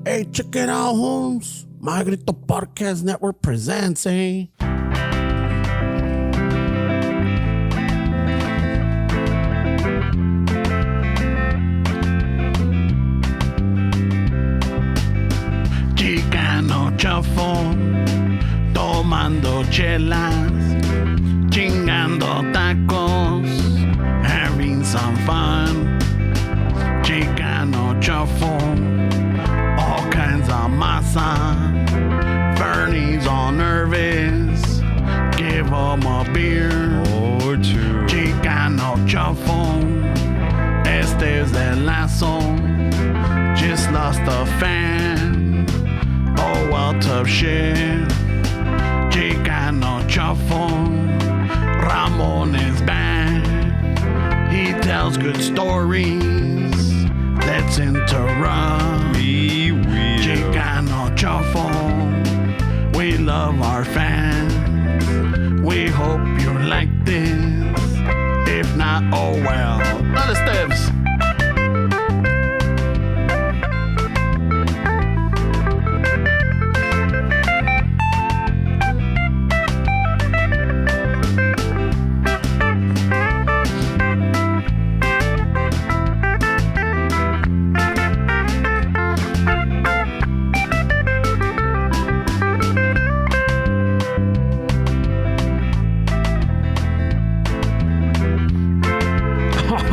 Hey, check it out, Holmes. Margarito Podcast Network presents, eh? Chicano chafón, tomando chelas, chingando tacos, having some fun. Chicano chafón, all kinds of masa. Firme's all nervous, give him a beer or two. Chicano chafón, este es el lazo, just lost a fan. Oh, well, tough shit. Chicano chafón, Ramon is back. He tells good stories. Let's interrupt. We will. Chicano chafón, we love our fans. We hope you like this. If not, oh well. Dale, Steps.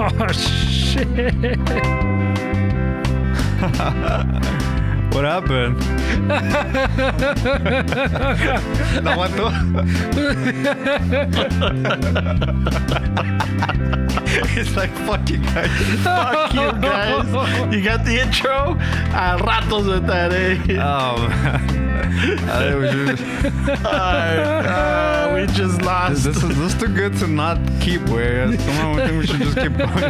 Oh, shit. What happened? ¿No aguantó? It's like, fuck you guys. Fuck you guys. You got the intro? Al ratos with that, eh? Oh, man. We just lost. This is too good to not keep, way. Come on, I think we should just keep going.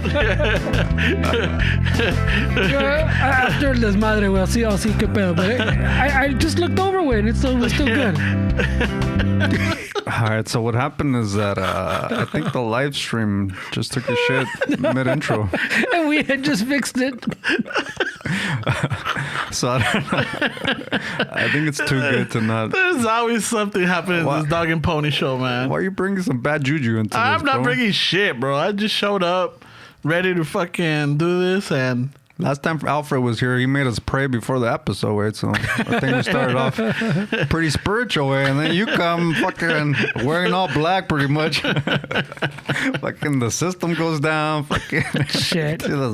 After el desmadre, güey, así que pedo. But I just looked over, güey, and it was still good. All right, so what happened is that I think the live stream just took a shit mid-intro. And we had just fixed it. So I don't know. I think it's too good to not. There's always something happening in this dog and pony show, man. Why are you bringing some bad juju into this, I'm not bro? bringing shit, bro. I just showed up ready to fucking do this, and Last time Alfred was here, he made us pray before the episode, right? So I think we started off pretty spiritual, way, and then you come fucking wearing all black, pretty much. Fucking the system goes down. Fucking shit. All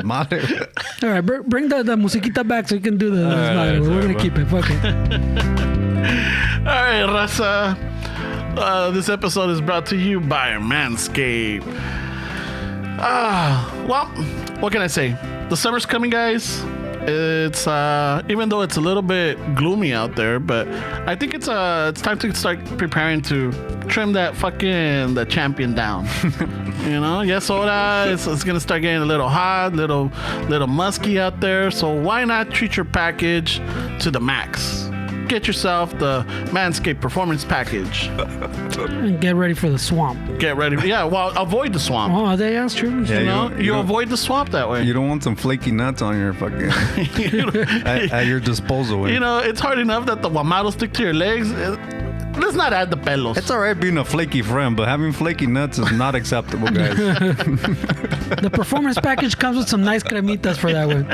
right, bring the musiquita back so we can do the desmadre. We're gonna keep it. Fuck it. All right, Raza. This episode is brought to you by Manscaped. Well, what can I say? The summer's coming, guys. It's even though it's a little bit gloomy out there, but I think it's time to start preparing to trim the champion down. You know, yes, it's gonna start getting a little hot, little musky out there. So why not treat your package to the max? Get yourself the Manscaped Performance Package. And get ready for the swamp. Get ready. Yeah, well, avoid the swamp. Oh, that's true. Yeah, you avoid the swamp that way. You don't want some flaky nuts on your fucking at your disposal. You know, it's hard enough that the guamados stick to your legs. Let's not add the pelos. It's all right being a flaky friend, but having flaky nuts is not acceptable, guys. The performance package comes with some nice cremitas for that one.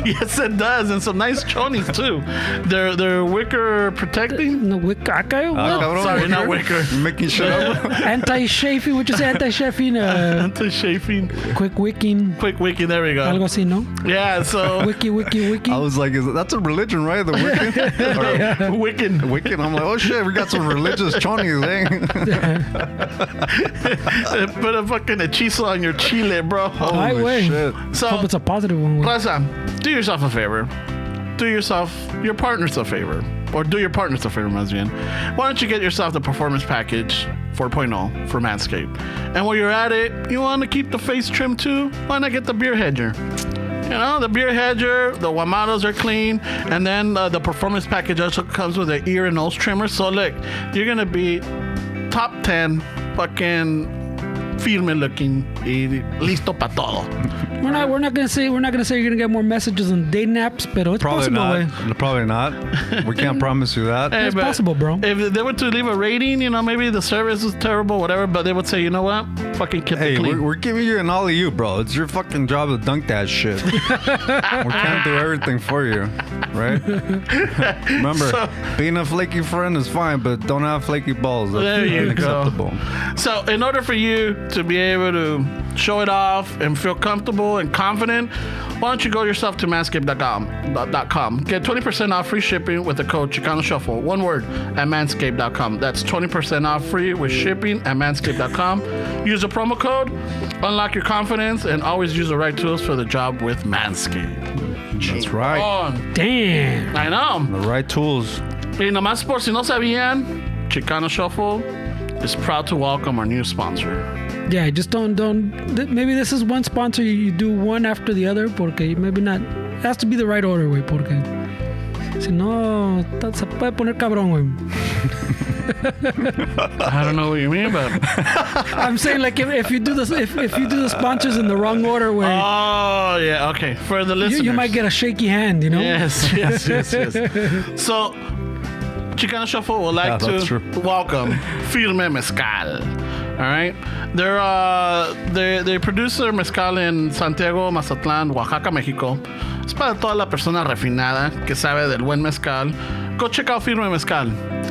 Yes, it does, and some nice chonies too. They're wicker protecting. No, wicker. Sorry, not wicker. You're making shit up. Anti-chafing, which is anti-chafing. Anti-chafing. Quick wicking. Quick wicking. There we go. Algo así, ¿no? Yeah. So. Wiki. I was like, that's a religion, right? The Wiccan. Wiccan. Wiccan. I'm like, oh shit, we got some religious chonies, eh? Put a fucking hechizo on your chile, bro. Holy shit. So, hope it's a positive one. Raza, do yourself a favor. Do your partners a favor. Or do your partners a favor, más bien. Why don't you get yourself the Performance Package 4.0 for Manscaped? And while you're at it, you want to keep the face trim too? Why not get the beer hedger? You know, the beer hedger, the guamados are clean, and then the Performance Package also comes with an ear and nose trimmer. So look, you're going to be top 10 fucking firme looking y listo para todo. We're not gonna say you're gonna get more messages on dating apps, pero it's Probably possible. not. Way. Probably not. We can't promise you that. Hey, It's but possible, bro. If they were to leave a rating, maybe the service is terrible, whatever, but they would say, you know what? Fucking keep Hey, it clean. we're giving you an ollie you, bro. It's your fucking job to dunk that shit. We can't do everything for you, right? Remember, being a flaky friend is fine, but don't have flaky balls. That's There you go. unacceptable. So, in order for you to be able to show it off and feel comfortable and confident, why don't you go yourself to manscaped.com. Get 20% off free shipping with the code Chicano Shuffle. One word at manscaped.com. That's 20% off free with shipping at manscaped.com. Use the promo code, unlock your confidence, and always use the right tools for the job with Manscaped. That's right. Damn. I know. The right tools. Y nomás por si no sabían, Chicano Shuffle is proud to welcome our new sponsor. Yeah, just don't. Maybe this is one sponsor. You do one after the other, porque maybe not. It has to be the right order, güey, porque si no, se puede poner cabrón, güey. I don't know what you mean, but I'm saying like if you do this, if you do the sponsors in the wrong order, way, oh yeah, okay. For the listeners, you might get a shaky hand, you know. Yes. So, Chicano Shuffle would like that's to true. welcome Firme Mezcal. All right, they produce their mezcal in Santiago, Mazatlán, Oaxaca, Mexico. Es para toda la persona refinada que sabe del buen mezcal. Go check out Firme Mezcal.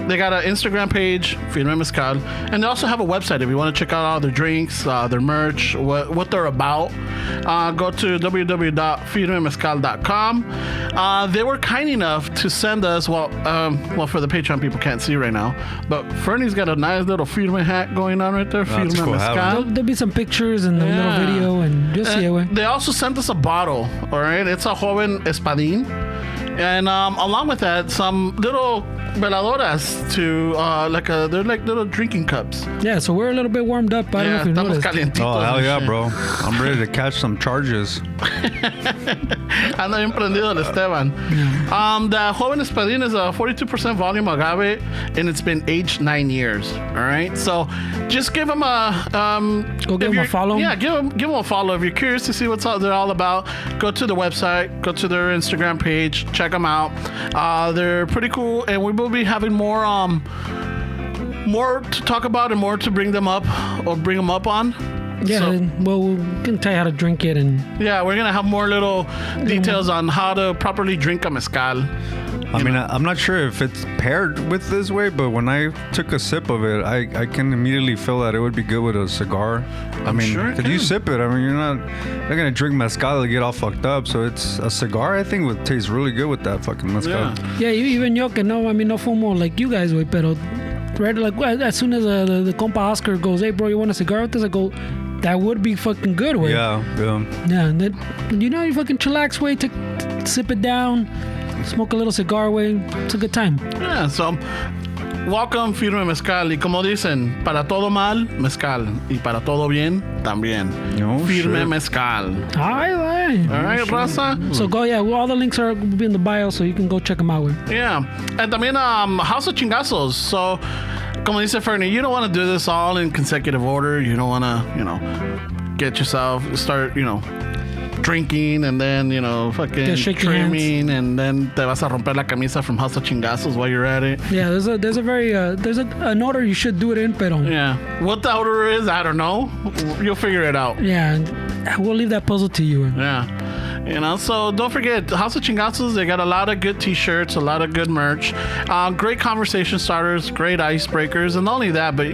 They got an Instagram page, Firme Mezcal, and they also have a website if you want to check out all their drinks, their merch, what they're about. Go to www.firmemezcal.com. They were kind enough to send us, well, for the Patreon people can't see right now, but Fernie's got a nice little Firme hat going on right there. That's Firme cool. Mezcal. There'll be some pictures and a little video, and just see it, way. They also sent us a bottle, all right? It's a Joven Espadín. And along with that, some little veladoras to, they're like little drinking cups. Yeah, so we're a little bit warmed up. I don't know if you estamos noticed. calientitos. Oh, hell and yeah, shit. bro. I'm ready to catch some charges. Anda bien prendido el Esteban. The Joven Espadín is a 42% volume agave, and it's been aged 9 years. All right, so just give them a Go give if 'em a you're- follow. Yeah, give them a follow. If you're curious to see what they're all about, go to the website, go to their Instagram page, check them out. They're pretty cool, and we will be having more to talk about and more to bring them up on. Yeah, So- well, we can tell you how to drink it, and Yeah, we're gonna have more little details on how to properly drink a mezcal. I mean, I'm not sure if it's paired with this way, but when I took a sip of it, I can immediately feel that it would be good with a cigar. I mean, sure it because you can. sip it, I mean, you're not gonna drink mezcal to get all fucked up. So it's a cigar. I think would taste really good with that fucking mezcal. Yeah. yeah, even yo que no, I mean, no fumo like you guys, way, pero right, like as soon as the compa Oscar goes, hey bro, you want a cigar with this? I go, that would be fucking good, way. Yeah. Yeah, and then, you fucking chillax, way, sip it down, smoke a little cigar, way. It's a good time. Yeah, so welcome Firme Mezcal. Y como dicen, para todo mal, mezcal. Y para todo bien, también. No Firme shit. Mezcal. All right. All right, raza? So go, yeah, well, all the links will be in the bio, so you can go check them out, way. Yeah. And también House of Chingazos. So, como dice Fernie, you don't want to do this all in consecutive order. You don't want to, get yourself, start, drinking and then, fucking Get shaky trimming and then te vas a romper la camisa from House of Chingazos while you're at it. Yeah, there's a very an order you should do it in, pero Yeah. What the order is, I don't know. You'll figure it out. yeah, we'll leave that puzzle to you. Yeah. So don't forget, House of Chingazos, they got a lot of good t-shirts, a lot of good merch, great conversation starters, great icebreakers, and not only that, but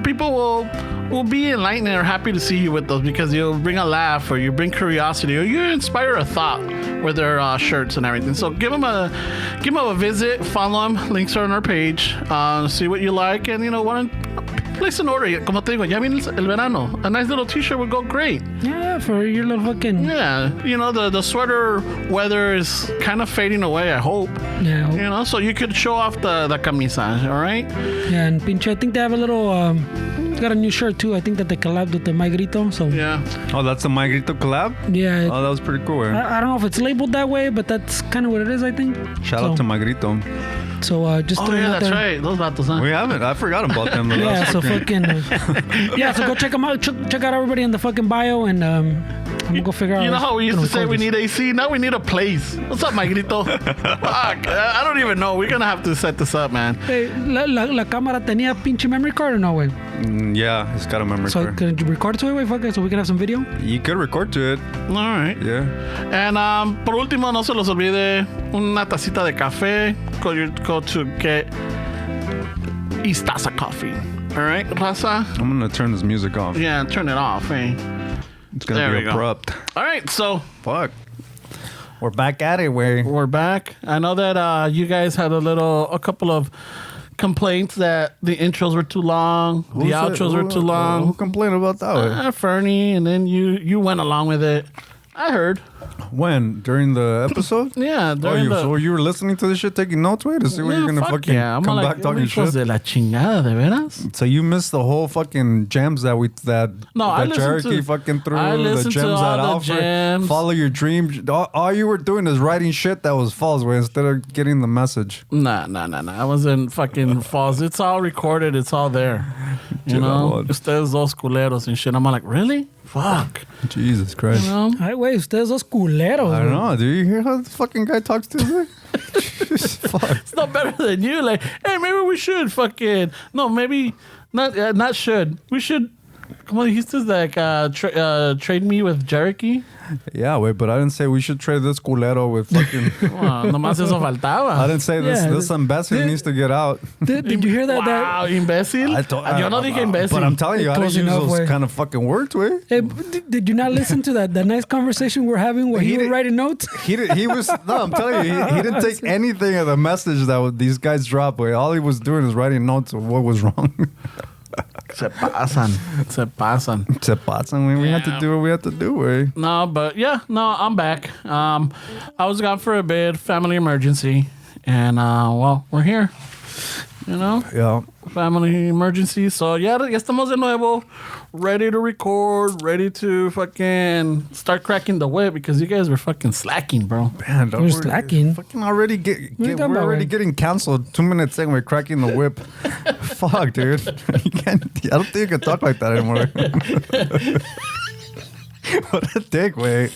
people will be enlightened or happy to see you with those because you'll bring a laugh or you bring curiosity or you inspire a thought with their shirts and everything. So give them a visit, follow them, links are on our page, see what you like, and want to place an order. Como te digo, ya viene el verano. A nice little t-shirt would go great. Yeah, for your little fucking Yeah, the sweater weather is kind of fading away, I hope. yeah. So you could show off the camisa, all right? Yeah, and pinche, I think they have a little got a new shirt too. I think that they collabed with the My Grito. So Yeah. Oh, that's the My Grito collab? yeah, Oh, that was pretty cool. I don't know if it's labeled that way, but that's kind of what it is, I think. Shout out to My Grito. So just Oh throwing yeah, out that's there. right. Those vatos, huh? We haven't. I forgot about them. The Yeah, last so fucking- fucking yeah. So go check them out. Check out everybody in the fucking bio, and I'm gonna go figure out. You know how we used to say we record need AC? Now we need a place. What's up, Magrito? Fuck, I don't even know. We're gonna have to set this up, man. this. Hey, la cámara tenía pinche memory card or no, way? Yeah, it's got a memory So card. could you record to it, way, fuck it, so we can have some video? You could record to it. All right. Yeah. And por último, no se los olvide una tacita de café. Go to get Istasa coffee. All right, Raza? I'm gonna turn this music off. Yeah, turn it off, eh? It's gonna There be we go. abrupt. All right, so Fuck. We're back at it, way. we're back. I know that you guys had a couple of complaints that the intros were too long, the outros were too Who long. complained about that? Way? Fernie, and then you went along with it. I heard. When? During the episode? Yeah, Oh, during the... so you were listening to this shit, taking notes, way, to see what Yeah, you're gonna fuck fucking yeah. I'm come like, back talking hijos shit. de la chingada, de veras? So you missed the whole fucking gems that No, I that listened Cherokee to- fucking threw, I the listened gems to all that the Alfred, gems. follow your dream. All you were doing is writing shit that was false, way, instead of getting the message. Nah. I wasn't fucking false. It's all recorded. It's all there. You know? Chingón. Ustedes dos culeros and shit. I'm like, really? Fuck. Jesus Christ. You know? Ay, güey, ustedes dos culeros. I don't güey. know. Do you hear how this fucking guy talks to me? Fuck. It's not better than you. Like, hey, maybe we should fucking... No, maybe... Not should. We should... Come on, he says like trade me with Cherokee. Yeah, wait, but I didn't say we should trade this culero with fucking. Well, nomás eso I faltaba. didn't say this. Yeah, This imbecile needs to get out. Did you hear that? Wow, imbécil. Yo no dije imbécil. But I'm telling you, I didn't Close use enough, those way. kind of fucking words, way. Hey, did you not listen to that nice conversation we're having where He he was did- writing notes? He was no. I'm telling you, he didn't take anything of the message that these guys dropped. Way, all he was doing is writing notes of what was wrong. Se pasan. Se pasan. Se pasan, we had to Yeah. do what we had to do. Way. No, but yeah, no, I'm back. I was gone for a bit, family emergency, and well, we're here. You know, Yeah. family emergency. So yeah, ya estamos de nuevo, ready to record, ready to fucking start cracking the whip because you guys were fucking slacking, bro. Man, We're slacking. Fucking already What are you talking we're about, already man? getting canceled. 2 minutes in, we're cracking the whip. Fuck, dude. You can't. I don't think you can talk like that anymore. What a dick, way.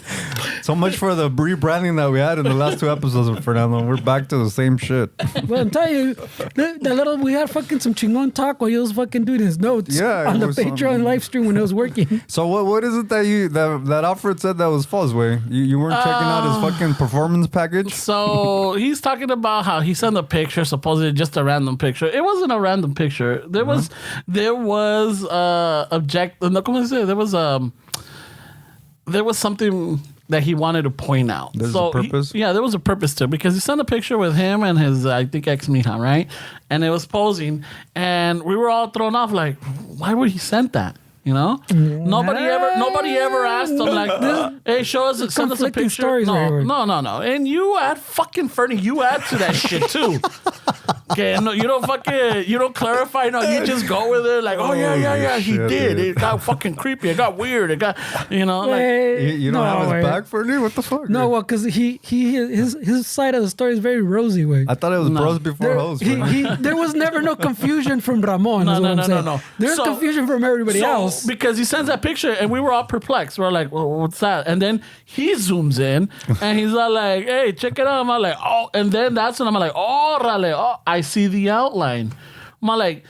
So much for the rebranding that we had in the last 2 episodes of Fernando. We're back to the same shit. Well, I'm telling you, we had fucking some chingon talk while he was fucking doing his notes Yeah, on it the was Patreon live stream when it was working. So what is it that Alfred said that was false, way? You weren't checking out his fucking performance package? So he's talking about how he sent a picture, supposedly just a random picture. It wasn't a random picture. There was object. No, ¿cómo se dice? There was something that he wanted to point out. There's a purpose? There was a purpose to it because he sent a picture with him and his, I think, ex-mija, right? And it was posing. And we were all thrown off like, why would he send that? You know? Nobody ever asked him like, hey, send us a Conflicting picture. stories right here. No. And you add fucking Fernie, you add to that shit too. Okay, no, you don't clarify. No, you just go with it like, oh yeah, he shit, did. dude. It got fucking creepy. It got weird. It got, like, Hey, You don't no, have his way. back for me? What the fuck? No, well, because his side of the story is very rosy, way. I thought it was No. bros before hoes. man. There was never no confusion from Ramon. No, is what I'm saying. no. There's So- confusion from everybody so, else. because he sends that picture and we were all perplexed. We're like, well, what's that? And then he zooms in and he's all like, hey, check it out. I'm all like, oh, and then that's when I'm like, oh, I see the outline. I'm all like,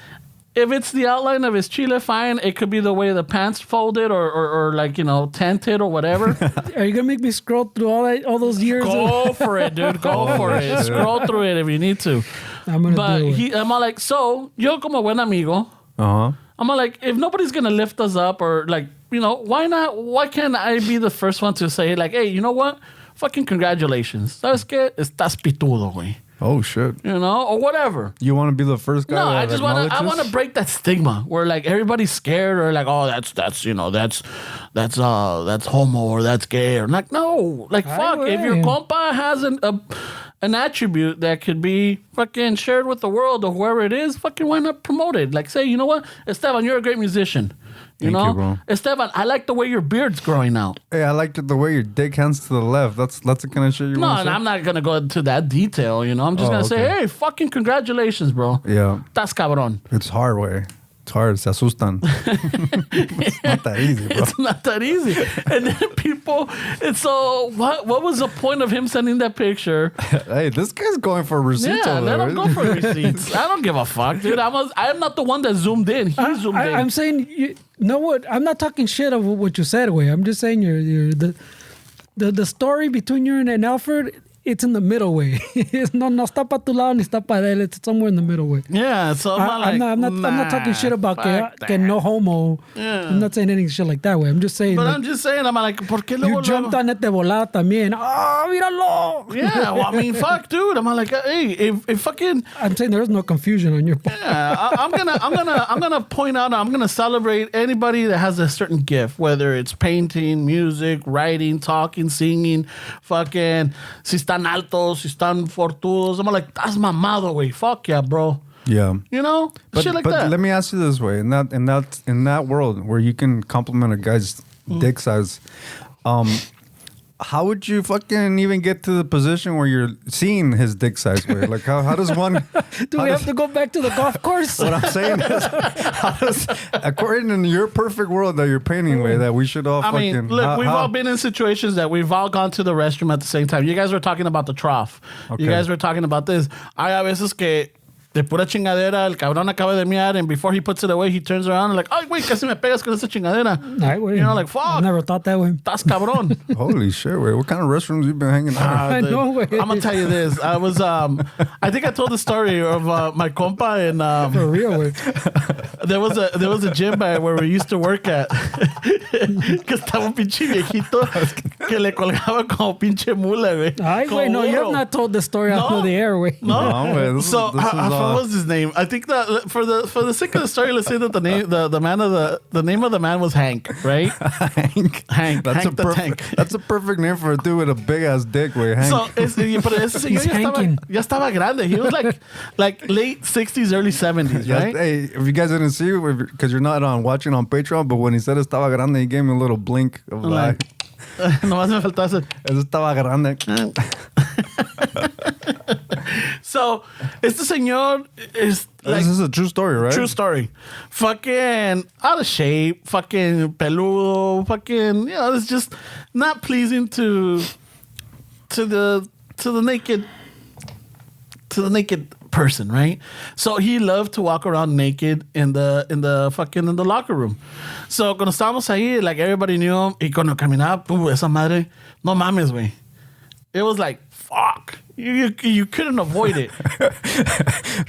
if it's the outline of his chile, fine. It could be the way the pants folded or like, tented or whatever. Are you gonna make me scroll through all those years? Go for it, dude. Go for it. Scroll through it if you need to. I'm gonna But do it. I'm all like, so, yo como buen amigo, Uh-huh. I'm all like, if nobody's gonna lift us up or like, why not? Why can't I be the first one to say like, hey, you know what? Fucking congratulations. ¿Sabes qué? Estás pitudo, güey. Oh, shit. Or whatever. You want to be the first guy No, that I just want to. I want to break that stigma where like everybody's scared or like, oh, that's homo or that's gay or like no, like fuck. If your compa has an attribute that could be fucking shared with the world or whoever it is, fucking why not promote it? Like say, you know what, Esteban, you're a great musician. You Thank know, you, bro. Esteban, I like the way your beard's growing out. Hey, I liked it the way your dick hands to the left. That's the kind of shit you No, want and to say? I'm not gonna go into that detail. You know, I'm just gonna say, okay. hey, fucking congratulations, bro. Yeah. That's cabrón. It's hard, way. It's hard. Se asustan. It's not that easy, bro. It's not that easy. And then people, and so what was the point of him sending that picture? Hey, this guy's going for receipts Yeah, over let there. him go for receipts. I don't give a fuck, dude. I'm not the one that zoomed in. He zoomed in. I'm saying, you know what? I'm not talking shit of what you said, way. I'm just saying the story between you and Alfred, it's in the middle way. no está pa tu lado ni está pa él. It's somewhere in the middle way. Yeah, so I'm not talking shit about que no homo. Yeah. I'm not saying anything shit like that way. I'm just saying. But like, I'm just saying, I'm like, ¿por qué you luego? jumped on it de volada también. Ah, míralo. Yeah, well, I mean, fuck, dude. I'm like, hey, if fucking, I'm saying there's no confusion on your part. yeah, I'm gonna point out, I'm gonna celebrate anybody that has a certain gift, whether it's painting, music, writing, talking, singing, fucking, si están altos, si están fortudos. I'm like, that's mamado, way. Fuck yeah, bro. Yeah. You know, shit like but that. let me ask you this way: in that world where you can compliment a guy's dick size, how would you fucking even get to the position where you're seeing his dick size? Way? Like how does one? Do we have to go back to the golf course? What I'm saying is, according to your perfect world that you're painting, way that we should all I fucking. mean, look, we've all been in situations that we've all gone to the restroom at the same time. You guys were talking about the trough. Okay. You guys were talking about this. Hay a veces que de pura chingadera, el cabrón acaba de mear, and before he puts it away, he turns around and like, ay, güey, casi me pegas con esa chingadera. Ay, güey. You know, like, fuck. I never thought that way. That's cabrón. Holy shit! Wait, what kind of restrooms you been hanging out? I know, güey. I'm gonna tell you this. I was, I think I told the story of my compa and For real, way. there was a gym where we used to work at. Que estaba un pinche viejito que le colgaba como pinche mula, güey. Ay, Como güey, no, you burro. have not told the story out No. of the air, way. No, No, wait, this so is what was his name? I think that for the sake of the story, let's say that the name the name of the man was Hank, right? Hank. That's Hank a the perfect. Tank. That's a perfect name for a dude with a big ass dick. Wait, Hank. So, pero ese señor He's hanking. ya estaba grande. He was like late 60s, early 70s, Yeah, right? hey, if you guys didn't see, because you're not watching on Patreon, but when he said estaba grande, he gave me a little blink of like, Nomás me faltaba hacer. eso estaba grande. So, este señor is like, This is a true story, right? true story. Fucking out of shape, fucking peludo, fucking, you know, it's just not pleasing to the naked person, right? So he loved to walk around naked in the locker room. So cuando estábamos ahí, like everybody knew him, y cuando caminaba, esa madre, no mames, güey. It was like, fuck. You couldn't avoid it.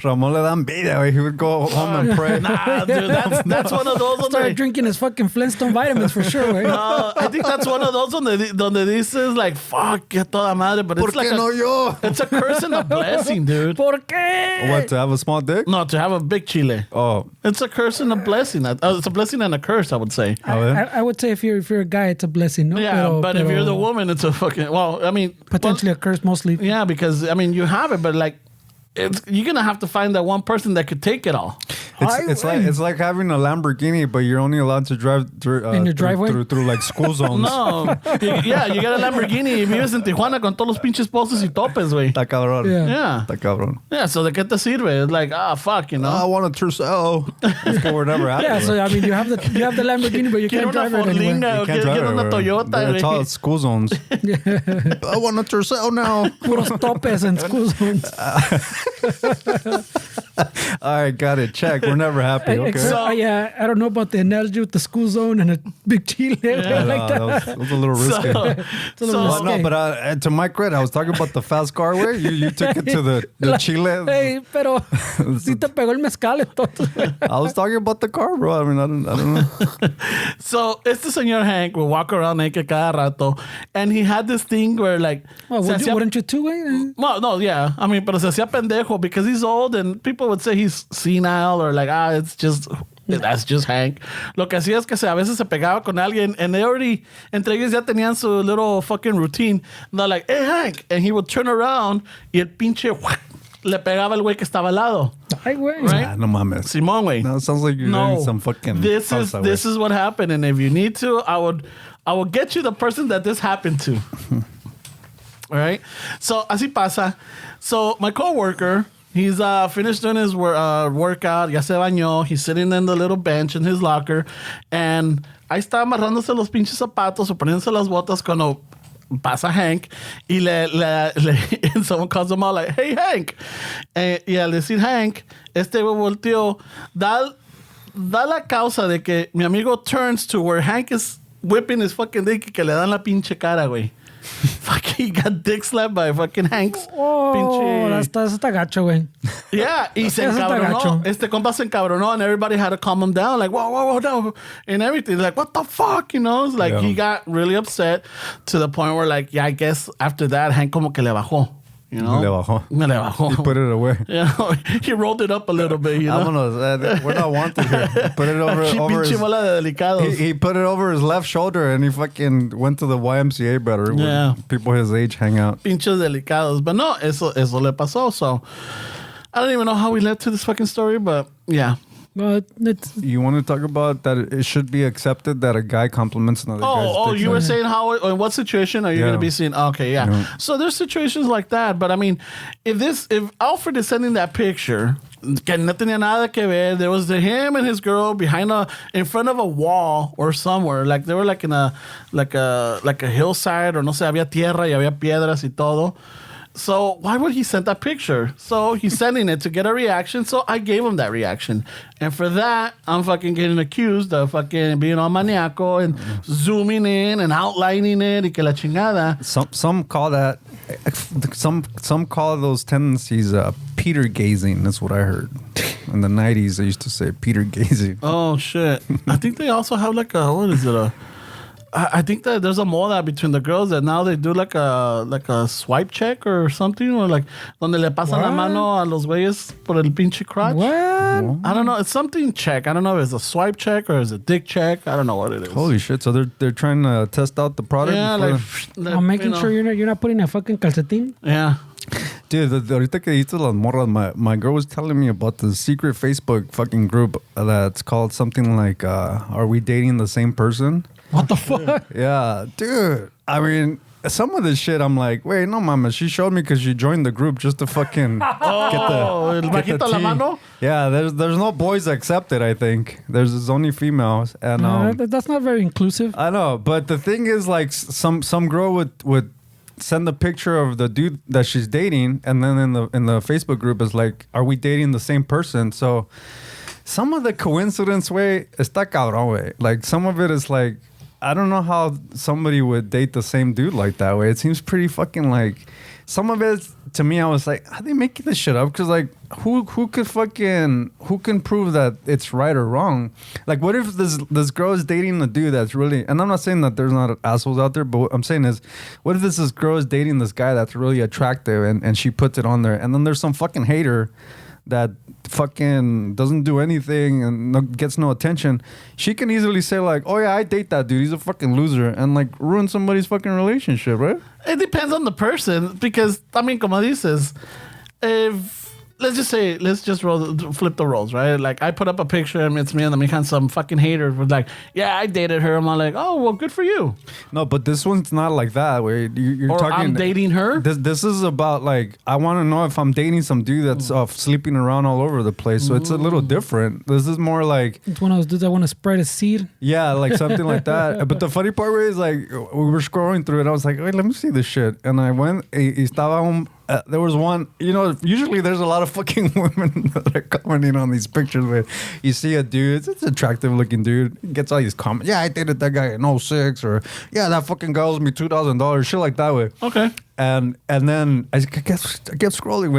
Ramon le dan vida, güey. He would go home and pray. Nah, dude, that's one of those. Started drinking his fucking Flintstone vitamins for sure, way. No, I think that's one of those donde dices like, fuck, que toda madre, but ¿Por it's like qué no yo? it's a curse and a blessing, dude. ¿Por qué? What, to have a small dick? No, to have a big chile. Oh, It's a curse and a blessing. It's a blessing and a curse, I would say. I would say if you're a guy, it's a blessing. No? Yeah, but if you're the woman, it's a fucking, well, I mean. potentially a curse mostly. Yeah, because, I mean, you have it, but like, you're going to have to find that one person that could take it all. it's like having a Lamborghini, but you're only allowed to drive through In your driveway? through like school zones. No. You got a Lamborghini y vives en Tijuana con todos los pinches postes y topes, güey. Está cabrón. Yeah. Yeah. Está cabrón. Yeah, so de qué te sirve? It's like, fuck, you know. I want a Trussell. Let's go wherever happened. Yeah, so I mean, you have the Lamborghini, but you Quiero can't una drive it anywhere. Forlinga o Can't quiero drive una it, Toyota, It's all güey. school zones. I want a Trussell now. Puros topes and school zones. All right, got it. Check. We're never happy. Okay. Except, yeah, I don't know about the analogy with the school zone and a big chile. Yeah. like that. that was a little risky. So, It's a little Well, risky. no, but to my credit, I was talking about the fast car way. You took it to the Chile. Hey, pero sí te pegó el mezcal entonces. I was talking about the car, bro. I mean, I don't know. so este señor Hank would walk around naked cada rato, and he had this thing where like, Well, se hacía- wouldn't you too, eh? well, no, yeah, I mean, pero se hacía pendejo because he's old, and people would say he's senile or like, that's just Hank. Lo que hacía es que a veces se pegaba con alguien, and they already, entre ellos ya tenían su little fucking routine. And they're like, hey, Hank. And he would turn around y el pinche le pegaba el güey que estaba al lado. Ay, güey. Right? Ah, no mames. Simón, güey. No, it sounds like you're doing some fucking. This salsa, is what happened, and if you need to, I will get you the person that this happened to. All right. So así pasa. So my coworker, he's finished doing his workout. Ya se bañó. He's sitting in the little bench in his locker, and ahí está amarrándose los pinches zapatos o poniéndose las botas cuando pasa Hank y and someone calls him out like, hey Hank, y al decir Hank, este güey volteó, da la causa de que mi amigo turns to where Hank is whipping his fucking dick y que le dan la pinche cara, güey. Fucking got dick slapped by fucking Hank's pinche. Eso está gacho, güey. Yeah, y se encabronó. Este compa se encabronó, and everybody had to calm him down, like, whoa, no, and everything. Like, what the fuck, you know? It's like, he got really upset to the point where, like, yeah, I guess after that, Hank como que le bajó. You know? Le bajó. Le bajó. He put it away. Yeah, he rolled it up a little bit, you know? Vámonos. We're not wanted here. Put it over his... bola de delicados. He put it over his left shoulder and he fucking went to the YMCA better where people his age hang out. Pinches delicados. But no, eso le pasó. So I don't even know how we led to this fucking story, but yeah. But You want to talk about that it should be accepted that a guy compliments another guy's dick you were size? saying how, in what situation are you going to be seeing? Okay, yeah. So there's situations like that, but I mean, if Alfred is sending that picture, que no tenía nada que ver, there was him and his girl in front of a wall or somewhere, like they were like in a hillside, or no sé, había tierra y había piedras y todo. So why would he send that picture? So he's sending it to get a reaction. So I gave him that reaction. And for that, I'm fucking getting accused of fucking being all maniaco and zooming in and outlining it y que la chingada. Some call that, some call those tendencies Peter gazing. That's what I heard. In the 90s, they used to say Peter gazing. Oh, shit. I think they also have like what is it? I think that there's a moda between the girls that now they do like a swipe check or something, or like donde le pasan la mano a los güeyes por el pinche crotch. What? I don't know. It's something check. I don't know if it's a swipe check or it's a dick check. I don't know what it is. Holy shit! So they're trying to test out the product. Yeah, I'm making sure you're not putting a fucking calcetín. Yeah. Dude, ahorita que dijiste las morras, my girl was telling me about the secret Facebook fucking group that's called something like "Are we dating the same person?" What the fuck? Yeah, dude. I mean, some of this shit, I'm like, wait, no, mama. She showed me because she joined the group just to fucking get el bajito la mano? Yeah, there's no boys accepted, I think. There's only females. And that's not very inclusive. I know, but the thing is, like, some girl would send a picture of the dude that she's dating, and then in the Facebook group is like, are we dating the same person? So some of the coincidence way está cabrón way. Like some of it is like, I don't know how somebody would date the same dude like that way. It seems pretty fucking like, some of it to me, I was like, how they making this shit up? Because like, who can prove that it's right or wrong? Like, what if this girl is dating a dude that's really, and I'm not saying that there's not assholes out there, but what I'm saying is, what if this girl is dating this guy that's really attractive and she puts it on there, and then there's some fucking hater that fucking doesn't do anything and gets no attention. She can easily say like, oh yeah, I date that dude, he's a fucking loser, and like ruin somebody's fucking relationship, right? It depends on the person, because I mean, como dices, if let's just flip the roles, right? Like I put up a picture and it's me and the mija, some fucking hater was like, yeah, I dated her. I'm like, oh well, good for you. No, but this one's not like that. Where you're or talking. I'm dating her. This is about like, I want to know if I'm dating some dude that's sleeping around all over the place. So it's a little different. This is more like, it's one of those dudes that want to spread a seed. Yeah, like something like that. But the funny part is like, we were scrolling through it. I was like, wait, let me see this shit. And I went. There was one, you know, usually there's a lot of fucking women that are commenting on these pictures where you see a dude, it's an attractive looking dude, he gets all these comments. Yeah, I dated that guy in 06, or yeah, that fucking guy owes me $2,000, shit like that way. Okay. And then I kept scrolling,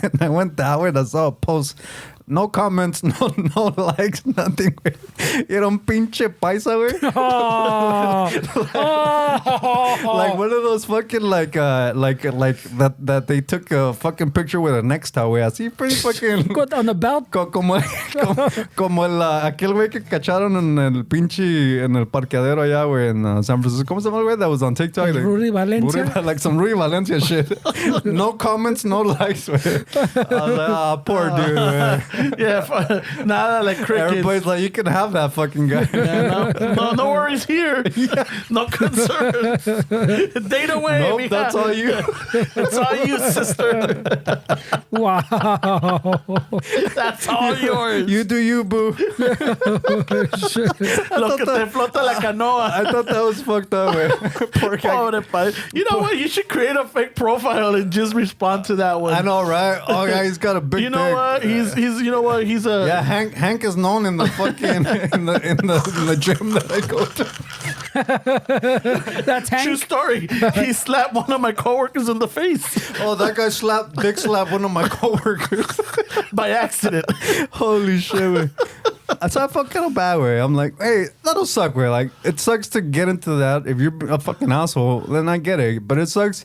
and I went that way and I saw a post no comments, no likes, nothing, güey. Era un pinche paisa, güey. Like one of those fucking like that they took a fucking picture with a Nextel, güey. Así pretty fucking On the belt. como aquel güey que cacharon en el parqueadero allá, güey, en San Francisco. ¿Cómo se llama el güey? That was on TikTok. Like, Rudy Valencia. Like some Rudy Valencia shit. No comments, no likes, güey. I was like, oh, poor dude, man. Yeah, nada like crickets. Everybody's like, you can have that fucking guy. Yeah, no worries here. Yeah. No concerns. Date away. Nope, that's all you. That's all you, sister. Wow. That's all yours. You do you, boo. Lo que te flota la canoa. I thought that was fucked up, güey. Poor guy. Pobre pa. You know what? You should create a fake profile and just respond to that one. I know, right? Oh yeah, he's got a big. You know what? He's you know what? He's a yeah. Hank is known in the fucking in the gym that I go to. That's Hank. True story. He slapped one of my coworkers in the face Oh, that guy dick slapped one of my coworkers by accident. Holy shit, man. So I felt kind of bad, way. I'm like, hey, that'll suck, way. Like, it sucks to get into that. If you're a fucking asshole, then I get it. But it sucks.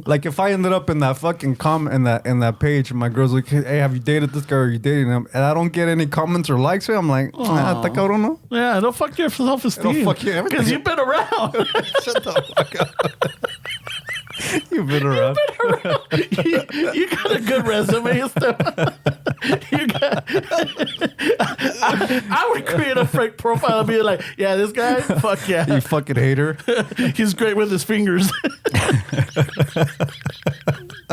Like, if I ended up in that fucking in that page, and my girl's like, hey, have you dated this guy? Or are you dating him? And I don't get any comments or likes. I'm like, I don't know. Yeah, don't fuck your self-esteem. Don't fuck your everything. Because you've been around. Shut the fuck up. You've been around. You got a good resume, Esteban. I would create a fake profile and be like, yeah, this guy, fuck yeah. You fucking hater. He's great with his fingers.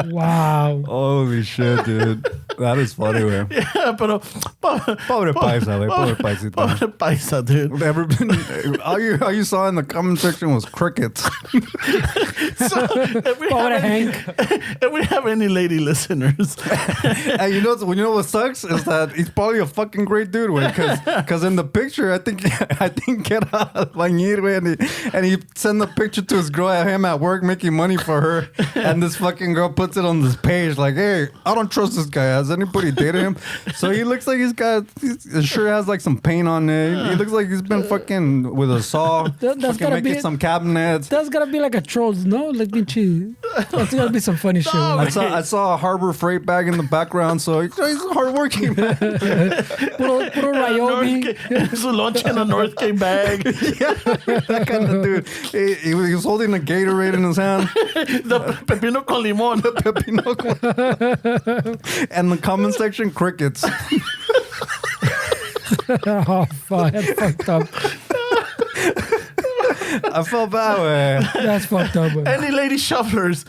Wow. Holy shit, dude. That is funny, man. Yeah, pero... Pobre paisa, güey. Pobre paisita. Pobre paisa, dude. All you saw in the comment section was crickets. So, if we have any lady listeners. And you know what sucks is that he's probably a fucking great dude, güey. Because in the picture, I think era albañil, güey, and he sent the picture to his girl, him at work making money for her, and this fucking girl puts it on this page like, hey, I don't trust this guy. Has anybody dated him? So he looks like his shirt has like some paint on it. He looks like he's been fucking with a saw, That's gotta making be some cabinets. That's gotta be like a trolls, no? Like that's gotta be some funny shit. I saw a Harbor Freight bag in the background, so he's hardworking, man. Puro Wyoming. Su lunch in a North Cape bag. Yeah, that kind of dude. He was holding a Gatorade in his hand. The pepino con limón. And the comment section, crickets. Oh, fuck. That's fucked up. I felt bad, way. That's fucked up, man. Any lady shufflers.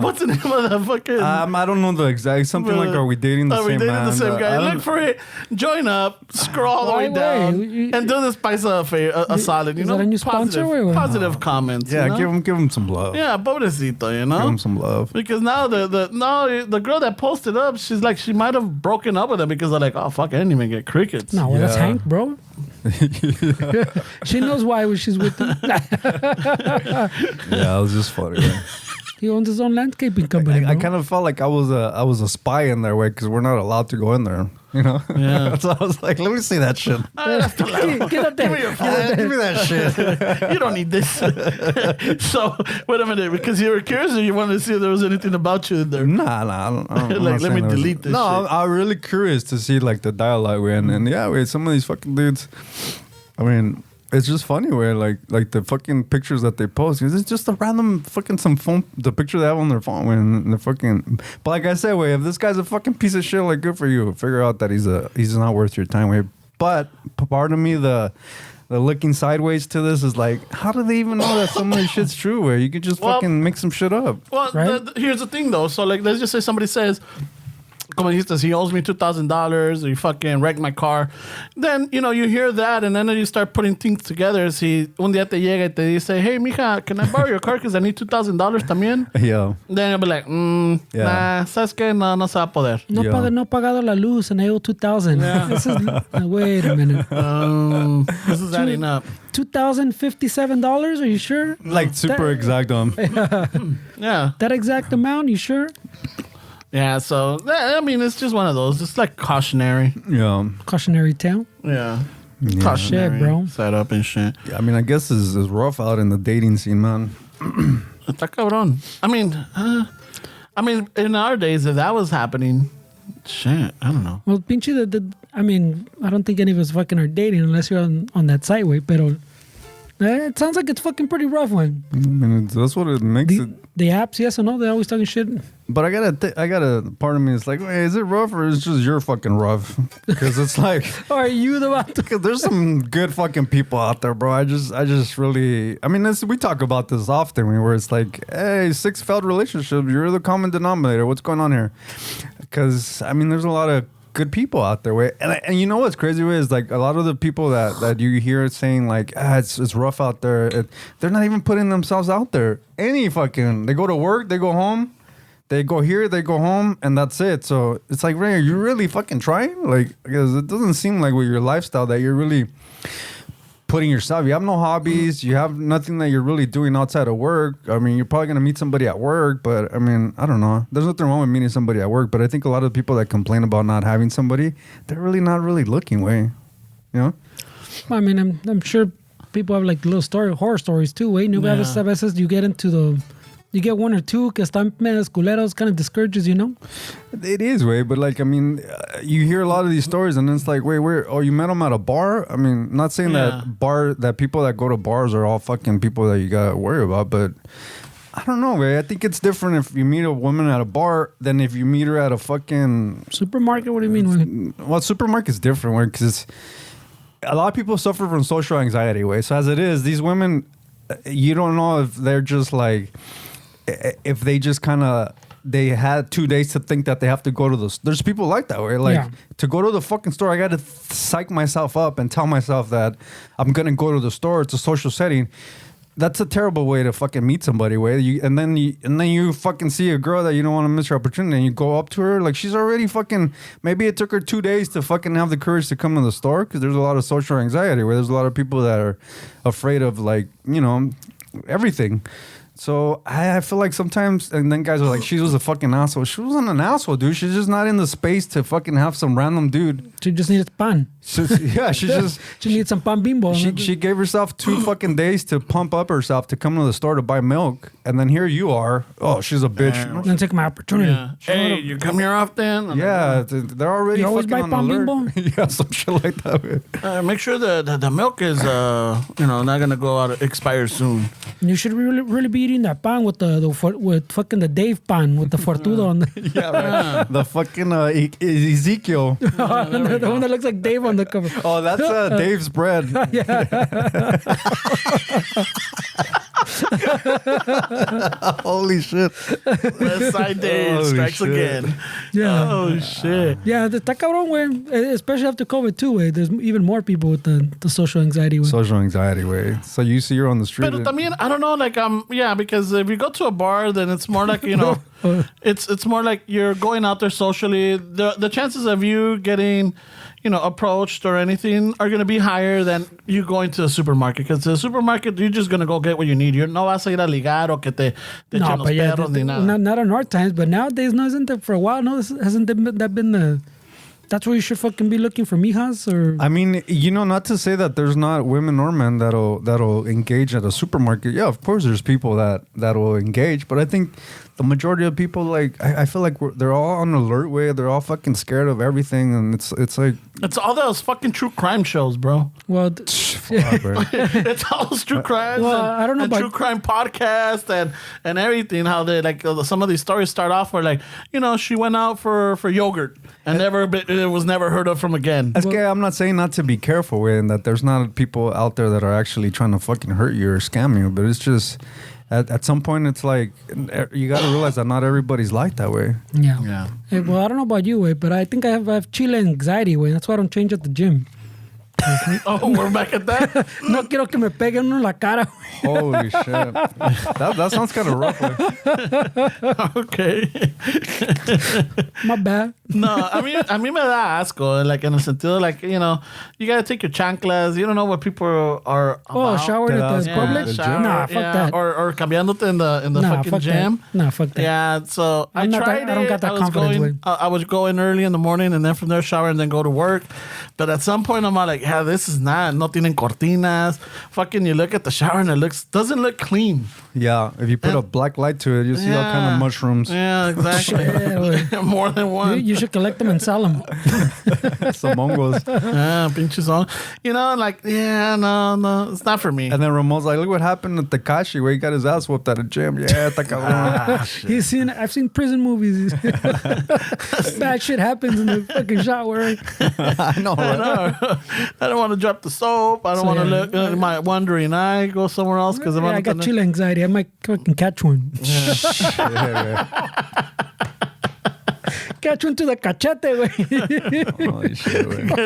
What's the name of that fucking... I don't know the exact... Something like, are we dating the same man? Are we dating the same guy? Look for it. Join up. Scroll all the way down. And do this paisa a solid. You Is know? that a new sponsor? Positive comments. Yeah, you know? give him some love. Yeah, pobrecito, you know? Give him some love. Because now the girl that posted up, she's like, she might have broken up with him because they're like, oh, fuck, I didn't even get crickets. No, well, that's Hank, bro. She knows why she's with him. Yeah, it was just funny, man. He owns his own landscaping company. I kind of felt like I was a spy in there, way, because we're not allowed to go in there. You know? Yeah. So I was like, let me see that shit. Get up there. Give me that shit. You don't need this. So, wait a minute, because you were curious or you wanted to see if there was anything about you in there? Nah, I don't Like, let me delete this No, shit. I'm really curious to see like the dialogue, way, and yeah, wait, some of these fucking dudes. I mean, it's just funny where like the fucking pictures that they post, because it's just a random fucking some phone, the picture they have on their phone, when the fucking. But like I said, way, if this guy's a fucking piece of shit, like good for you. Figure out that he's not worth your time, way. But part of me, the looking sideways to this is like, how do they even know that some of this shit's true? Where you could just fucking make some shit up. Well, right? Here's the thing though. So like, let's just say somebody says, como dijiste, he owes me $2,000 or you fucking wrecked my car. Then, you know, you hear that and then you start putting things together. Si un día te llega y te dice, hey, mija, can I borrow your car because I need $2,000 también? Yeah. Then you'll be like, nah, ¿sabes qué? No se va a poder. No, Yeah. no pagado la luz and I owe 2,000. Yeah. This is, wait a minute. This is adding up. $2,057? Are you sure? Like super exact on. Yeah. That exact amount? You sure? Yeah, so I mean, it's just one of those. It's like cautionary. Yeah. Cautionary tale. Yeah. Yeah. Cautionary Shit, bro. setup and shit. I mean, I guess it's rough out in the dating scene, man. Está cabrón. I mean, in our days, if that was happening, shit, I don't know. Well, pinche, I mean, I don't think any of us fucking are dating unless you're on that site, way. Pero it sounds like it's fucking pretty rough, one. I mean, that's what it makes it. The apps, yes or no? They're always talking shit. But I gotta. Part of me is like, wait, is it rough or is it just you're fucking rough? Because it's like, Are you the one? cause there's some good fucking people out there, bro. I just really. I mean, we talk about this often, where it's like, hey, 6 failed relationships. You're the common denominator. What's going on here? Because I mean, there's a lot of good people out there, way. And you know what's crazy is like a lot of the people that you hear saying like, it's rough out there. They're not even putting themselves out there. They go to work, they go home, they go here, they go home, and that's it. So it's like, Ray, are you really fucking trying? Like, because it doesn't seem like with your lifestyle that you're really putting yourself. You have no hobbies. You have nothing that you're really doing outside of work. I mean, you're probably going to meet somebody at work, but I mean, I don't know. There's nothing wrong with meeting somebody at work, but I think a lot of the people that complain about not having somebody, they're really not really looking, way. You know? I mean, I'm sure people have like little horror stories too, way. A veces you get into you get one or two que están medios culeros, kind of discourages, you know? It is, way, but like, I mean, you hear a lot of these stories and it's like, wait, you met them at a bar? I mean, not saying that people that go to bars are all fucking people that you gotta worry about, but I don't know, way. I think it's different if you meet a woman at a bar than if you meet her at a fucking supermarket. What do you mean? Well, supermarket's different, because a lot of people suffer from social anxiety, way. So as it is, these women, you don't know if they're just like, if they just kind of, they had 2 days to think that they have to go to there's people like that, where like, to go to the fucking store, I got to psych myself up and tell myself that I'm going to go to the store. It's a social setting. That's a terrible way to fucking meet somebody, way. And then you fucking see a girl that you don't want to miss her opportunity, and you go up to her, like she's already fucking, maybe it took her 2 days to fucking have the courage to come to the store, because there's a lot of social anxiety, where there's a lot of people that are afraid of, like, you know, everything. So I feel like sometimes, and then guys are like, she was a fucking asshole. She wasn't an asshole, dude. She's just not in the space to fucking have some random dude. She just needs pan. She needs some pan bimbo. She gave herself 2 fucking days to pump up herself to come to the store to buy milk, and then here you are. Oh, she's a bitch. I'm gonna take my opportunity. Yeah. Hey, you come here often? Yeah, they're already You always fucking buy on pan alert. bimbo? Yeah, some shit like that. Make sure the milk is not gonna go out, expire soon. You should really be eating that pan with with fucking the Dave pan with the fortudo on the Yeah, right. The fucking Ezekiel. the one that looks like Dave on the cover. Oh, that's Dave's bread. Holy shit. West Side Dave strikes again. Yeah. Oh, shit. Yeah, está cabrón, güey. Especially after COVID, too, güey. There's even more people with the social anxiety, güey. Social anxiety, way. So you see her on the street. But también, I don't know, like, because if you go to a bar, then it's more like, you know, it's more like you're going out there socially. The chances of you getting, you know, approached or anything are going to be higher than you going to the supermarket. Because the supermarket, you're just going to go get what you need. You're no vas a ir a ligar o que te echen los perros ni nada. Not in our times, but nowadays, no, isn't it? For a while, no, hasn't that been the... That's where you should fucking be looking for mijas, or... I mean, you know, not to say that there's not women or men that'll engage at a supermarket. Yeah, of course there's people that'll engage, but I think the majority of people, like, I feel like they're all on alert, way. They're all fucking scared of everything, and it's like... It's all those fucking true crime shows, bro. Well... Fuck, bro. It's all those true crimes I don't know and about... true crime podcasts and everything, how they, like, some of these stories start off where, like, you know, she went out for yogurt and it was never heard of from again. I'm not saying not to be careful with, and that there's not people out there that are actually trying to fucking hurt you or scam you, but it's just at some point it's like you got to realize that not everybody's like that way. Yeah. Hey, well, I don't know about you, way, but I think I have chile anxiety, way. That's why I don't change at the gym. Oh, we're back at that? No quiero que me peguen uno en la cara. Holy shit. That sounds kind of rough. Güey. Okay. My bad. No, a mí me da asco, like in the sentido, like, you know, you gotta take your chanclas. You don't know what people are about. Oh, showered at the Yeah, public? the gym? Shower, Nah, fuck that. Or cambiándote in the Nah, fucking fuck gym. that. Nah, fuck that. Yeah, so I I'm not tried that- I don't it. got that was confidence, going, güey. I would go in early in the morning and then from there shower and then go to work. But at some point I'm like, yeah, this is no tienen cortinas. Fucking, you look at the shower and it doesn't look clean. Yeah, if you put a black light to it, you see all kind of mushrooms. Yeah, exactly. Yeah, More than one. You should collect them and sell them. Some mongos. Yeah, pinches on. You know, like, yeah, no, it's not for me. And then Ramon's like, look what happened to Takashi where he got his ass whooped at a gym. Yeah, está cabrón. I've seen prison movies. Bad shit happens in the fucking shower. I know, right? I don't want to drop the soap. I don't So, want to yeah. look at my wandering eye. Go somewhere else because I got chill anxiety. I might fucking catch one. Yeah, Catch one to the cachete, güey. yeah. Holy shit, güey.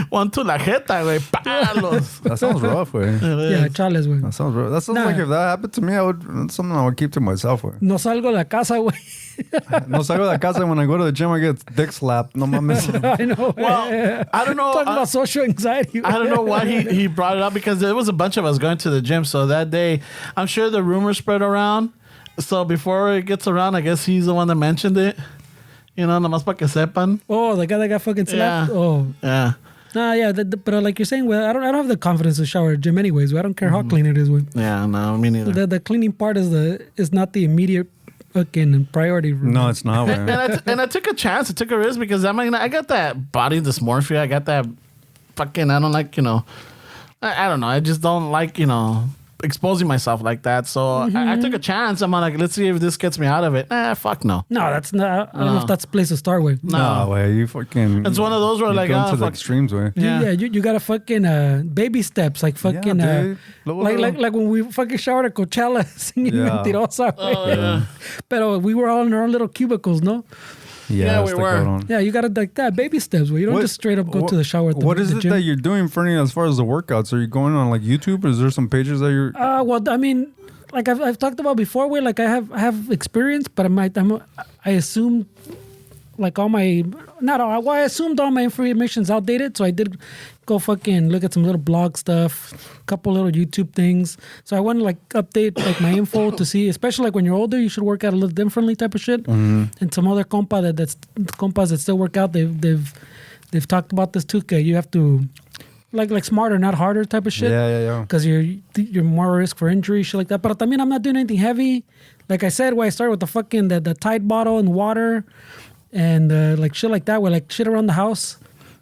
One to la jeta, güey. Palos. That sounds rough, güey. Yeah, chales, güey. That sounds rough. That sounds Nah. like if that happened to me, that's something I would keep to myself, güey. No salgo de la casa, güey. No salgo de la casa when I go to the gym, I get dick slapped. No mames. I know. Well, I don't know. Talking about social anxiety. I don't know why he brought it up because there was a bunch of us going to the gym. So that day, I'm sure the rumor spread around. So before it gets around, I guess he's the one that mentioned it. You know, nomás para que sepan. Oh, the guy that got fucking slapped? Yeah. Oh. Yeah. Nah, yeah, but like you're saying, well, I don't have the confidence to shower at gym anyways. I don't care how clean it is. Güey. Yeah, no, me neither. The cleaning part is not the immediate fucking priority. For No, me. it's not, güey. and I took a chance. I took a risk because I got that body dysmorphia. I got that fucking, I don't like, you know, I don't know. I just don't like, you know, exposing myself like that. So I took a chance. I'm like, let's see if this gets me out of it. Fuck no. No, that's not. I don't know if that's the place to start with. No, way. You fucking. It's one of those where you like, go oh, to the fuck. extremes, way. Yeah. You got to fucking baby steps, like fucking dude. Luego, like luego. like when we fucking showered at Coachella singing Yeah. Mentirosa. Oh, güey. yeah. Pero we were all in our little cubicles, no? Yeah, we está were. cabrón. Yeah, you got to like that baby steps where you don't What- just straight up go to the shower. At the, What is the it gym. that you're doing, Fernie, as far as the workouts? Are you going on like YouTube? Or is there some pages that you're? Well, I mean, like I've talked about before, where like I have experience, but I assume like all my I assumed all my information's outdated, so I did go fucking look at some little blog stuff, couple little YouTube things. So I want to like update like my info to see, especially like when you're older, you should work out a little differently type of shit. And some other compas that still work out, they've talked about this too. You have to like smarter, not harder type of shit. Yeah. Because you're more at risk for injury, shit like that. But I mean, I'm not doing anything heavy. Like I said, where I started with the fucking the Tide bottle and water, and like shit like that, where like shit around the house.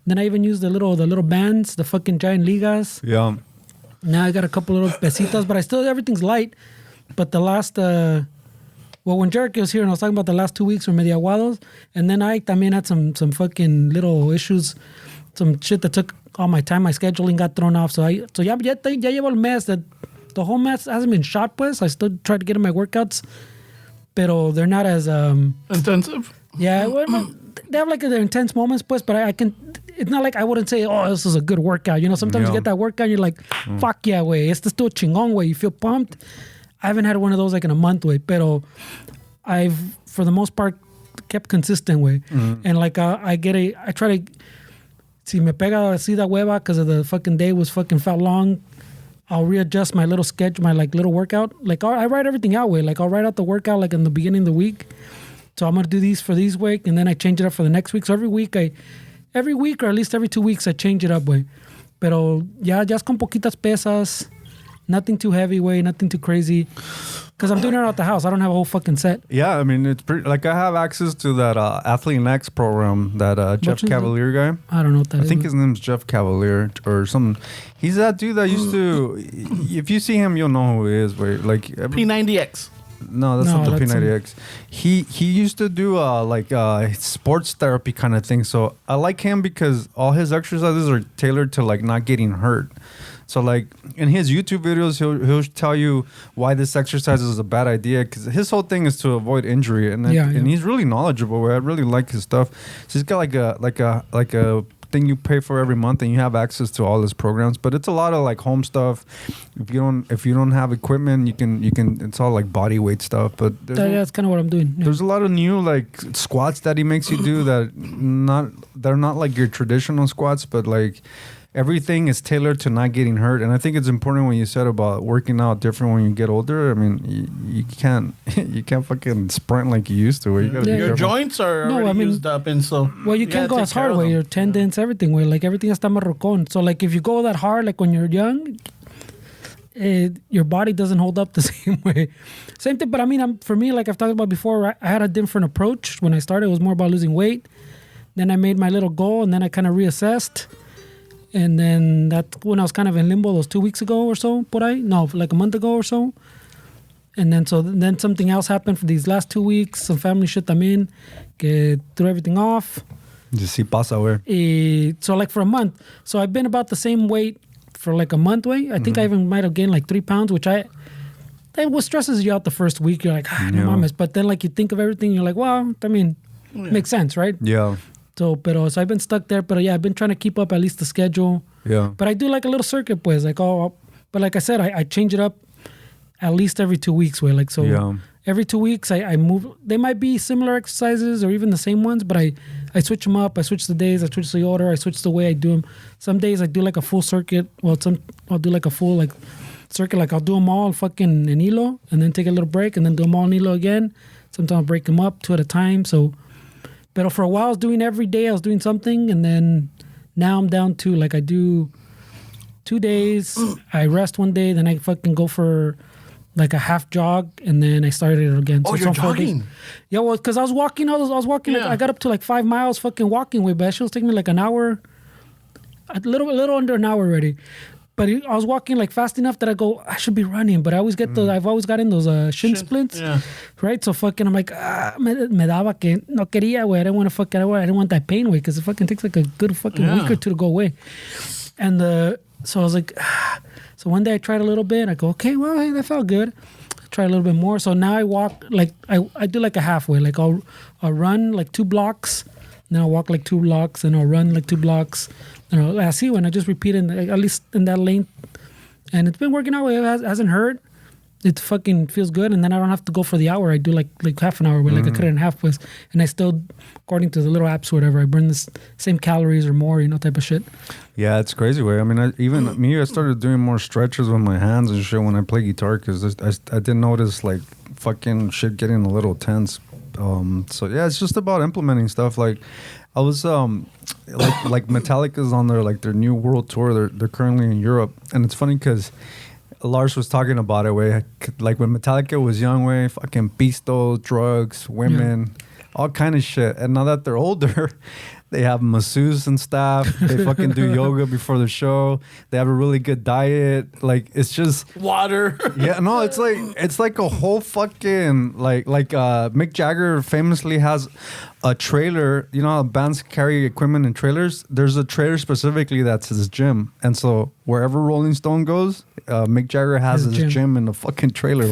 Then I even used the little bands, the fucking giant ligas. Yeah. Now I got a couple little pesitas, but I still everything's light. But the last when Jericho was here and I was talking about the last 2 weeks were medio aguados, and then I también had some fucking little issues, some shit that took all my time. My scheduling got thrown off. So ya llevo el mes that the whole mes hasn't been shot, pues. I still try to get in my workouts, pero they're not as Intensive. yeah, well, they have like their intense moments, pues, but I can. It's not like I wouldn't say, oh, this is a good workout. You know, sometimes Yeah. you get that workout and you're like, fuck yeah, güey. Este estuvo chingón, güey. You feel pumped. I haven't had one of those like in a month, güey. Pero I've, for the most part, kept consistent, güey. And like I try to, si me pega así da hueva because of the fucking day was fucking felt long, I'll readjust my little sketch, my like little workout. Like I write everything out, güey. Like I'll write out the workout like in the beginning of the week. So I'm going to do these for these week, and then I change it up for the next week. So every week or at least every 2 weeks, I change it up, güey. Pero ya es con poquitas pesas, nothing too heavy, güey, nothing too crazy. Because I'm doing it at the house. I don't have a whole fucking set. Yeah, I mean, it's pretty. Like, I have access to that Athlete Next program, that Jeff Which is Cavalier guy. I don't know what that I is. think his name's Jeff Cavalier or something. He's that dude that used to. If you see him, you'll know who he is. Wait, like P90X. No, that's No, not the that's P90X. He used to do sports therapy kind of thing. So I like him because all his exercises are tailored to like not getting hurt. So like in his YouTube videos, he'll tell you why this exercise is a bad idea, because his whole thing is to avoid injury, and then, Yeah, and yeah. he's really knowledgeable. I really like his stuff. So he's got like a thing you pay for every month, and you have access to all these programs. But it's a lot of like home stuff. If you don't have equipment, you can. It's all like body weight stuff. But that's kind of what I'm doing. Yeah. There's a lot of new like squats that he makes you do that they're not like your traditional squats, but like everything is tailored to not getting hurt. And I think it's important when you said about working out different when you get older. I mean, you can't fucking sprint like you used to. Where you gotta be your careful. joints are already used up, and so well, you can't go as hard way. Your tendons, everything way. Like everything está marrocón. So like if you go that hard, like when you're young, your body doesn't hold up the same way. Same thing, but I mean, for me, like I've talked about before, I had a different approach when I started. It was more about losing weight. Then I made my little goal, and then I kind of reassessed. And then that's when I was kind of in limbo those 2 weeks ago or so, like a month ago or so. And then then something else happened for these last 2 weeks. Some family shit también, que threw everything off. Just see pasa, güey. So like for a month. So I've been about the same weight for like a month, way. I think I even might have gained like 3 pounds, which what stresses you out the first week. You're like, no mames. But then like you think of everything, you're like, well, I mean, makes sense, right? Yeah. So I've been stuck there, but yeah, I've been trying to keep up at least the schedule. Yeah. But I do like a little circuit, pues, like, but like I said, I change it up at least every 2 weeks, way. Like, so every 2 weeks I move. They might be similar exercises or even the same ones, but I switch them up. I switch the days, I switch the order, I switch the way I do them. Some days I do like a full circuit. Well, I'll do like a full like circuit, like I'll do them all fucking en hilo and then take a little break and then do them all en hilo again. Sometimes I'll break them up 2 at a time. So, but for a while I was doing every day, I was doing something, and then now I'm down to like I do 2 days, I rest 1 day, then I fucking go for like a half jog, and then I started it again. Oh, you're jogging? Yeah, well, because I was walking. Like, I got up to like 5 miles fucking walking way, but it was taking me like an hour, a little under an hour already. But I was walking like fast enough that I go, I should be running, but I always get I've always gotten those shin splints, right? So fucking, I'm like, me daba que no quería, güey. I didn't want to fucking, I didn't want that pain, way, because it fucking takes like a good fucking week or two to go away. And so I was like, so one day I tried a little bit. I go, okay, well, hey, that felt good. I try a little bit more. So now I walk like I do like a halfway. Like I'll run like 2 blocks, then I'll walk like 2 blocks, and I'll run like 2 blocks. And I see when I just repeat it, at least in that length. And it's been working out. It hasn't hurt. It fucking feels good. And then I don't have to go for the hour. I do like half an hour, like I cut it in half, pues. And I still, according to the little apps or whatever, I burn the same calories or more, type of shit. Yeah, it's crazy, way. I mean, I started doing more stretches with my hands and shit when I play guitar, because I didn't notice like fucking shit getting a little tense. So yeah, it's just about implementing stuff. Like I was like Metallica's on their new world tour. They're currently in Europe, and it's funny because Lars was talking about it, way like when Metallica was young, way fucking pisto, drugs, women, all kind of shit. And now that they're older, they have masseuse and stuff. They fucking do yoga before the show. They have a really good diet. Like it's just water. Yeah, no, it's like a whole fucking like Mick Jagger famously has a trailer. You know how bands carry equipment in trailers? There's a trailer specifically that's his gym. And so wherever Rolling Stone goes, Mick Jagger has his gym in the fucking trailer.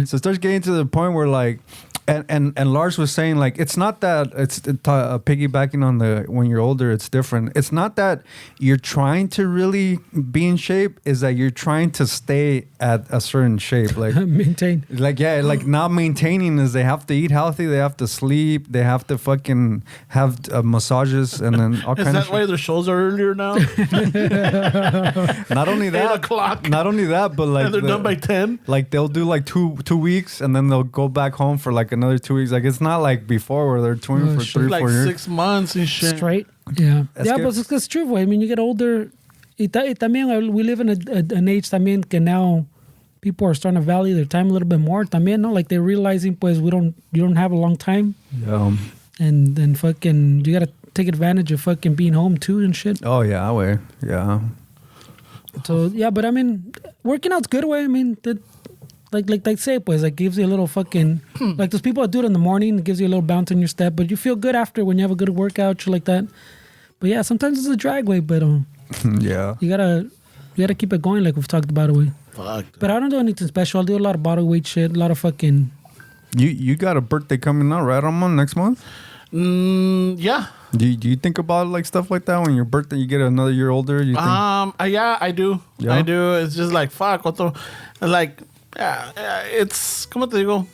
So it starts getting to the point where like, and Lars was saying like, it's not that it's piggybacking on the when you're older, it's different. It's not that you're trying to really be in shape, is that you're trying to stay at a certain shape, like maintain. Like like not maintaining is they have to eat healthy, they have to sleep, they have to fucking have massages, and then all kind of. Is that why their shows are earlier now? Not only that, 8 o'clock. Not only that, but like and they're done by 10. Like they'll do like two weeks, and then they'll go back home for like another 2 weeks. Like it's not like before where they're touring for 3 or 4 years. 6 months and shit. Straight. Yeah. Yeah, but it's true. I mean, you get older. También, we live in an age también que now people are starting to value their time a little bit more. También, no? Like they're realizing, pues, you don't have a long time. Yeah. And then fucking, you gotta take advantage of fucking being home too and shit. Oh yeah, way. Yeah. So yeah, but I mean, working out's good way. I mean, like say, pues, like gives you a little fucking like those people that do it in the morning. It gives you a little bounce in your step, but you feel good after when you have a good workout, shit like that. But yeah, sometimes it's a drag way, but yeah, you gotta keep it going, like we've talked about way. Fuck. But I don't do anything special. I do a lot of body weight shit, a lot of fucking. You got a birthday coming up, right, Ramon, next month? Yeah. Do you think about like stuff like that when your birthday, you get another year older? You think? Yeah, I do. Yeah? I do. It's just like, fuck, like, it's, ¿cómo te digo?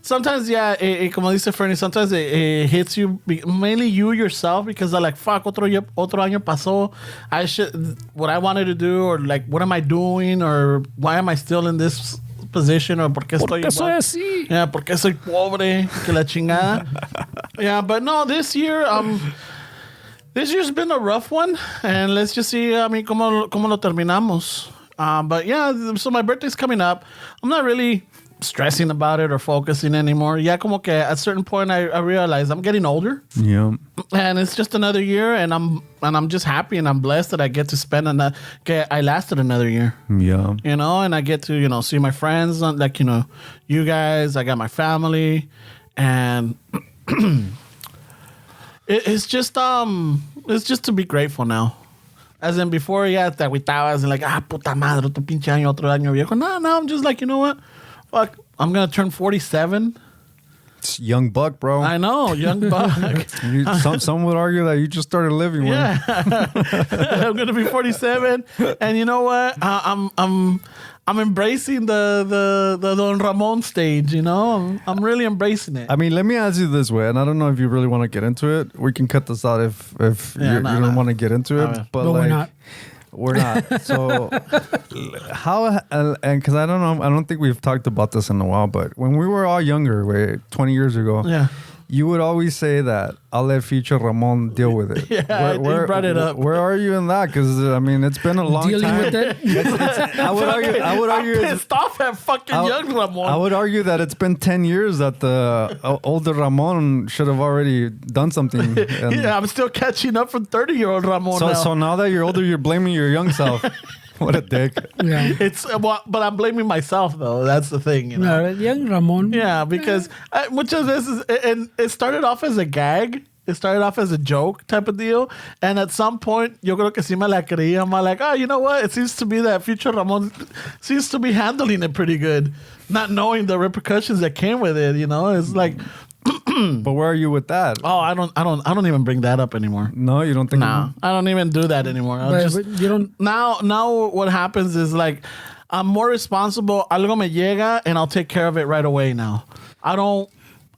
Sometimes, yeah, como dice Fernie, sometimes it hits you, mainly you yourself, because they're like, fuck, otro año pasó. What I wanted to do, or like, what am I doing, or why am I still in this position, or por qué estoy soy así? Yeah, por qué soy pobre, que la chingada. Yeah, but no, this year's been a rough one, and let's just see, I mean, cómo lo terminamos. But yeah, so my birthday's coming up. I'm not really stressing about it or focusing anymore. Yeah, como que at a certain point I realize I'm getting older. Yeah. And it's just another year, and I'm just happy and I'm blessed that I get to spend I lasted another year. Yeah. You know, and I get to, see my friends, like, you guys, I got my family, and it's just to be grateful now. As in before, yeah, te agüitabas and like, puta madre, otro pinche año, otro año viejo. No, I'm just like, you know what? Fuck, I'm going to turn 47. It's young buck, bro. I know, young buck. Some would argue that you just started living. Yeah. I'm going to be 47. And you know what? I'm embracing the Don Ramon stage, I'm really embracing it. I mean, let me ask you this way, and I don't know if you really want to get into it. We can cut this out if you don't want to get into it. But no, like, we're not. We're not. So how, and because I don't think we've talked about this in a while, but when we were all younger, 20 years ago, yeah, you would always say that I'll let future Ramon deal with it. Yeah, you brought it up. Where are you in that? Because I mean, it's been a long Dealing time. with it? I would argue. Pissed off at fucking young Ramon. I would argue that it's been 10 years that the older Ramon should have already done something. Yeah, I'm still catching up from 30-year-old Ramon now. So now that you're older, you're blaming your young self. What a dick. Yeah. But I'm blaming myself though. That's the thing. No, young Ramon. Yeah, because muchas veces, and it started off as a gag. It started off as a joke type of deal. And at some point, yo creo que sí me la creía. I'm like, you know what? It seems to be that future Ramon seems to be handling it pretty good. Not knowing the repercussions that came with it, It's like... But where are you with that? Oh, I don't even bring that up anymore. No, you don't think? No, I don't even do that anymore. But you don't... Now what happens is like I'm more responsible. Algo me llega and I'll take care of it right away now. I don't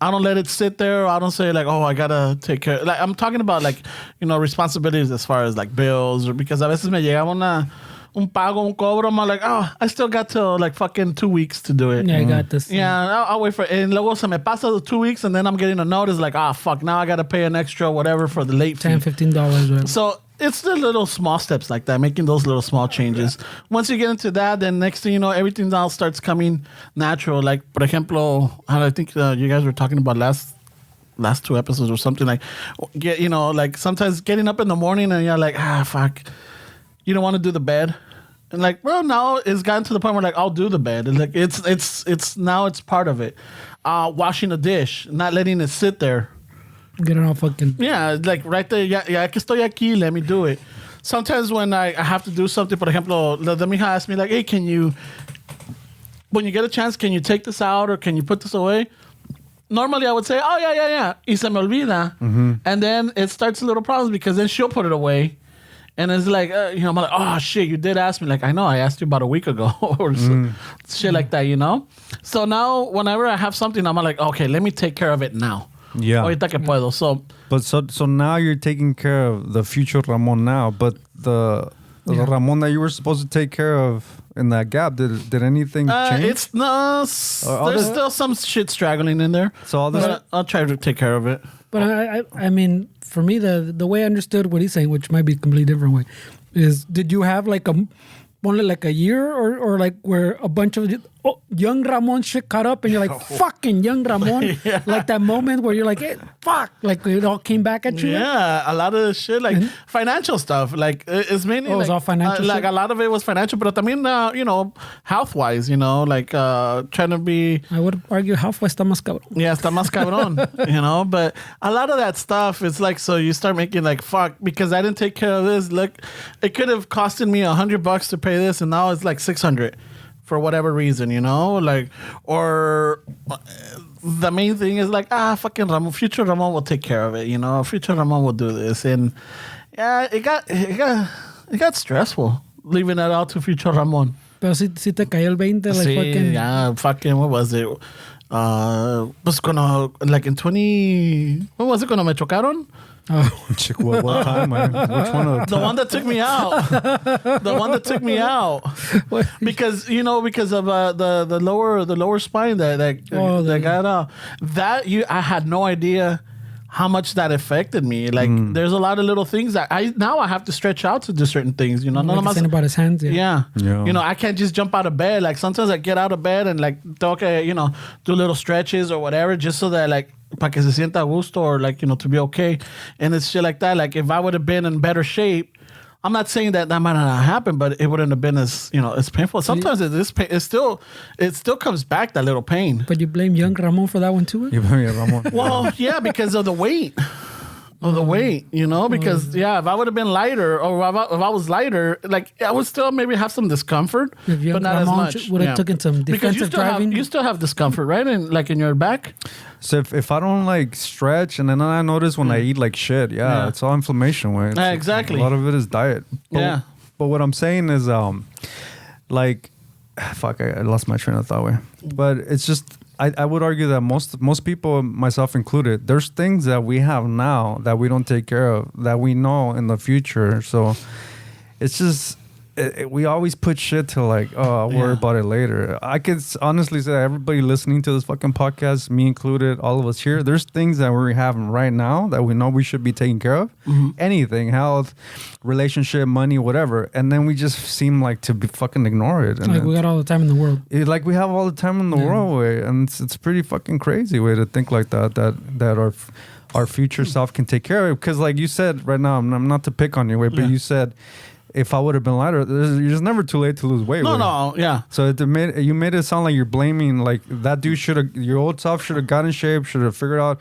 let it sit there. I don't say like, oh, I gotta take care. Like I'm talking about like, responsibilities as far as like bills, or because a veces me llega un pago, un cobro. I'm like, I still got till like fucking 2 weeks to do it. Yeah, I got this. Yeah, I'll wait for it. And luego se me pasa the 2 weeks, and then I'm getting a notice like, fuck, now I got to pay an extra whatever for the late fee. $10, $15. Right? So it's the little small steps like that, making those little small changes. Once you get into that, then next thing you know, everything else starts coming natural. Like, por ejemplo, I think you guys were talking about last 2 episodes or something like, like sometimes getting up in the morning and you're like, fuck. You don't want to do the bed, and like, bro, now it's gotten to the point where like I'll do the bed, and like it's now it's part of it. Washing a dish, not letting it sit there. Get it all fucking... Yeah, like right there. Ya que estoy aquí, let me do it. Sometimes when I have to do something, por ejemplo, the mija asked me like, hey, when you get a chance, can you take this out or can you put this away? Normally I would say, oh yeah, y se me olvida, and then it starts a little problems because then she'll put it away. And it's like, I'm like, oh, shit, you did ask me. Like, I know, I asked you about a week ago or shit like that, So now, whenever I have something, I'm like, okay, let me take care of it now. Yeah. Ahorita que puedo. So now you're taking care of the future Ramon now, but the Ramon that you were supposed to take care of in that gap, did anything change? There's still some shit straggling in there. So all this, I'll try to take care of it. But I mean, for me, the way I understood what he's saying, which might be a completely different way, is did you have like only like a year or like where a bunch of young Ramon shit caught up and you're like, fucking young Ramon? Yeah. Like that moment where you're like, hey, fuck, like it all came back at you? Yeah, a lot of shit, like financial stuff. Like it's mainly it's all financial like shit? a lot of it was financial, but también, health-wise, like trying to be... I would argue health-wise está más cabrón. Yeah, está más cabrón, but a lot of that stuff, it's like, so you start making like, fuck, because I didn't take care of this. Look, it could have costed me $100 to pay this, and now it's like $600 for whatever reason, you know, like, or the main thing is like, fucking Ramon, future Ramon will take care of it, you know, future Ramon will do this, and yeah, it got stressful leaving that out to future Ramon. Pero si te cayó el 20, like Sí, fucking. yeah, fucking, what was it? Was gonna, like in 20, what was it, cuando me chocaron? Oh. Chick, what time, man? Which one of The one that took me out. The one that took me out. Because of the lower spine that got out. I had no idea how much that affected me. Like there's a lot of little things that I have to stretch out to do certain things, you know. None of about his hands, yeah. You know, I can't just jump out of bed. Like sometimes I get out of bed and like do little stretches or whatever just so that like para que se sienta a gusto or like, to be okay. And it's shit like that. Like if I would have been in better shape, I'm not saying that might not happen, but it wouldn't have been as, as painful. Sometimes it still comes back, that little pain. But you blame young Ramon for that one too? You blame Ramon. Well, yeah, because of the weight. Because if I would have been lighter, or if I was lighter, like I would still maybe have some discomfort, but not Ramon as much. Would have taken some defensive driving. You still have discomfort, right? In your back. So if I don't like stretch, and then I notice when I eat like shit, it's all inflammation. Way. Exactly. A lot of it is diet. But, But what I'm saying is, like, fuck, I lost my train of thought. Way. But it's just. I would argue that most people, myself included, there's things that we have now that we don't take care of, that we know in the future. So it's just, we always put shit to like, I'll worry about it later. I could honestly say everybody listening to this fucking podcast, me included, all of us here, there's things that we're having right now that we know we should be taking care of. Mm-hmm. Anything, health, relationship, money, whatever. And then we just seem like to be fucking ignore it. And like we got all the time in the world. Like we have all the time in the world, way. And it's pretty fucking crazy way to think like that our future self can take care of it. Because like you said right now, I'm not to pick on you, way, but you said, if I would have been lighter, it's never too late to lose weight. No, yeah. So you made it sound like you're blaming, like that dude your old self should have got in shape, should have figured out.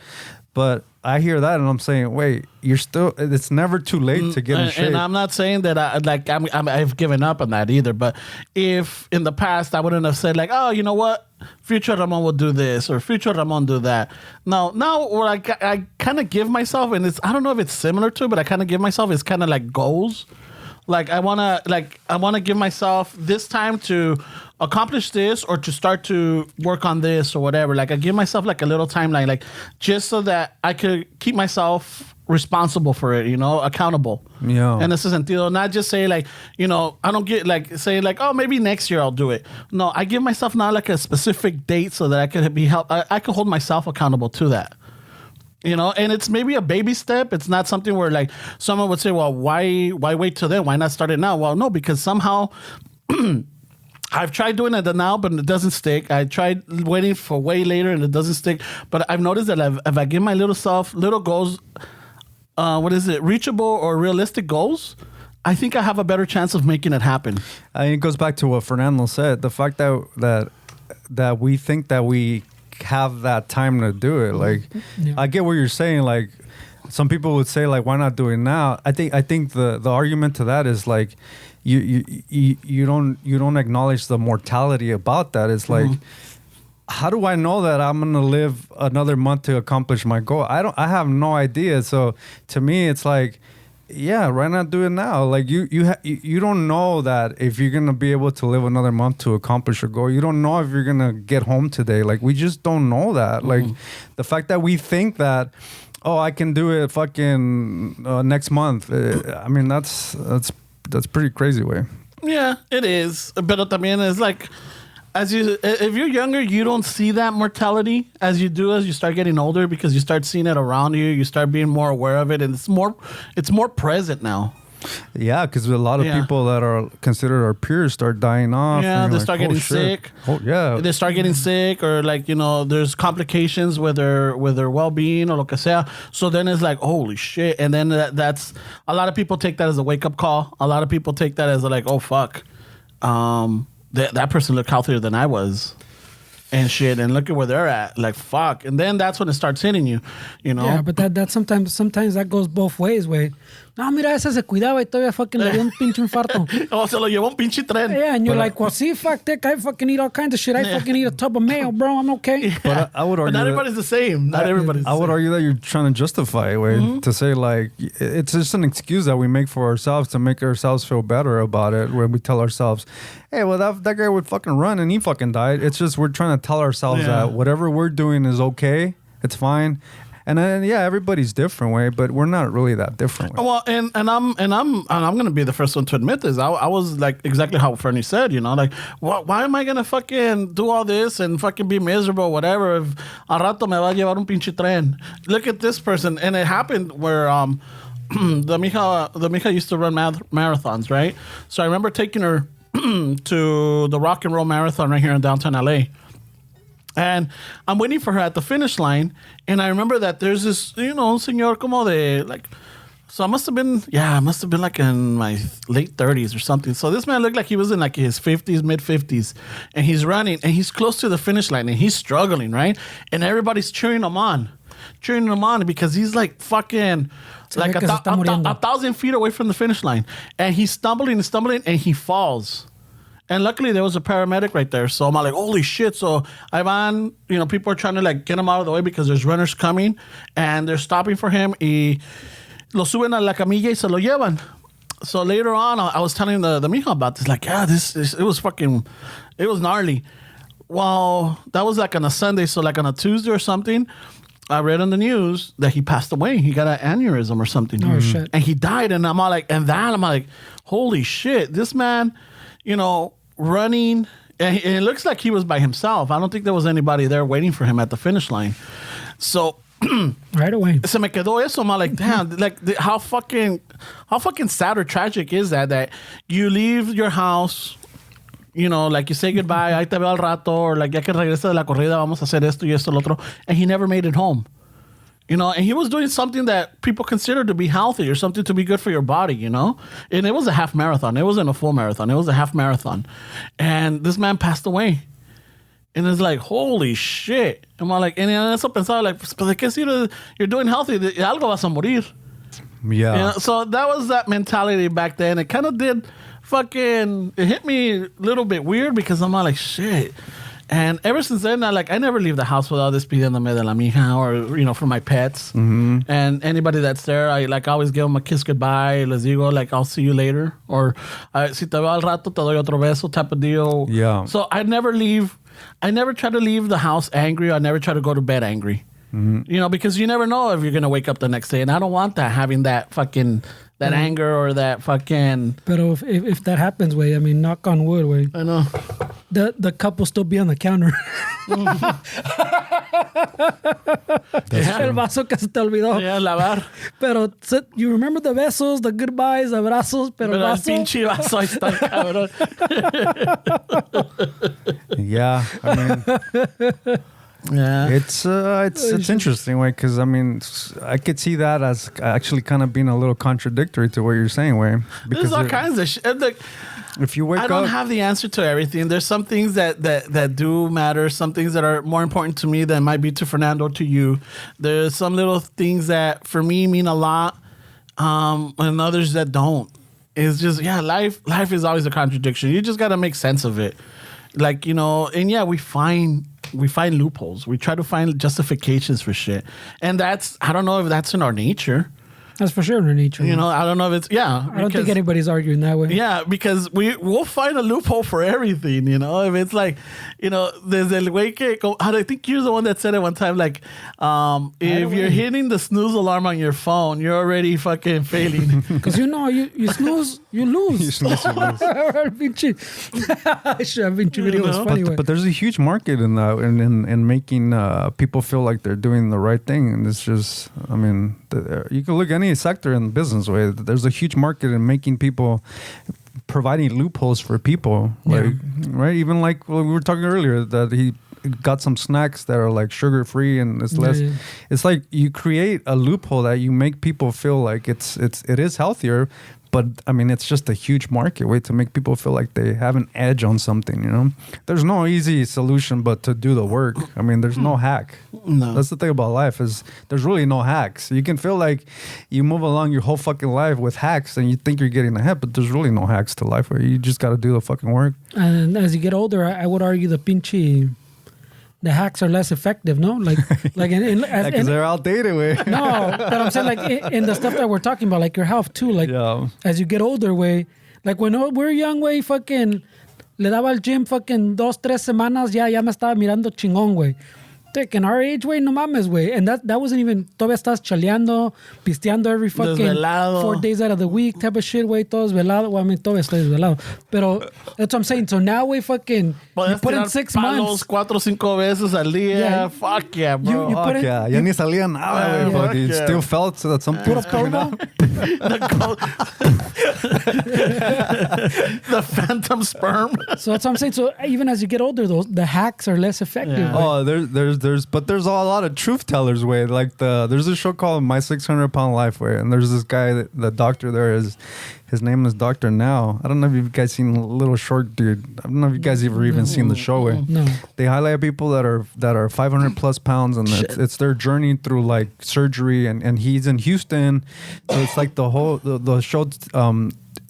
But I hear that and I'm saying, wait, it's never too late to get in shape. And I'm not saying that I've given up on that either. But if in the past I wouldn't have said like, oh, you know what? Future Ramon will do this or future Ramon do that. Now I kind of give myself, and I don't know if it's similar to it, but I kind of give myself, it's kind of like goals. Like I wanna give myself this time to accomplish this or to start to work on this or whatever. Like I give myself like a little timeline, like just so that I could keep myself responsible for it, accountable. Yeah. En ese sentido, not just say like, I don't get like say like, oh, maybe next year I'll do it. No, I give myself now like a specific date so that I could be I could hold myself accountable to that. And it's maybe a baby step. It's not something where like someone would say, well, why wait till then? Why not start it now? Well, no, because somehow I've tried doing it now, but it doesn't stick. I tried waiting for way later and it doesn't stick. But I've noticed that if I give my little goals, reachable or realistic goals, I think I have a better chance of making it happen. It goes back to what Fernando said. The fact that we think that we have that time to do it. Like, I get what you're saying. Like, some people would say, like, why not do it now? I think the argument to that is like, you don't acknowledge the mortality about that. It's like, how do I know that I'm gonna live another month to accomplish my goal? I have no idea. So to me, it's like, yeah, why not do it now? Like you don't know that if you're gonna be able to live another month to accomplish your goal. You don't know if you're gonna get home today. Like we just don't know that. Like the fact that we think that, oh, I can do it fucking next month. I mean, that's pretty crazy way. Yeah, it is. But también it's like, if you're younger, you don't see that mortality as you do as you start getting older, because you start seeing it around you. You start being more aware of it, and it's more present now. Yeah, because a lot of people that are considered our peers start dying off. Yeah, they like, start getting sick. Oh yeah, they start getting sick, or like there's complications with their well-being or lo que sea. So then it's like, holy shit, and then that's a lot of people take that as a wake-up call. A lot of people take that as like, oh fuck. That person looked healthier than I was and shit, and look at where they're at. Like, fuck. And then that's when it starts hitting you, Yeah, but that sometimes that goes both ways, way. No, mira, ese se cuidaba y todavía fucking le dio un pinche infarto. Oh, se lo llevó un pinche tren. Yeah, and you're like, well, see, fuck that guy fucking eat all kinds of shit. I fucking eat a tub of mayo, bro. I'm okay. But I would But argue not that- everybody's the same. Not everybody's the I would same. argue that you're trying to justify it, way to say like it's just an excuse that we make for ourselves to make ourselves feel better about it. Where we tell ourselves, "Hey, well that guy would fucking run and he fucking died." It's just we're trying to tell ourselves that whatever we're doing is okay, it's fine. And then everybody's different, way, but we're not really that different. Way. Well, and I'm gonna be the first one to admit this. I was like exactly how Fernie said, you know, like why am I gonna fucking do all this and fucking be miserable, whatever? If a rato me va a llevar un pinche tren. Look at this person, and it happened where the mija used to run marathons, right? So I remember taking her to the Rock and Roll Marathon right here in downtown LA. And I'm waiting for her at the finish line. And I remember that there's this, you know, señor como de, like, so I must have been like in my late 30s or something. So this man looked like he was in like his 50s, mid 50s. And he's running and he's close to the finish line and he's struggling, right? And everybody's cheering him on because he's like fucking like a 1,000 feet away from the finish line. And he's stumbling and he falls. And luckily there was a paramedic right there. So I'm like, holy shit. So Ivan, you know, people are trying to like get him out of the way because there's runners coming and they're stopping for him. Y lo suben a la camilla y se lo llevan. So later on, I was telling the mija about this. Like, yeah, it was gnarly. Well, that was like on a Sunday. So like on a Tuesday or something, I read on the news that he passed away. He got an aneurysm or something. Oh, shit. And he died. And I'm like, holy shit, this man, you know, running, and it looks like he was by himself. I don't think there was anybody there waiting for him at the finish line. So right away. se me quedó eso. I'm like, damn, like how fucking sad or tragic is that you leave your house, you know, like you say goodbye, ahí te veo al rato, or like ya que regresa de la corrida vamos a hacer esto y esto lo otro, and he never made it home. You know, and he was doing something that people consider to be healthy or something to be good for your body, you know? And it was a half marathon. It wasn't a full marathon. It was a half marathon. And this man passed away. And it's like, holy shit. And I'm like, and eso pensaba, like, pues de qué sirve? You're doing healthy. Algo vas a morir. Yeah. You know? So that was that mentality back then. It kind of did it hit me a little bit weird because I'm like, shit. And ever since then, I never leave the house without despidiéndome de la mija or, you know, for my pets. Mm-hmm. And anybody that's there, I always give them a kiss goodbye. Les digo, like, I'll see you later. Or, si te veo al rato, te doy otro beso type of deal. Yeah. So I never try to leave the house angry. I never try to go to bed angry. Mm-hmm. You know, because you never know if you're going to wake up the next day. And I don't want that, having that fucking... that anger or that fucking... But if that happens, way, I mean, knock on wood, way. I know. The couple still be on the counter. El vaso que se te olvidó. Yeah, lavar. Pero you remember the besos, the goodbyes, abrazos, pero el vaso... el pinche vaso ahí está, cabrón. Yeah, I mean... Yeah, it's interesting, way, because I mean, I could see that as actually kind of being a little contradictory to what you're saying, way. There's all kinds of shit. Like, if you wake up, I don't have the answer to everything. There's some things that do matter. Some things that are more important to me than might be to Fernando, to you. There's some little things that for me mean a lot, and others that don't. It's just life is always a contradiction. You just got to make sense of it. Like, you know, and we find loopholes. We try to find justifications for shit. And I don't know if that's in our nature. That's for sure in our nature. You know, I don't know if it's, I don't think anybody's arguing that way. Yeah, because we'll find a loophole for everything, you know? If it's like, you know, there's el güey que, I think you're the one that said it one time, like, if you're hitting the snooze alarm on your phone, you're already fucking failing. Because you know, you snooze, you lose. You snooze, you lose. Video was funny. But there's a huge market in that, in making people feel like they're doing the right thing. And it's just, I mean, you can look at any sector in the business way. There's a huge market in making people, providing loopholes for people, like right. Even like we were talking earlier, that he got some snacks that are like sugar free and it's less. Yeah. It's like you create a loophole that you make people feel like it is healthier, But I mean, it's just a huge market way to make people feel like they have an edge on something, you know? There's no easy solution but to do the work. I mean, there's no hack. No. That's the thing about life is there's really no hacks. You can feel like you move along your whole fucking life with hacks and you think you're getting ahead, but there's really no hacks to life where you just got to do the fucking work. And as you get older, I would argue the hacks are less effective, no? Like Because they're outdated, way. no, but I'm saying like in the stuff that we're talking about, like your health too. Like as you get older, way, like when we're young, way, fucking le daba al gym, fucking 2-3 semanas, ya me estaba mirando chingón, way. In our age, way, no mames, way. And that wasn't even, todavía estás chaleando, pisteando every fucking Desvelado. 4 days out of the week type of shit, way, todo desvelado. Well, I mean, todavía estoy desvelado. Pero that's what I'm saying. So now, way, fucking, you put in 6 months. 4 o 5 veces al día. Yeah. Fuck yeah, bro. You put it- Ya ni salía nada, güey, but you still felt that something Puro was coming polvo. out. The phantom sperm. So that's what I'm saying. So even as you get older, the hacks are less effective. Yeah. Oh, there's a lot of truth tellers, way. Like there's a show called My 600 Pound Life, way, and there's this guy, the doctor there is, his name is Dr. Now. I don't know if you guys seen Little Short Dude. I don't know if you guys ever even seen the show, way. No. They highlight people that are 500 plus pounds, and it's their journey through like surgery, and he's in Houston, so it's like the show.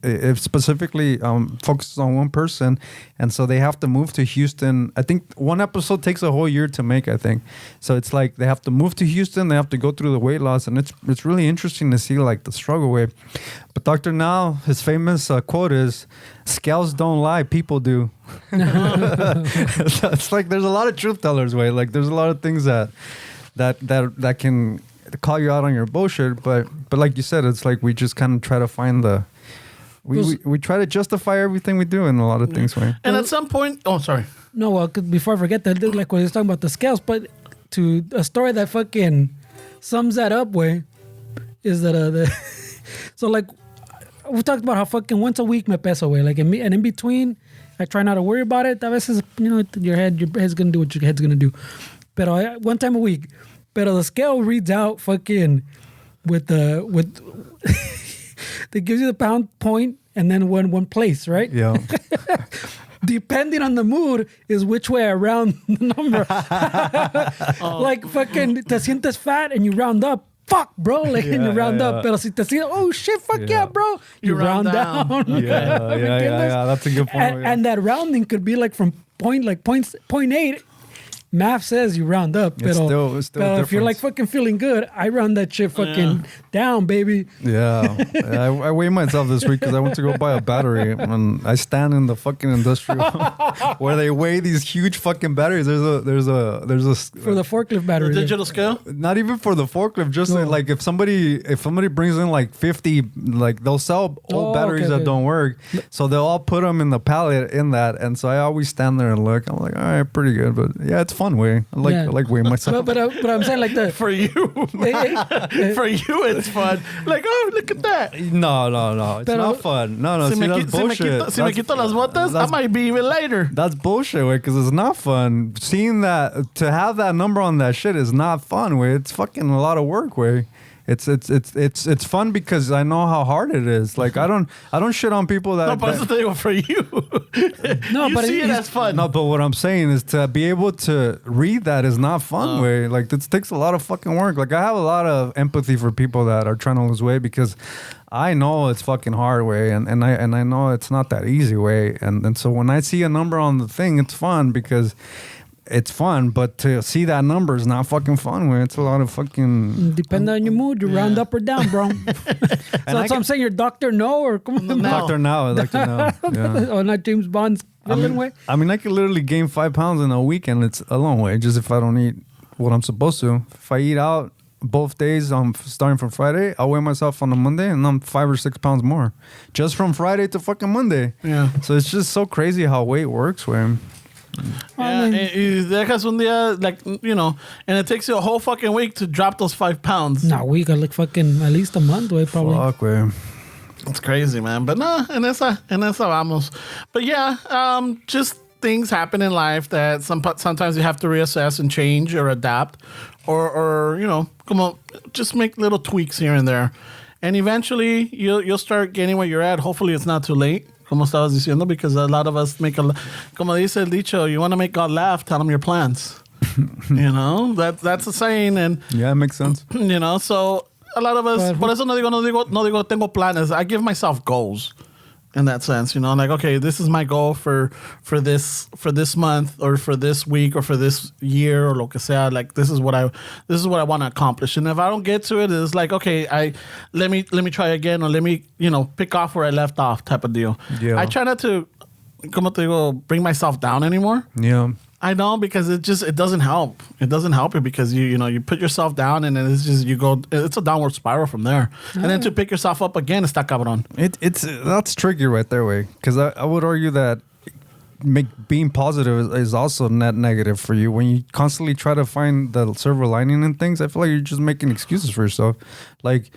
It specifically focuses on one person, and so they have to move to Houston. I think one episode takes a whole year to make, I think. So it's like they have to move to Houston, they have to go through the weight loss, and it's really interesting to see like the struggle way. But Dr. Now, his famous quote is, "Scales don't lie, people do." So it's like there's a lot of truth tellers, way. Like there's a lot of things that can call you out on your bullshit, but like you said, it's like we just kind of try to find the we try to justify everything we do in a lot of things, way. And at some point, sorry. No, well, before I forget that, like when I was talking about the scales, but to a story that fucking sums that up, way, is that so like we talked about how fucking once a week me peso, way, like and in between, I try not to worry about it. A veces, your head's gonna do what your head's gonna do. Pero one time a week, pero the scale reads out fucking with they gives you the pound point and then one place, right? Yeah. Depending on the mood is which way I round the number. Like fucking te sientes fat and you round up. Fuck, bro. Like, and you round up. Pero si te sientes, oh shit, fuck yeah, bro. You round down. Yeah. That's a good point. And that rounding could be like from point 0.8. Math says you round up, It's still but if you're like difference. fucking feeling good, I round that shit fucking down, baby. Yeah, I weighed myself this week because I went to go buy a battery, and I stand in the fucking industrial where they weigh these huge fucking batteries. There's a For the forklift battery. The digital scale? not even for the forklift, just No. like if somebody brings in like 50, like they'll sell old batteries okay, that okay. don't work, so they'll all put them in the pallet in that, and so I always stand there and look. I'm like, all right, pretty good, but yeah, it's fun way. I like weighing myself. But I'm saying like the For you. For you, it's fun. Like, oh, look at that. No, it's not fun. No, see, that's bullshit. Si me quito las botas, I might be even later. That's bullshit, way, because it's not fun. Seeing that, to have that number on that shit is not fun, way. It's fucking a lot of work, way. It's fun because I know how hard it is. Like I don't shit on people that. No, but that's the thing for you. No, you but see it it's- as fun. No, but what I'm saying is to be able to read that is not fun, way. Like it takes a lot of fucking work. Like I have a lot of empathy for people that are trying to lose weight because I know it's fucking hard, way, and I know it's not that easy, way. And so when I see a number on the thing, it's fun because it's fun, but to see that number is not fucking fun, way. It's a lot of fucking. Depending on your mood, you round up or down, bro. So that's what I'm saying. Your doctor no or come on, No. Doctor Now, yeah. Oh, not James Bond's villain way. I mean, I could literally gain 5 pounds in a weekend. It's a long way, just if I don't eat what I'm supposed to. If I eat out both days, starting from Friday, I'll weigh myself on a Monday, and I'm 5 or 6 pounds more, just from Friday to fucking Monday. Yeah. So it's just so crazy how weight works, way. Yeah, y dejas un día, like, and it takes you a whole fucking week to drop those 5 pounds. No, we got like fucking at least a month, way probably. Fuck, way. It's crazy, man. But nah, en esa vamos. But yeah, just things happen in life that sometimes you have to reassess and change or adapt or como just make little tweaks here and there. And eventually, you'll start getting where you're at. Hopefully, it's not too late. Como estabas diciendo, because a lot of us como dice el dicho, you want to make God laugh, tell him your plans. You know, that's a saying. And yeah, it makes sense. You know, so a lot of us, por eso no digo tengo planes. I give myself goals. In that sense, you know, like, okay, this is my goal for this month or for this week or for this year or lo que sea. Like, this is what I want to accomplish. And if I don't get to it, it's like, okay, let me try again, or let me, you know, pick off where I left off, type of deal. Yeah. I try not to, como te digo, bring myself down anymore. Yeah. I know, because it doesn't help. It doesn't help you, because you put yourself down, and then it's a downward spiral from there. And then to pick yourself up again, está cabrón. That's tricky right there, way. Because I would argue that being positive is also net negative for you. When you constantly try to find the silver lining in things, I feel like you're just making excuses for yourself. Like,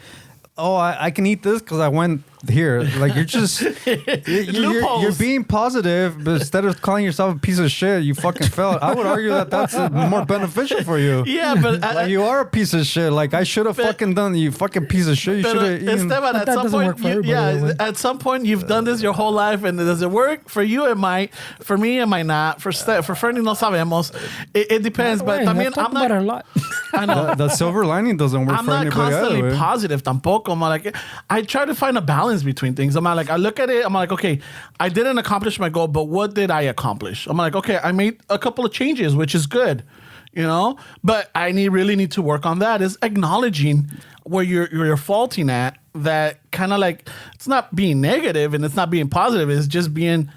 oh, I can eat this because I went here. Like, you're just you're being positive, but instead of calling yourself a piece of shit, you fucking failed. I would argue that that's more beneficial for you. Yeah, but like, you are a piece of shit. Like, I should have fucking done. You fucking piece of shit. You should have. Esteban, at some point, at some point, you've done this your whole life, and does it work for you? It might. For me, it might not. For Fernie, no sabemos. It depends. But también, I'm not. A lot. I know the silver lining doesn't work I'm for not anybody constantly either, positive tampoco. I'm like, I try to find a balance between things. I'm like, I look at it, I'm like, okay, I didn't accomplish my goal, but what did I accomplish? I'm like, okay, I made a couple of changes, which is good, you know, but I really need to work on that, is acknowledging where you're faulting at. That kind of like, it's not being negative and it's not being positive, it's just being...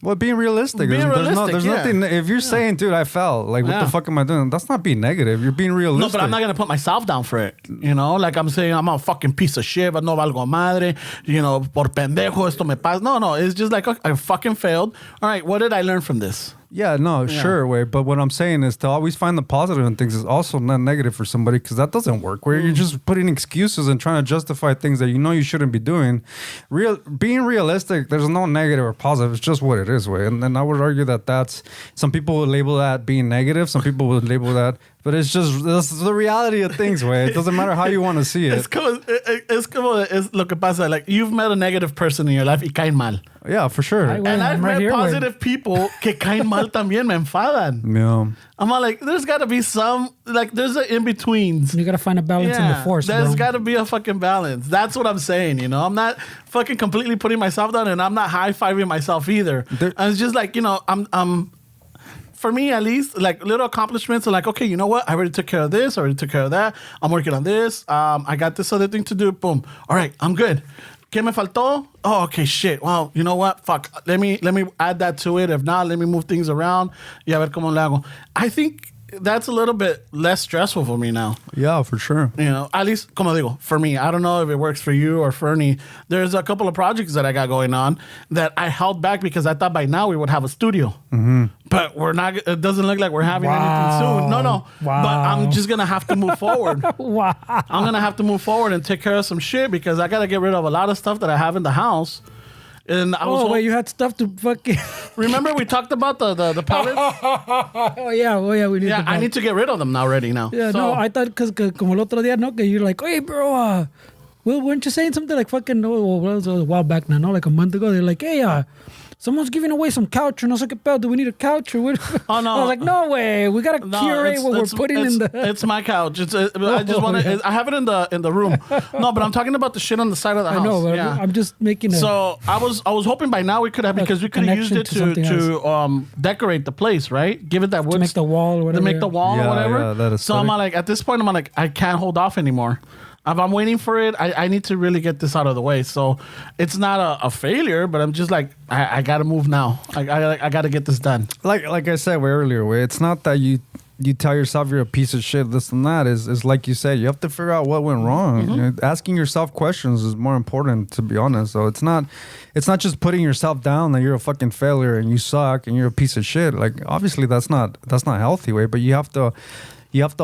Well, being realistic. There's nothing. If you're saying, dude, I fell. Like, what the fuck am I doing? That's not being negative. You're being realistic. No, but I'm not gonna put myself down for it. You know, like I'm saying, I'm a fucking piece of shit, but no valgo madre. You know, por pendejo esto me pasa. No, it's just like, okay, I fucking failed. All right, what did I learn from this? Yeah, no, sure, way. But what I'm saying is to always find the positive in things is also not negative for somebody, because that doesn't work. Where you're just putting excuses and trying to justify things that you know you shouldn't be doing. Being realistic, there's no negative or positive. It's just what it is, way. And I would argue that that's, some people would label that being negative. Some people would label that, but it's the reality of things, way. It doesn't matter how you want to see it. Es como lo que pasa. Like, you've met a negative person in your life y caen mal. Yeah, for sure. And I've met positive people que caen mal también, me enfadan. Yeah. I'm like, there's got to be some, like, there's an in-betweens. You got to find a balance in the force, there's got to be a fucking balance. That's what I'm saying, you know? I'm not fucking completely putting myself down, and I'm not high-fiving myself either. It's just like, you know, I'm for me, at least, like, little accomplishments are like, okay, you know what? I already took care of this. I already took care of that. I'm working on this. I got this other thing to do. Boom. All right, I'm good. ¿Qué me faltó? Oh, okay, shit. Well, you know what? Fuck. Let me add that to it. If not, let me move things around. Y a ver cómo le hago. I think that's a little bit less stressful for me now. Yeah, for sure. You know, at least, como digo, for me. I don't know if it works for you or Fernie. There's a couple of projects that I got going on that I held back because I thought by now we would have a studio. Mm-hmm. But we're not. It doesn't look like we're having anything soon. No. Wow. But I'm just going to have to move forward. Wow. I'm going to have to move forward and take care of some shit, because I got to get rid of a lot of stuff that I have in the house. And I was wait, you had stuff to fucking... Remember we talked about the pallets? Oh, yeah. We need I need to get rid of them already now. Yeah, so, no, I thought, because como el otro día, no, que you're like, hey, bro, well, weren't you saying something like fucking, well, it was a while back now, no, like a month ago, they're like, hey, someone's giving away some couch or no sé qué pedo. Do we need a couch or what? Oh, no. I was like, no way. We got to curate what we're putting in the... It's my couch. I just want to... I have it in the room. No, but I'm talking about the shit on the side of the house. I know, but I'm just making So I was hoping by now we could have, because we could have used it to decorate the place, right? Give it that wood... To make the wall or whatever. To make the wall or whatever. Yeah, that is so I'm like, at this point, I'm like, I can't hold off anymore. If I'm waiting for it, I need to really get this out of the way. So it's not a failure, but I'm just like, I got to move now. I got to get this done. Like I said way earlier, it's not that you tell yourself you're a piece of shit, this and that. Is like you said, you have to figure out what went wrong. Mm-hmm. You know, asking yourself questions is more important, to be honest. So it's not just putting yourself down that you're a fucking failure and you suck and you're a piece of shit. Like, obviously that's not healthy, way, but you have to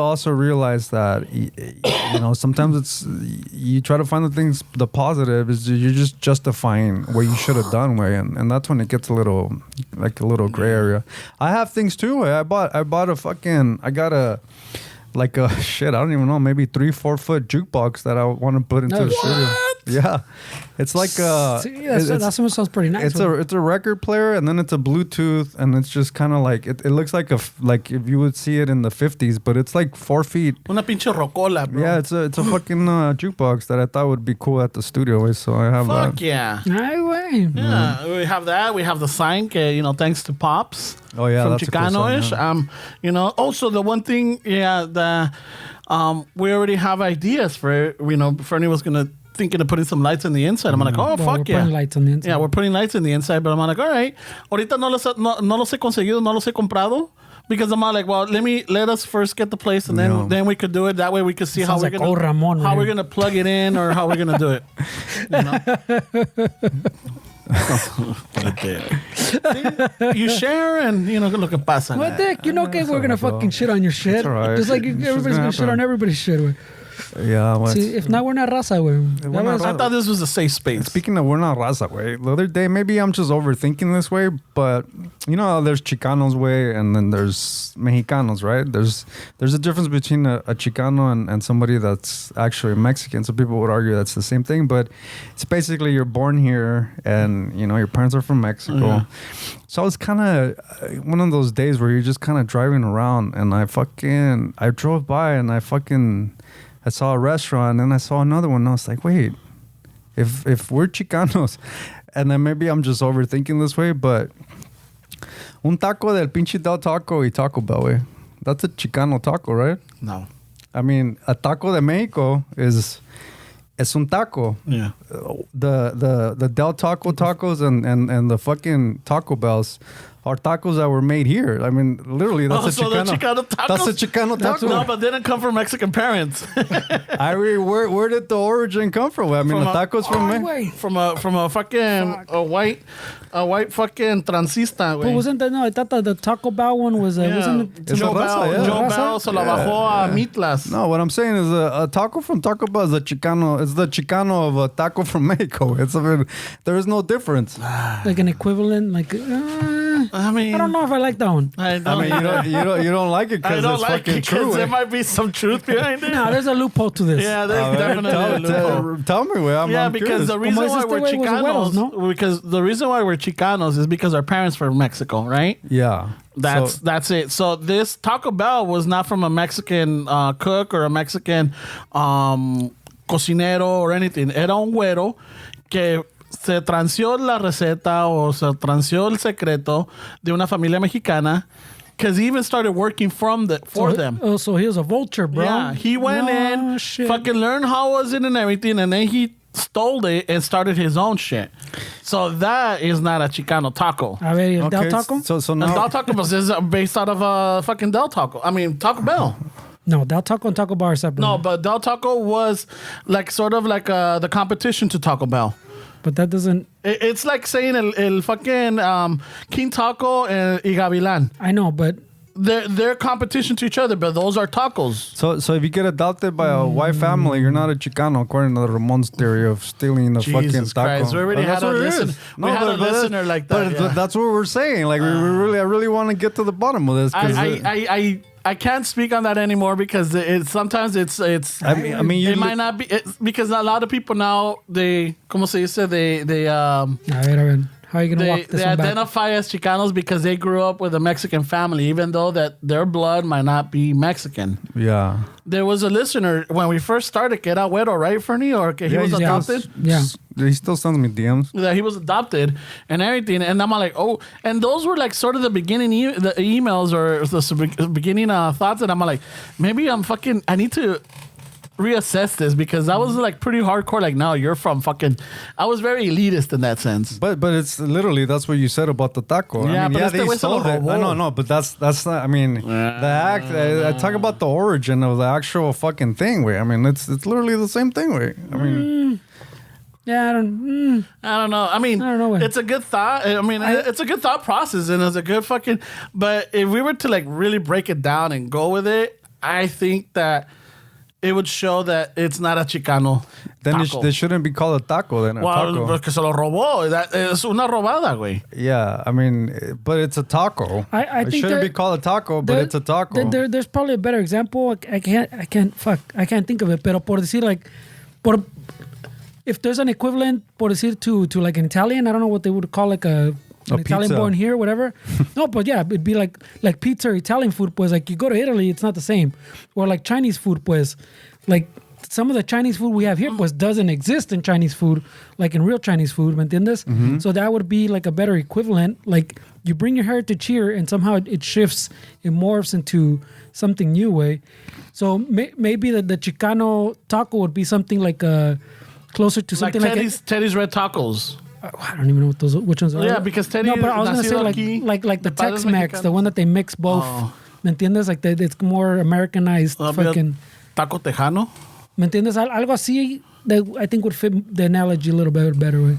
also realize that, you know, sometimes it's, you try to find the positive is you're just justifying what you should have done, way, and that's when it gets a little gray area. I have things too, way. I got a shit, I don't even know, maybe 3-4 foot jukebox that I want to put into the studio. Yeah, it's like See, that sounds pretty nice. it's a record player, and then it's a Bluetooth, and it's just kind of like it looks like like if you would see it in the 50s, but it's like 4 feet. Una pinche rocola, bro. Yeah, it's a fucking jukebox that I thought would be cool at the studio, so I have Fuck that. yeah. Ay, güey. Yeah, we have that. We have the sign, thanks to Pops. Oh yeah, from that's a cool Chicano-ish. sign, yeah. Also the one thing, we already have ideas for, Fernie was thinking of putting some lights on the inside. I'm like, oh, Well, fuck we're yeah. putting lights on the inside. Yeah, we're putting lights in the inside, but I'm like, all right. Ahorita no los he conseguido, no los he comprado. Because I'm like, well, let us first get the place, and then we could do it. That way we could see how we're Sounds like Ramon, how man. we're gonna plug it in or how we're gonna do it. See? You share and lo que pasa. What the heck? You know, okay, we're gonna fucking shit on your shit. That's all right. Just like everybody's gonna shit on everybody's shit. Güey. Yeah, well, See, if not, we're not raza, güey. We're not I thought this was a safe space. speaking of, we're not raza way. The other day, maybe I'm just overthinking this way, but there's Chicanos way, and then there's Mexicanos, right? There's a difference between a Chicano and somebody that's actually Mexican. So people would argue that's the same thing, but it's basically you're born here, and your parents are from Mexico. Yeah. So it's kind of one of those days where you're just kind of driving around, and I drove by, and I saw a restaurant, and I saw another one, and I was like, wait, if we're Chicanos, and then maybe I'm just overthinking this way, but un taco del pinche del taco y Taco Bell, way. That's a Chicano taco, right? No. I mean, a taco de Mexico is un taco. Yeah. The Del Taco tacos and the fucking Taco Bells are tacos that were made here. I mean, literally, that's a so Chicano. they're Chicano tacos? That's a Chicano taco. No, but they didn't come from Mexican parents. I mean, where did the origin come from? I mean, From the tacos from me. Güey. from a fucking a white fucking transista, But güey. wasn't that, no, I thought the Taco Bell one was, wasn't it? It's Joe a raza, Bell, yeah. Joe Raza? Bell se la bajó a Mitlas. No, what I'm saying is a taco from Taco Bell is a Chicano. It's the Chicano of a taco from Mexico. There is no difference. Like an equivalent, like, I mean, I don't know if I like that one. I I mean, you don't like it I because don't it's like fucking it true. because there eh? might be some truth behind it. No, there's a loophole to this. Yeah, there's definitely a loophole. Tell me, where I'm because curious. the reason Como why dices we're este güey, was Chicanos, güeros, because the reason why we're Chicanos is because our parents were from Mexico, right? Yeah, That's it. So this Taco Bell was not from a Mexican cook or a Mexican cocinero or anything. Era un güero que se transió la receta o se transió el secreto de una familia mexicana because he even started working for them. Oh, so he was a vulture, bro. Yeah, he went in, shit. fucking learned how was it and everything, and then he stole it and started his own shit. So that is not a Chicano taco. A ver, ¿y el Del okay, Taco? so The now Del Taco is based out of fucking Del Taco. I mean, Taco Bell. No, Del Taco and Taco Bar are separate. No, but Del Taco was sort of like the competition to Taco Bell. But that doesn't... It's like saying el fucking King Taco y Gavilan. I know, but... They're competition to each other, but those are tacos. So if you get adopted by a white family, you're not a Chicano, according to Ramon's theory of stealing a fucking Jesus taco. Christ, we already That's had a what it listen- is. we had a listener like that, But yeah. that's what we're saying. Like I really want to get to the bottom of this. 'Cause I can't speak on that anymore because sometimes it's I mean, you it might not be because a lot of people now they como se dice they A ver. How are you going to walk this they one back? identify as Chicanos because they grew up with a Mexican family, even though that their blood might not be Mexican. yeah. There was a listener when we first started, que era güero, right, Fernie? Or que he was yeah. adopted? Yeah. He still sends me DMs. That he was adopted and everything. And I'm like, oh, and those were like sort of the beginning, the emails or the beginning thoughts. And I'm like, maybe I need to reassess this because I was like pretty hardcore. Like, no, you're from fucking. I was very elitist in that sense. But it's literally that's what you said about the taco. Yeah, I mean, but yeah, este they güey se lo sold it. robó. No, but that's not. I mean, the act. I talk about the origin of the actual fucking thing. Way. I mean, it's literally the same thing. Way. I mean. Yeah, I don't know. I mean, I don't know. It's a good thought. I mean, it's a good thought process and it's a good fucking. But if we were to like really break it down and go with it, I think that it would show that it's not a Chicano. Then taco. they shouldn't be called a taco. Then a taco. Porque se lo robó. Es una robada, güey. Yeah, I mean, but it's a taco. I it think shouldn't that be called a taco, but it's a taco. There's probably a better example. I can't think of it. Pero por decir like, if there's an equivalent, por decir, to like an Italian, I don't know what they would call like an Italian pizza. born here, whatever. No, but yeah, it'd be like pizza or Italian food, pues like you go to Italy, it's not the same. Or like Chinese food, pues like some of the Chinese food we have here, pues doesn't exist in Chinese food, like in real Chinese food, ¿me entiendes? So that would be like a better equivalent. Like you bring your heritage here and somehow it shifts, it morphs into something new way. So maybe the Chicano taco would be something like closer to something like Teddy's Red Tacos. I don't even know which ones are. Yeah, because Teddy. No, but I was gonna say like the Tex-Mex, the one that they mix both. ¿Me entiendes? Like it's more Americanized. Fucking Taco Tejano. ¿Me entiendes? Algo así that I think would fit the analogy a little bit better way.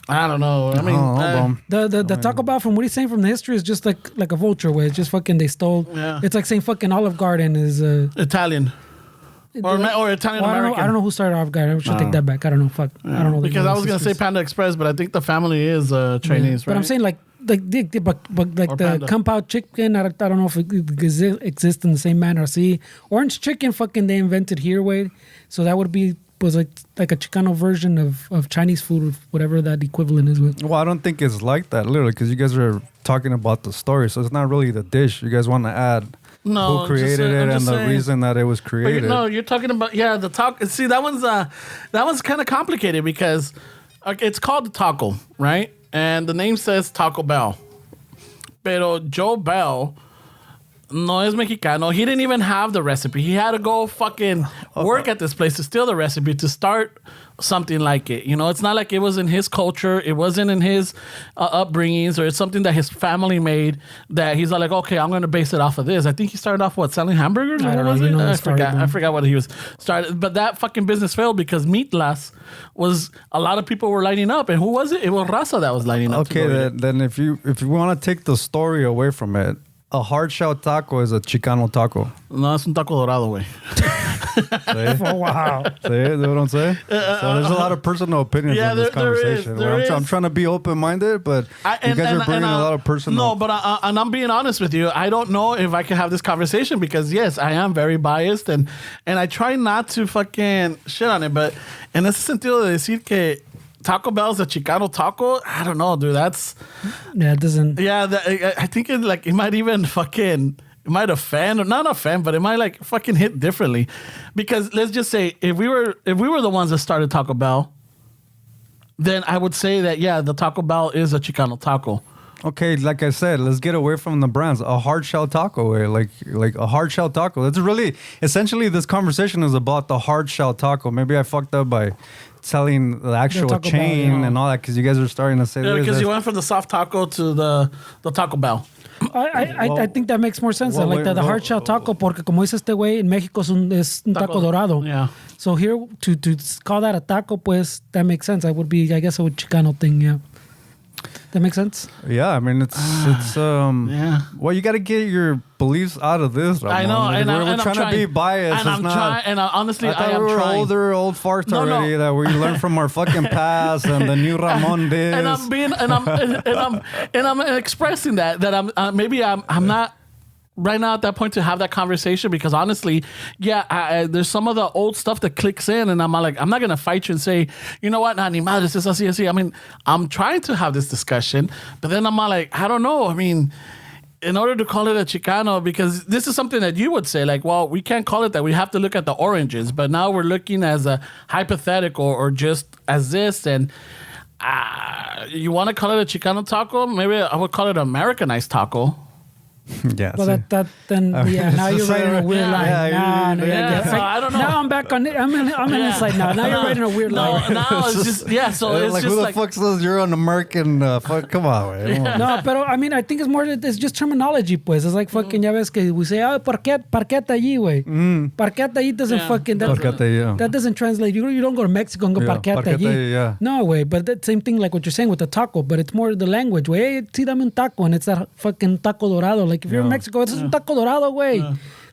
I don't know. I mean, the Taco Bell, from what he's saying from the history, is just like a vulture way. It's just fucking they stole. Yeah. It's like saying fucking Olive Garden is Italian. Or Italian American. I don't know who started Olive Garden. I should take that back. I don't know. Fuck. Yeah. I don't know. Because I was gonna say Panda Express, but I think the family is Chinese, right? But I'm saying like like the Panda. Kung Pao chicken. I don't know if it exists in the same manner. See, orange chicken, fucking they invented here way. So that would be was like a Chicano version of Chinese food, whatever that equivalent is with. Well, I don't think it's like that, literally, because you guys are talking about the story, so it's not really the dish. You guys want to add who created it and the reason that it was created. You're talking about the taco. See, that one's kind of complicated because it's called the taco, right? And the name says Taco Bell. Pero Joe Bell no es Mexicano. He didn't even have the recipe. He had to go fucking work at this place to steal the recipe to start something like it. You know, it's not like it was in his culture. It wasn't in his upbringings, or it's something that his family made that he's like, okay, I'm going to base it off of this. I think he started off, selling hamburgers? I don't know. I forgot what he was started. But that fucking business failed because Meatlas was, a lot of people were lining up. And who was it? It was Raza that was lining up. Okay, then if you want to take the story away from it, a hard shell taco is a Chicano taco. No, es un taco dorado, güey. Oh, wow. See what I'm saying? So there's a lot of personal opinions in this conversation. I'm trying to be open-minded, but you guys are bringing a lot of personal... No, but and I'm being honest with you. I don't know if I can have this conversation because, yes, I am very biased and I try not to fucking shit on it, but en ese sentido de decir que Taco Bell's a Chicano taco, I don't know, dude. It doesn't... Yeah, I think it might even fucking... It might offend, or not offend, but it might fucking hit differently, because let's just say if we were the ones that started Taco Bell, then I would say that the Taco Bell is a Chicano taco. Okay, like I said, let's get away from the brands. A hard shell taco, like a hard shell taco. That's really essentially this conversation is about the hard shell taco. Maybe I fucked up by selling the actual chain and all that, because you guys are starting to say because you went from the soft taco to the Taco Bell. I think that makes more sense. The hard shell taco, porque como dice este güey, en México es un taco dorado. Yeah. So here, to call that a taco, pues, that makes sense. I guess a Chicano thing, yeah. That makes sense? Yeah, I mean, it's yeah. Well, you got to get your beliefs out of this, Ramon. I know, we're trying to be biased. And I'm trying, and honestly, I am we were trying. old farts already that we learned from our fucking past, and the new Ramon did. And I'm expressing that I'm not right now at that point to have that conversation, because honestly, there's some of the old stuff that clicks in, and I'm like, I'm not gonna fight you and say, you know what, nah, ni madre, es así, así. I mean, I'm trying to have this discussion, but then I'm like, I don't know. I mean, in order to call it a Chicano, because this is something that you would say, like, well, we can't call it that. We have to look at the oranges, but now we're looking as a hypothetical or just as this, and you want to call it a Chicano taco? Maybe I would call it an Americanized taco. Yeah. Well, now you're writing a weird line. I don't know. Now I'm back on it. I'm in inside now. Now you're writing a weird line. No, it's just, so it's like, just who the fuck says you're an American? Come on, man. No, but I mean, I think it's just terminology, pues. It's like fucking, ya ves que we say, parqueta allí, güey. Parqueta allí doesn't fucking, that doesn't translate. You don't go to Mexico and go parqueta allí. Yeah. No, way. But that same thing like what you're saying with the taco, but it's more the language, way. Hey, sí, dame un taco, and it's that fucking taco dorado. Like if you're in Mexico, it's un taco dorado, güey.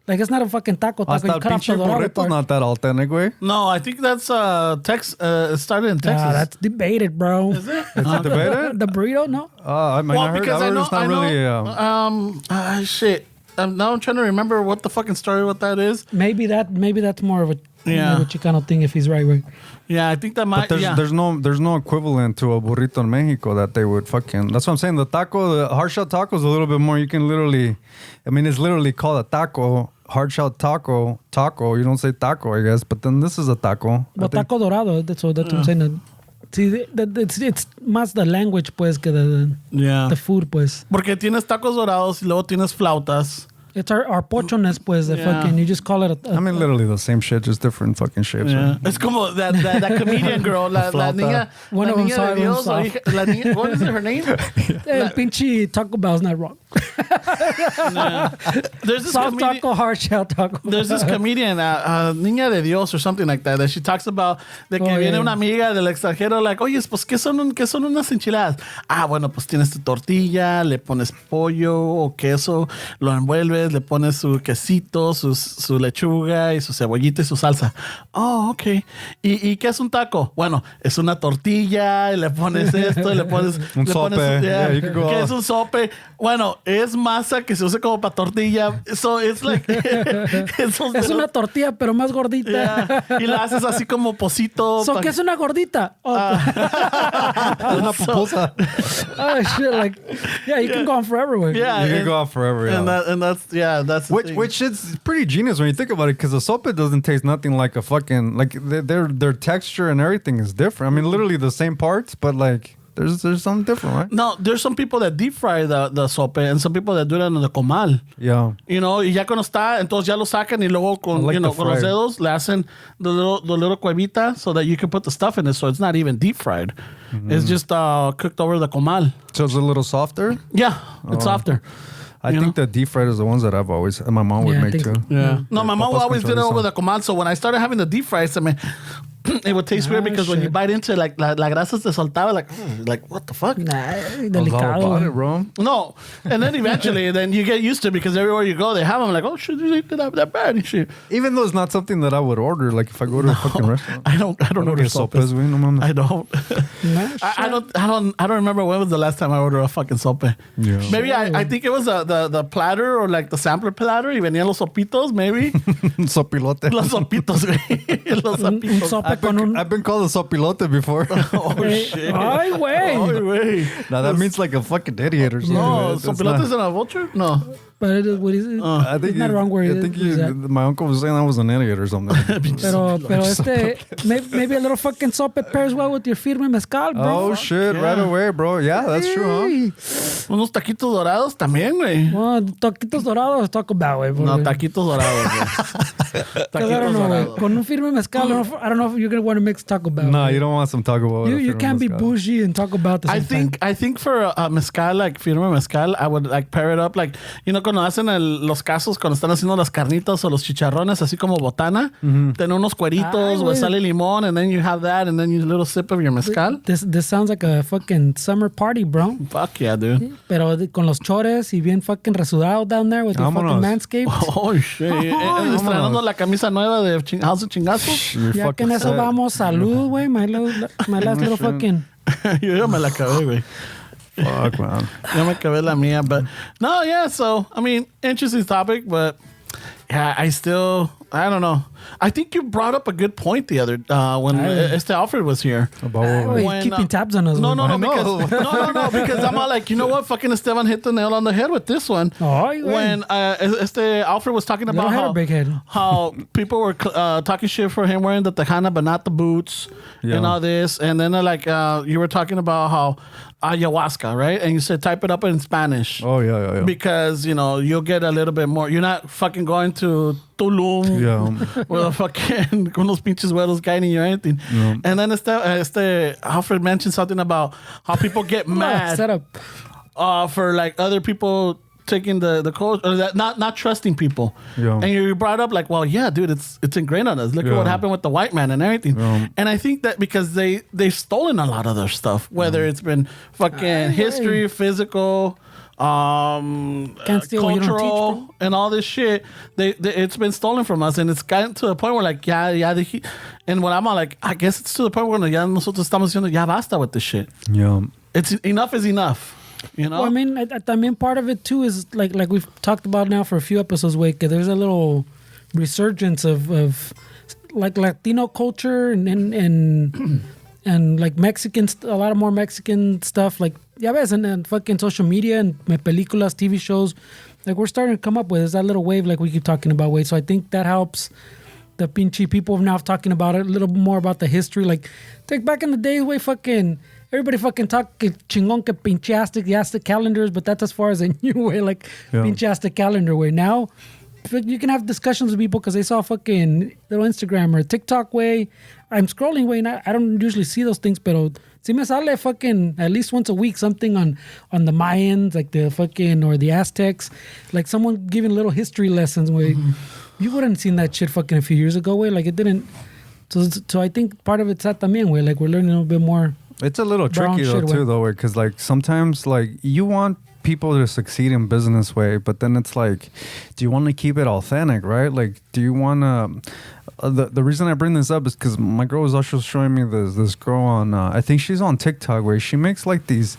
Like it's not a fucking taco. Hasta el pinche burrito's not that authentic, güey. No, I think that's it started in Texas. That's debated, bro. Is it? It's debated? The burrito, no? I heard it's not really. Shit. Now I'm trying to remember what the fucking story with that is. Maybe that's more of a Yeah. The Chicano thing, if he's right, way. Yeah, I think that might. But there's no equivalent to a burrito in Mexico that they would fucking. That's what I'm saying. The hard shell taco is a little bit more. You can literally, I mean, it's literally called a taco. Hard shell taco. You don't say taco, I guess. But then this is a taco. But taco dorado. That's what I'm saying. See, it's más the language, pues, que the food, pues. Porque tienes tacos dorados y luego tienes flautas. It's our pochones, pues, the fucking, you just call it I mean, literally the same shit, just different fucking shapes. Yeah. Right? Es como that comedian girl, la niña. One la of them niña saw de Dios, one o hija, la niña, what is her name? El pinche Taco Bell's not wrong. Nah. There's this Soft taco, hard shell taco. There's this comedian, Niña de Dios or something like that she talks about de que viene una amiga del extranjero, like, oye, pues, ¿qué son unas enchiladas? Ah, bueno, pues tienes tu tortilla, le pones pollo o queso, lo envuelves, le pones su quesito, su lechuga y su cebollita y su salsa. Oh, ok. ¿Y qué es un taco? Bueno, es una tortilla y le pones esto y le pones... Un sope. Yeah, ¿qué es un sope? Bueno, es masa que se usa como para tortilla. So it's like... es una tortilla, pero más gordita. Yeah. Y la haces así como pocito. ¿Qué es una gordita? Una pupusa. Oh, shit. Like, yeah, you can go on forever with it. Yeah. You can go on forever, yeah. And that's the thing. Which is pretty genius when you think about it, because the sopa doesn't taste nothing like a fucking, like their texture and everything is different. I mean, literally the same parts, but like there's something different, right? No, there's some people that deep fry the sope and some people that do it in the comal. Yeah. You know, y ya cuando está, entonces ya lo sacan y luego con, like con los dedos le hacen the little cuevita so that you can put the stuff in it, so it's not even deep fried. Mm-hmm. It's just cooked over the comal. So it's a little softer? Yeah, it's softer. I think the deep fried is the ones that I've always, my mom would make too. Yeah. No, my mom always did it over the comal, so when I started having the deep fries, I mean, it would taste weird because when you bite into it, like la grasa se soltaba, like what the fuck? Nah, Delicado. About it, bro. No, and then eventually, then you get used to it because everywhere you go, they have them. Like, oh shit, these ain't that bad and shit. Even though it's not something that I would order, like if I go to a fucking restaurant, I don't order sopes. I don't. I don't remember when was the last time I ordered a fucking sope. Yeah. Maybe I think it was the platter or like the sampler platter. Y venían los sopitos, maybe. Sopilote. Los sopitos, güey. Los sopitos. I've been called a sopilote before. Oh shit. Ay, güey. Now that means like a fucking idiot or something. No, sopilote is a vulture? No. But it is, what is it? I think it's not wrong where I think my uncle was saying I was an idiot or something. Pero maybe a little fucking sope pairs well with your firme mezcal, bro. Oh shit, right away, bro. Yeah, that's true, huh? Unos taquitos dorados también, güey. Well, taquitos dorados, Taco Bell, güey. No, taquitos dorados, güey. I don't know, güey. Con un firme mezcal, I don't know if you're going to want to mix Taco Bell. No, you don't want some Taco Bell. You can't be bougie and Taco Bell at the same time. I think for a mezcal, like firme mezcal, I would like pair it up, like, you know, cuando hacen los casos, cuando están haciendo las carnitas o los chicharrones, así como botana, tener unos cueritos o sale limón, and then you have that, and then you a little sip of your mezcal. This sounds like a fucking summer party, bro. Fuck yeah, dude. Pero con los chores y bien fucking resudado down there with your fucking manscaped. Oh, shit. Estrenando la camisa nueva de House of Chingazos. Ya que en eso vamos, salud, güey. My last little fucking... Yo ya me la acabé, güey. Fuck, man. Ya me acabé la mía, but no, yeah, so, I mean, interesting topic, but yeah, I don't know. I think you brought up a good point the other, when Alfred was here. About keeping tabs on us. No, because I'm all like, you know what? Fucking Esteban hit the nail on the head with this one. When Alfred was talking about how people were talking shit for him wearing the Tejana but not the boots and all this. And then you were talking about how ayahuasca, right? And you said type it up in Spanish. Oh, yeah. Because, you know, you'll get a little bit more. You're not fucking going to Tulum with a fucking con los pinches huevos guiding you or anything. Yeah. And then Alfred mentioned something about how people get mad for like other people taking the coach or that not trusting people. Yeah. And you brought up like, well, yeah, dude, it's ingrained on us. Look at what happened with the white man and everything. Yeah. And I think that because they've stolen a lot of their stuff, whether it's been fucking history, physical, cultural, and all this shit, it's been stolen from us, and it's gotten to the point where like, and when I'm all like, I guess it's to the point where ya nosotros estamos diciendo, ya basta with this shit. Yeah. It's enough is enough. You know? Well, I mean, I mean, part of it too is like we've talked about now for a few episodes, que there's a little resurgence of like Latino culture and like Mexican, a lot of more Mexican stuff. Like, ya ves, and fucking social media and películas, TV shows. Like, we're starting to come up with is that little wave like we keep talking about, way. So I think that helps the pinche people now talking about it, a little more about the history. Like, take back in the day, way fucking, everybody fucking talk chingon que pinchastic calendars, but that's as far as I knew, way, like, pinchastic calendar, way. Now, you can have discussions with people because they saw fucking little Instagram or TikTok, way. I'm scrolling, way, and I don't usually see those things, pero si me sale fucking at least once a week something on the Mayans, like the fucking, or the Aztecs, like someone giving little history lessons, way. You wouldn't have seen that shit fucking a few years ago, way. Like, it didn't. So I think part of it's that también, way. Like, we're learning a little bit more. It's a little tricky though, too, though, because like sometimes like you want people to succeed in business, way, but then it's like, do you want to keep it authentic, right? Like, do you want to? The reason I bring this up is because my girl was also showing me this girl on I think she's on TikTok, where she makes like these,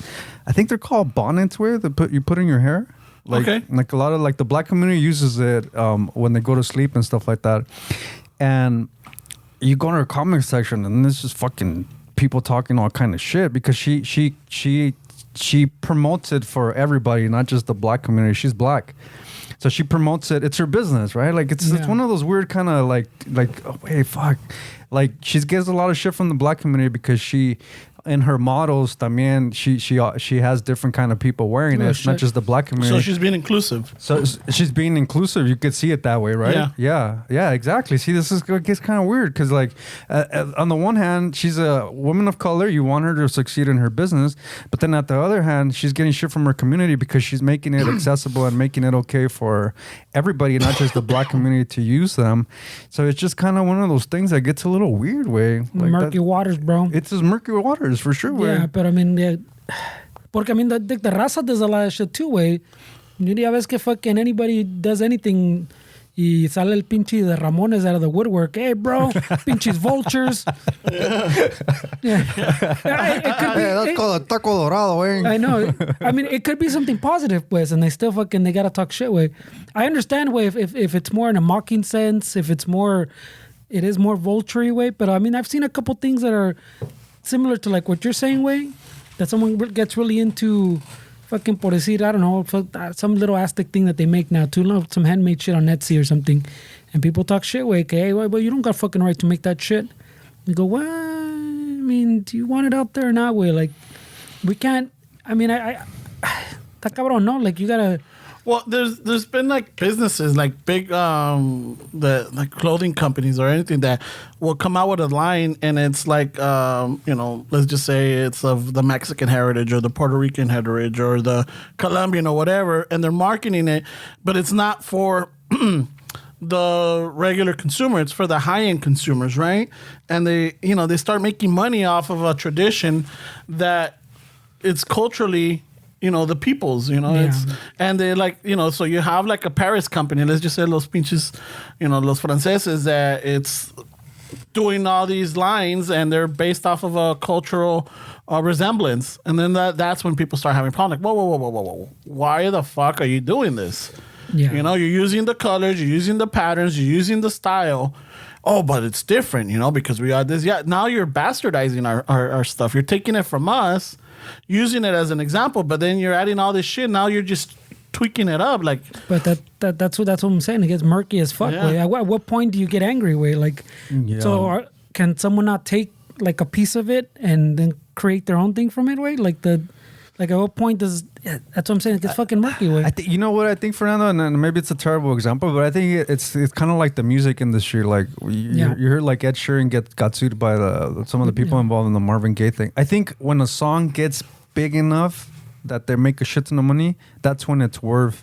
I think they're called bonnets, where you put in your hair. Like, like a lot of like the black community uses it when they go to sleep and stuff like that. And you go to her comment section and there's just fucking people talking all kind of shit because she promotes it for everybody, not just the black community. She's black. So she promotes it. It's her business, right? Like it's one of those weird kind of like oh, wait, fuck. Like she gets a lot of shit from the black community because she, in her models, también she has different kind of people wearing it. It's not just the black community. So she's being inclusive. So she's being inclusive. You could see it that way, right? Yeah, exactly. See, this gets kind of weird because, like, on the one hand, she's a woman of color. You want her to succeed in her business, but then at the other hand, she's getting shit from her community because she's making it accessible and making it okay for everybody, not just the black community, to use them. So it's just kind of one of those things that gets a little weird, way. Like murky waters, bro. It's as murky waters. For sure, way. Yeah, but I mean, porque I mean, the raza does a lot of shit too, way. Ya ves que fucking anybody does anything y sale el pinche de Ramones out of the woodwork. Hey, bro, pinches vultures. Yeah. It could be, that's called a taco dorado, way. I know. I mean, it could be something positive, pues, and they still fucking, they gotta talk shit, way. I understand, way, if it's more in a mocking sense, if it's more, it is more vulture-y, way, but I mean, I've seen a couple things that are similar to like what you're saying, way, that someone gets really into fucking por decir, I don't know, some little Aztec thing that they make now too, some handmade shit on Etsy or something, and people talk shit, way, okay, well, you don't got fucking right to make that shit. You go, well, I mean, do you want it out there or not, way? Like, we can't, I mean, I that cabrón, no, like, you gotta. Well, there's been like businesses, like big the like clothing companies or anything that will come out with a line and it's like let's just say it's of the Mexican heritage or the Puerto Rican heritage or the Colombian or whatever, and they're marketing it, but it's not for the regular consumer, it's for the high-end consumers, right? And they start making money off of a tradition that it's culturally the people's, it's, and they like, so you have like a Paris company, let's just say los pinches, los franceses, that it's doing all these lines and they're based off of a cultural resemblance. And then that's when people start having problems. Like, whoa. Why the fuck are you doing this? Yeah. You're using the colors, you're using the patterns, you're using the style. Oh, but it's different, because we got this. Yeah, now you're bastardizing our stuff. You're taking it from us, using it as an example, but then you're adding all this shit. Now you're just tweaking it up, like. But that's what I'm saying. It gets murky as fuck. Yeah. Way. At what point do you get angry? Way, like, so can someone not take like a piece of it and then create their own thing from it? Way, like at what point does? Yeah, that's what I'm saying. It gets fucking murky. Way. I think you know what I think, Fernando, and maybe it's a terrible example, but I think it's kind of like the music industry. Like you heard like Ed Sheeran got sued by some of the people involved in the Marvin Gaye thing. I think when a song gets big enough that they make a shit ton of money, that's when it's worth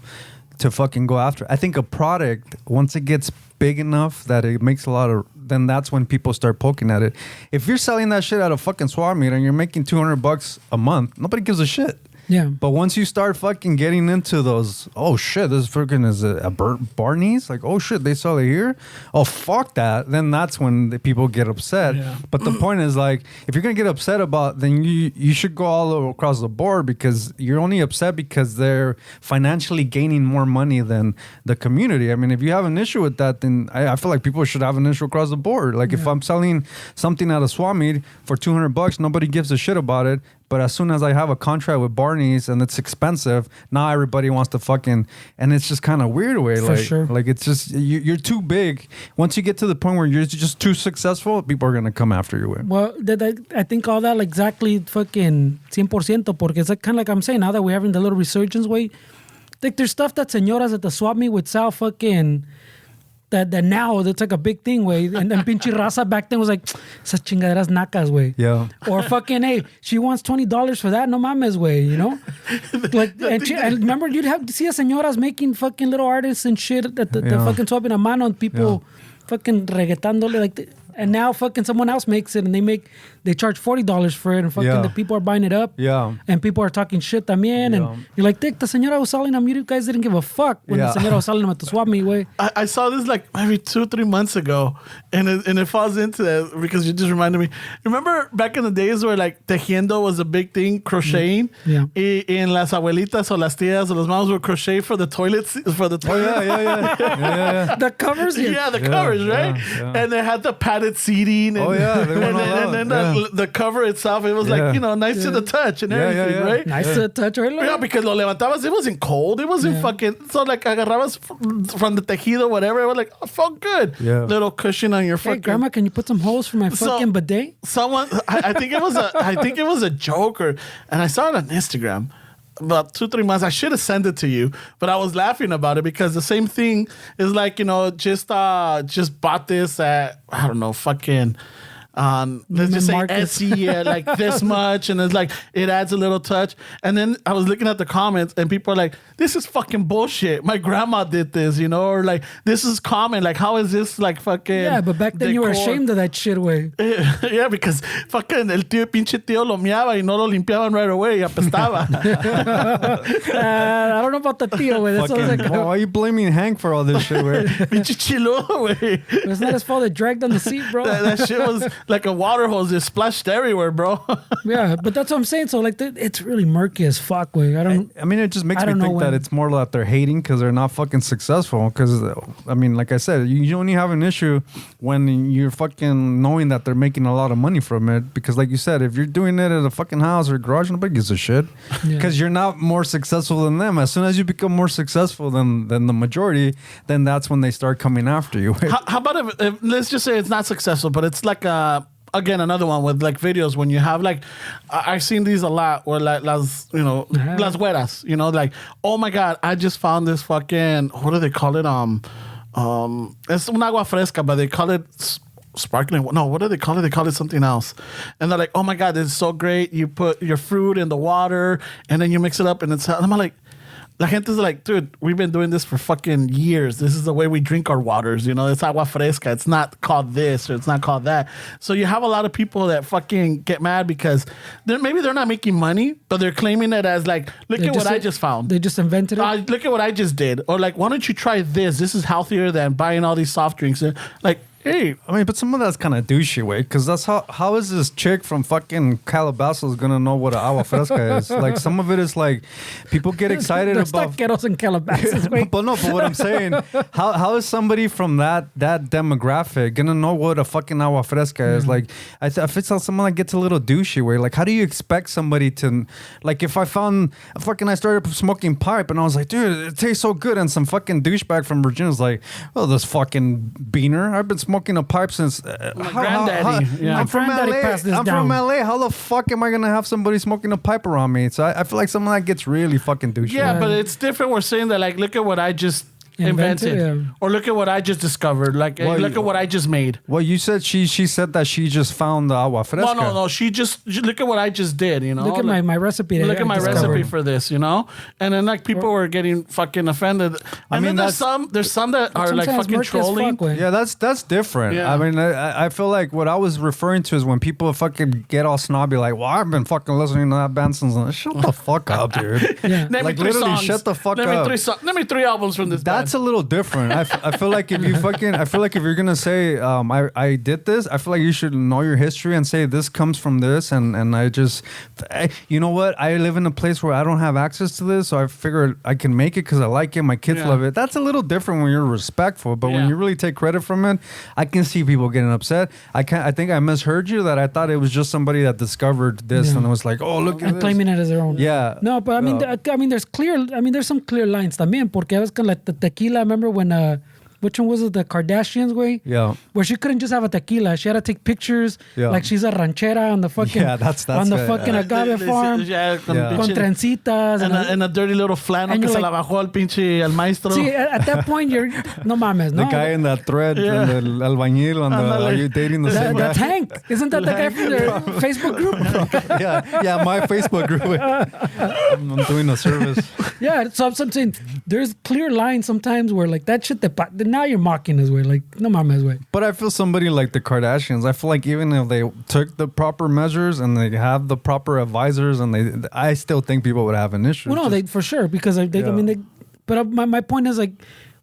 to fucking go after. I think a product, once it gets big enough that it makes a lot of, then that's when people start poking at it. If you're selling that shit at a fucking swap meet and you're making $200 a month, nobody gives a shit. Yeah. But once you start fucking getting into those, oh shit, this freaking is a Barney's. Like, oh shit, they sell it here. Oh fuck that. Then that's when the people get upset. Yeah. But the point is, like, if you're gonna get upset about, then you should go all across the board, because you're only upset because they're financially gaining more money than the community. I mean, if you have an issue with that, then I feel like people should have an issue across the board. Like, if I'm selling something at a swap meet for $200, nobody gives a shit about it. But as soon as I have a contract with Barney's and it's expensive, now everybody wants to fucking, and it's just kind of weird way. For sure. Like it's just, you're too big. Once you get to the point where you're just too successful, people are going to come after you. Way. Well, I think all that, like, exactly fucking 100%, porque it's like, kind of like I'm saying, now that we're having the little resurgence way, like, there's stuff that señoras at the swap meet would sell fucking, that now that's like a big thing, way. And then pinche raza back then was like, esas chingaderas nacas, way. Yeah. Or fucking, hey, she wants $20 for that, no mames, way, you know? Like, and remember, you'd have to see a señoras making fucking little artists and shit at the fucking swap in a mano, and people fucking reggaetándole, like, and now fucking someone else makes it, and they charge $40 for it, and fucking the people are buying it up. Yeah. And people are talking shit también, and you're like, Dick, the señora was selling them, you guys didn't give a fuck when the señora was selling them at the swap meet, way. I saw this like maybe 2-3 months ago, and it falls into that because you just reminded me. Remember back in the days where like tejiendo was a big thing, crocheting? Yeah. And las abuelitas o las tías o las moms would crochet for the toilets, for the toilet. Oh, yeah. The covers? Yeah, the covers, right? Yeah. And they had the padded seating. And, Oh, yeah, they went all and then the cover itself, it was like, nice to the touch and everything, right? Nice to touch, right? Yeah, because lo levantabas, it wasn't cold. It wasn't fucking, so like agarrabas from the tejido, whatever. It was like, oh, felt good. Yeah. Little cushion on your Hey, fucking. grandma, can you put some holes for my fucking bidet? Someone, I think it was a joke, and I saw it on Instagram about 2-3 months. I should have sent it to you, but I was laughing about it because the same thing is like, just bought this at, I don't know, fucking, let's just say Etsy, like this much, and it's like it adds a little touch. And then I was looking at the comments, and people are like, "This is fucking bullshit. My grandma did this, or like this is common. Like, how is this like fucking?" Yeah, but back then you were decor?" ashamed of that shit, way. Yeah, because fucking el pinche tío lo miaba y no lo limpiaban right away y apestaba. I don't know about the tío, way. That sounds like Why are you blaming Hank for all this shit, way? Pinche chiludo, güey. it's not his fault. It dragged on the seat, bro. That shit was like a water hose. It splashed everywhere, bro. Yeah, but that's what I'm saying. So like, it's really murky as fuck, way. I mean, it just makes I me don't know think that when. it's more that they're hating because they're not fucking successful. Because, I mean, like I said, you only have an issue when you're fucking knowing that they're making a lot of money from it. Because, like you said, if you're doing it at a fucking house or garage, nobody gives a shit. Because you're not more successful than them. As soon as you become more successful than the majority, then that's when they start coming after you. How about if let's just say it's not successful, but it's like again, another one with like videos when you have like, I've seen these a lot where like las güeras, like, oh my God, I just found this fucking, what do they call it? It's un agua fresca, but they call it sparkling. No, what do they call it? They call it something else. And they're like, oh my God, this is so great. You put your fruit in the water and then you mix it up and I'm like, la gente is like, dude, we've been doing this for fucking years. This is the way we drink our waters. It's agua fresca. It's not called this or it's not called that. So you have a lot of people that fucking get mad because maybe they're not making money, but they're claiming it as like, look at what I just found. They just invented it. Look at what I just did. Or like, why don't you try this? This is healthier than buying all these soft drinks. Like, hey, I mean, but some of that's kind of douchey, way, because that's how is this chick from fucking Calabasas gonna know what an agua fresca is? Like, some of it is like, people get excited There's about. taqueros in Calabasas, güey. But what I'm saying, how is somebody from that demographic gonna know what a fucking agua fresca is? Like, I feel someone that gets a little douchey, way. Like, how do you expect somebody to, like, if I found I started smoking pipe and I was like, dude, it tastes so good, and some fucking douchebag from Virginia was like, oh, this fucking beaner, I've been smoking a pipe since my granddaddy. My I'm from granddaddy LA. passed this I'm down. from LA. How the fuck am I gonna have somebody smoking a pipe around me? So I feel like someone that gets really fucking douchey. yeah, but it's different. We're saying that like, look at what I just invented. Yeah. Or look at what I just discovered. Like, Well, look at what I just made. Well, you said she said that she just found the agua fresca. No. She just look at what I just did. You know, Look at my recipe. that Look I at my discovered. recipe for this, you know, and then like people were getting fucking offended. And mean, then there's some that are like Sometimes fucking murky as trolling. fuck, güey. Yeah, that's different. Yeah. I mean, I feel like what I was referring to is when people fucking get all snobby, like, well, I've been fucking listening to that band since. Shut the fuck up, dude. Yeah. Name Like, me three literally, songs. shut the fuck Name up. Name me three albums from this That's band. a little different. I feel like if you fucking, I feel like if you're gonna say, I did this, I feel like you should know your history and say this comes from this, and you know what? I live in a place where I don't have access to this, so I figured I can make it because I like it. My kids Yeah. love it. That's a little different when you're respectful, but when Yeah. you really take credit from it, I can see people getting upset. I think I misheard you that I thought it was just somebody that discovered this Yeah. and it was like, oh, look at And this. claiming it as their own. Yeah. No, but I mean, there's some clear lines también, porque es que like the tequila. Remember when which one was it? The Kardashians, way. Yeah. Where she couldn't just have a tequila. She had to take pictures, Yeah. like she's a ranchera on the fucking that's on the good. fucking agave farm, Yeah, con Yeah. con pinche- trencitas, and a dirty little flannel And que you're se like- la bajó al pinche al maestro. See, at that point, you're no mames, The no. guy in that thread, Yeah. and the albañil, and Ándale. are you dating the same guy? That's Hank. Isn't that the guy from their Facebook group? yeah, my Facebook group. I'm doing a service. Yeah, so I'm saying there's clear lines sometimes where like that shit. Now you're mocking us, way like no mames, way. But I feel somebody like the Kardashians, I feel like even if they took the proper measures and they have the proper advisors, and I still think people would have an issue. Well, no, they for sure because I Yeah. mean, but my point is like.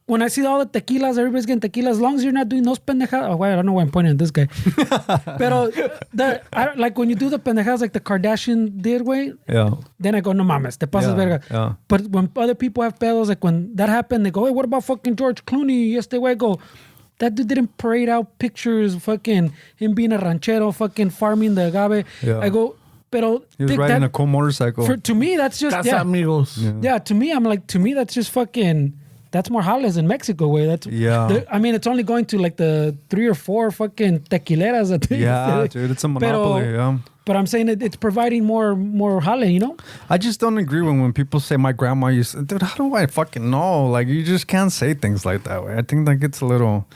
When I see all the tequilas, everybody's getting tequila. As long as you're not doing those pendejadas. Oh, wait, I don't know why I'm pointing at this guy. Pero like when you do the pendejadas like the Kardashian did, way. Yeah. Then I go, no mames, te pasas Yeah, verga. yeah. But when other people have pedos, like when that happened, they go, hey, what about fucking George Clooney? Este way, I go, that dude didn't parade out pictures, fucking him being a ranchero, fucking farming the agave. Yeah. I go, pero He was think riding that- a cool motorcycle. to me, that's just, Casa yeah. amigos. Yeah, to me, that's just fucking. That's more jales in Mexico, way. That's Yeah. I mean, it's only going to like the 3 or 4 fucking tequileras. That they- Yeah, dude, it's a monopoly. Yeah. But I'm saying it's providing more jale, you know. I just don't agree when people say my grandma used to, dude, how do I fucking know? Like, you just can't say things like that way. I think that gets a little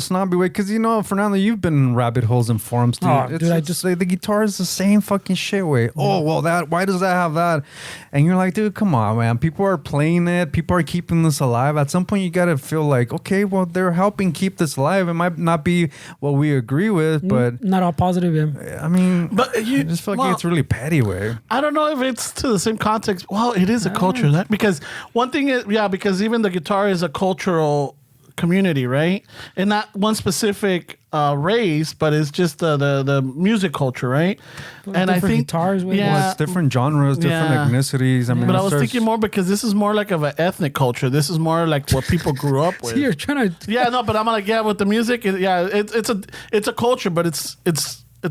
snobby way, because, you know, Fernando, you've been in rabbit holes and forums, dude. Oh, dude, I it's like the guitar is the same fucking shit way. Oh, well, why does that have that? And you're like, dude, come on, man. People are playing it. People are keeping this alive. At some point, you got to feel like, okay, well, they're helping keep this alive. It might not be what we agree with, but Not all positive, yeah. I mean, But I just feel like it's really petty way. I don't know if it's to the same context. Well, it is a culture because one thing is, because even the guitar is a cultural community, right? And not one specific race, but it's just the music culture, right? And I different think guitars, way. Well, it's different genres, different Yeah. ethnicities. I mean, But I it was starts- thinking more because this is more like of an ethnic culture. This is more like what people grew up with. See, you're trying to. Yeah, no, but I'm like, with the music, it's a culture, but it's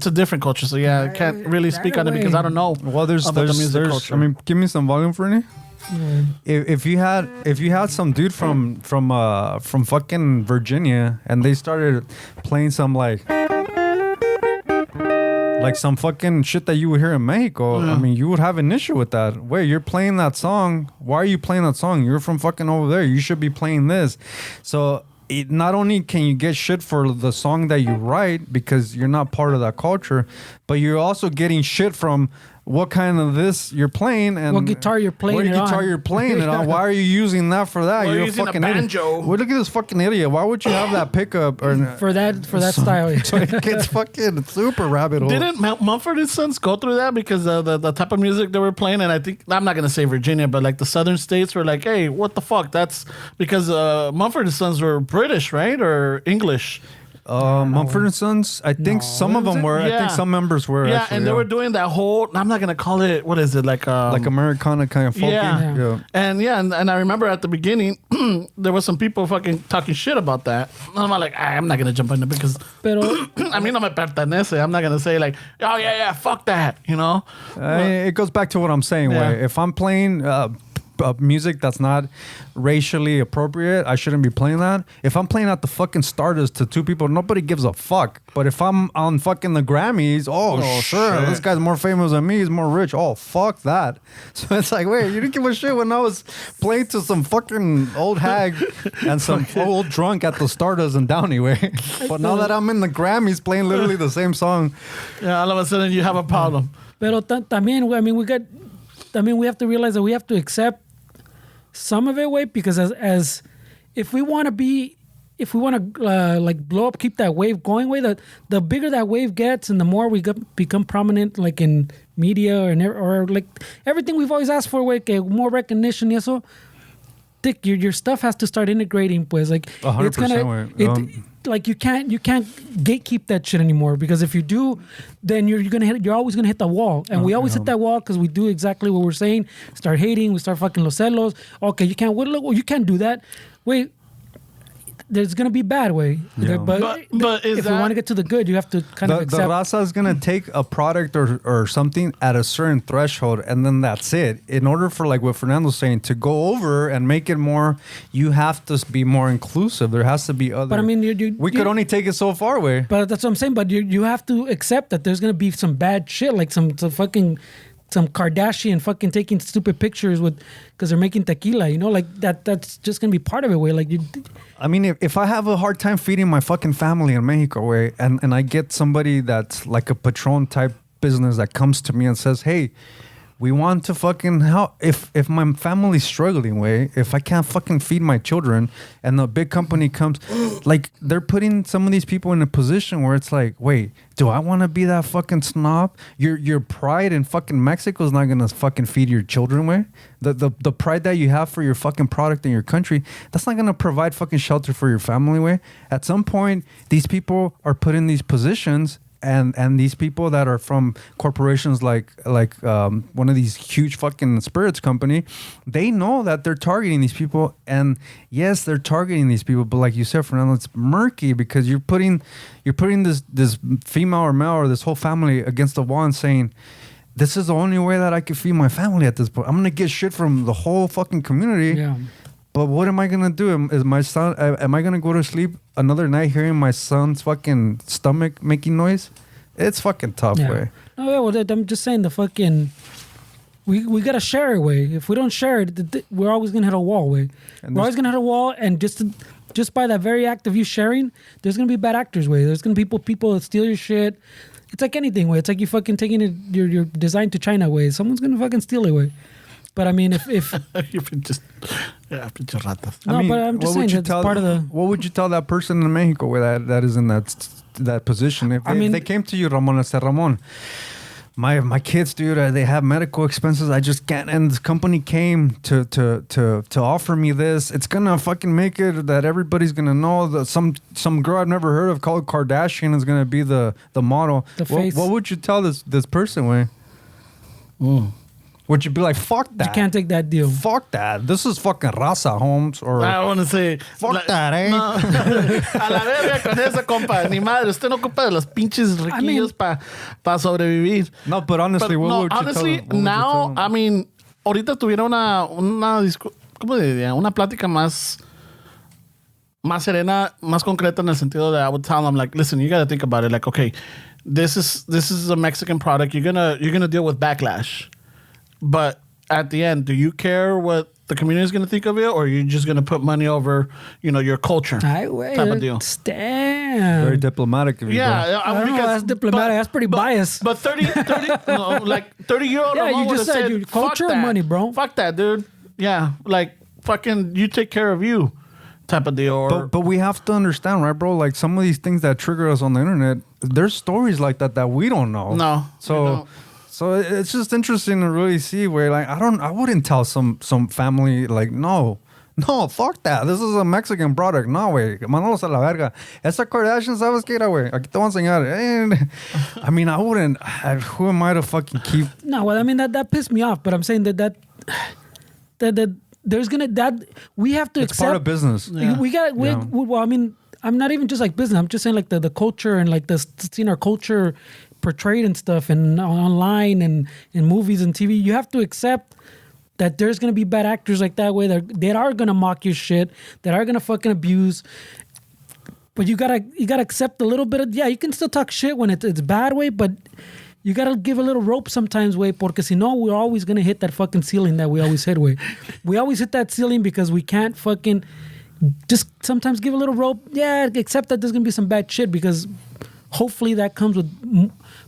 a different culture. So I can't really speak on it because I don't know. Well, there's about the music culture. I mean, give me some volume, Fernie. If you had some dude from fucking Virginia and they started playing some like some fucking shit that you would hear in Mexico, I mean, you would have an issue with that. Wait, you're playing that song. Why are you playing that song? You're from fucking over there. You should be playing this. So not only can you get shit for the song that you write because you're not part of that culture, but you're also getting shit from what kind of this you're playing and What guitar you're playing What it guitar on. you're playing it on. Why are you using that for that? Well, You're a using a fucking banjo. idiot. Well, look at this fucking idiot. Why would you have that pickup or For that style. so it gets fucking super rabbit hole. Didn't Mumford & Sons go through that because the type of music they were playing? And I think, I'm not going to say Virginia, but like the southern states were like, hey, what the fuck? That's because Mumford & Sons were British, right? Or English. Mumford & Sons, I think some of them were. I Yeah. think some members were. Yeah, actually, and they were doing that whole, I'm not going to call it, what is it? Like Americana kind of folky. Yeah. And I remember at the beginning, there was some people fucking talking shit about that. And I'm like, I'm not going to jump into it because, Pero I mean, no me pertenece. I'm not going to say like, fuck that, you know? It goes back to what I'm saying. Yeah. Where if I'm playing music that's not racially appropriate, I shouldn't be playing that. If I'm playing at the fucking Stardust to two people, nobody gives a fuck. But if I'm on fucking the Grammys, sure, this guy's more famous than me, he's more rich. Oh, fuck that. So it's like, wait, you didn't give a shit when I was playing to some fucking old hag and some old drunk at the Stardust in Downey way. But now that I'm in the Grammys playing literally the same song, yeah, all of a sudden you have a problem. Pero también, we have to realize that we have to accept some of it, wait, because as if we want to like blow up, keep that wave going, way, the bigger that wave gets and the more we become prominent, like in media or like everything we've always asked for, way, more recognition, y eso, your stuff has to start integrating, pues, like 100%. Like you can't gatekeep that shit anymore, because if you do, then you're always gonna hit the wall, and we always hit that wall because we do exactly what we're saying. Start hating, we start fucking los celos. Okay, you can't do that. Wait, there's gonna be bad way, but if we want to get to the good, you have to kind of accept. The raza is gonna take a product or something at a certain threshold, and then that's it. In order for, like what Fernando's saying, to go over and make it more, you have to be more inclusive. There has to be other. But I mean, we could only take it so far away. But that's what I'm saying. But you have to accept that there's gonna be some bad shit, like some Kardashian fucking taking stupid pictures because they're making tequila, like that's just gonna be part of it, way, like you. I mean, if I have a hard time feeding my fucking family in Mexico, way, and I get somebody that's like a Patron type business that comes to me and says, hey, we want to fucking help. If my family's struggling, way, if I can't fucking feed my children, and the big company comes, like they're putting some of these people in a position where it's like, wait, do I want to be that fucking snob? Your pride in fucking Mexico is not gonna fucking feed your children, way. The pride that you have for your fucking product in your country, that's not gonna provide fucking shelter for your family, way. At some point, these people are put in these positions. And these people that are from corporations like one of these huge fucking spirits company, they know that they're targeting these people. And yes, they're targeting these people, but like you said, Fernando, it's murky because you're putting this female or male or this whole family against the wall and saying, this is the only way that I can feed my family at this point. I'm gonna get shit from the whole fucking community. Yeah. But what am I gonna do? Am I gonna go to sleep another night hearing my son's fucking stomach making noise? It's fucking tough, way. Oh yeah, well, I'm just saying we gotta share it, way. If we don't share it, we're always gonna hit a wall, way. We're always gonna hit a wall, and just by that very act of you sharing, there's gonna be bad actors, way. There's gonna be people that steal your shit. It's like anything, way. It's like you fucking taking your design to China, way. Someone's gonna fucking steal it, way. But I mean, if just pinche ratas. No, but I'm just saying that's part of the. What would you tell that person in Mexico where that is in that position? If they came to you, Ramon, and said, Ramon, my kids, dude, they have medical expenses. I just can't. And this company came to offer me this. It's gonna fucking make it that everybody's gonna know that some girl I've never heard of called Kardashian is gonna be the model. What would you tell this person, way? Would you be like, fuck that? You can't take that deal. Fuck that. This is fucking raza, Holmes. Or I want to say, fuck that, eh? No. A la verga con esa, compa. Ni madre. Usted no ocupa de los pinches riquillos para sobrevivir. No, but honestly, what would you tell them? Now, I mean, ahorita tuviera ¿cómo diría? Una plática más serena, más concreta en el sentido de I would tell them, like, listen, you got to think about it. Like, okay, this is a Mexican product. You're gonna deal with backlash. But at the end, do you care what the community is going to think of it, or are you just going to put money over, your culture type of deal? Damn. Very diplomatic of you. Yeah, I don't know, that's diplomatic. That's pretty biased. But 30-year-old. Yeah, you just said your culture or money, bro. Fuck that, dude. Yeah, like fucking, you take care of you, type of deal. But we have to understand, right, bro? Like some of these things that trigger us on the internet, there's stories like that we don't know. No. So it's just interesting to really see where, like, I wouldn't tell some family, like, no, fuck that. This is a Mexican product. No, güey. Mándalos a la verga. Esa Kardashian, ¿sabes qué era, güey? Aquí te voy a enseñar. I mean, I wouldn't. Who am I to fucking keep? No, well, I mean, that pissed me off. But I'm saying that there's we have to it's accept. part of business. Yeah. Well, I mean, I'm not even just like business. I'm just saying like the culture and like seeing our culture portrayed and stuff and online and in movies and TV. You have to accept that there's gonna be bad actors like that way that are gonna mock your shit, that are gonna fucking abuse. But you gotta accept a little bit of, you can still talk shit when it's bad way, but you gotta give a little rope sometimes way, porque si no, we're always gonna hit that fucking ceiling that we always hit way. We always hit that ceiling because we can't fucking just sometimes give a little rope. Yeah, accept that there's gonna be some bad shit because hopefully that comes with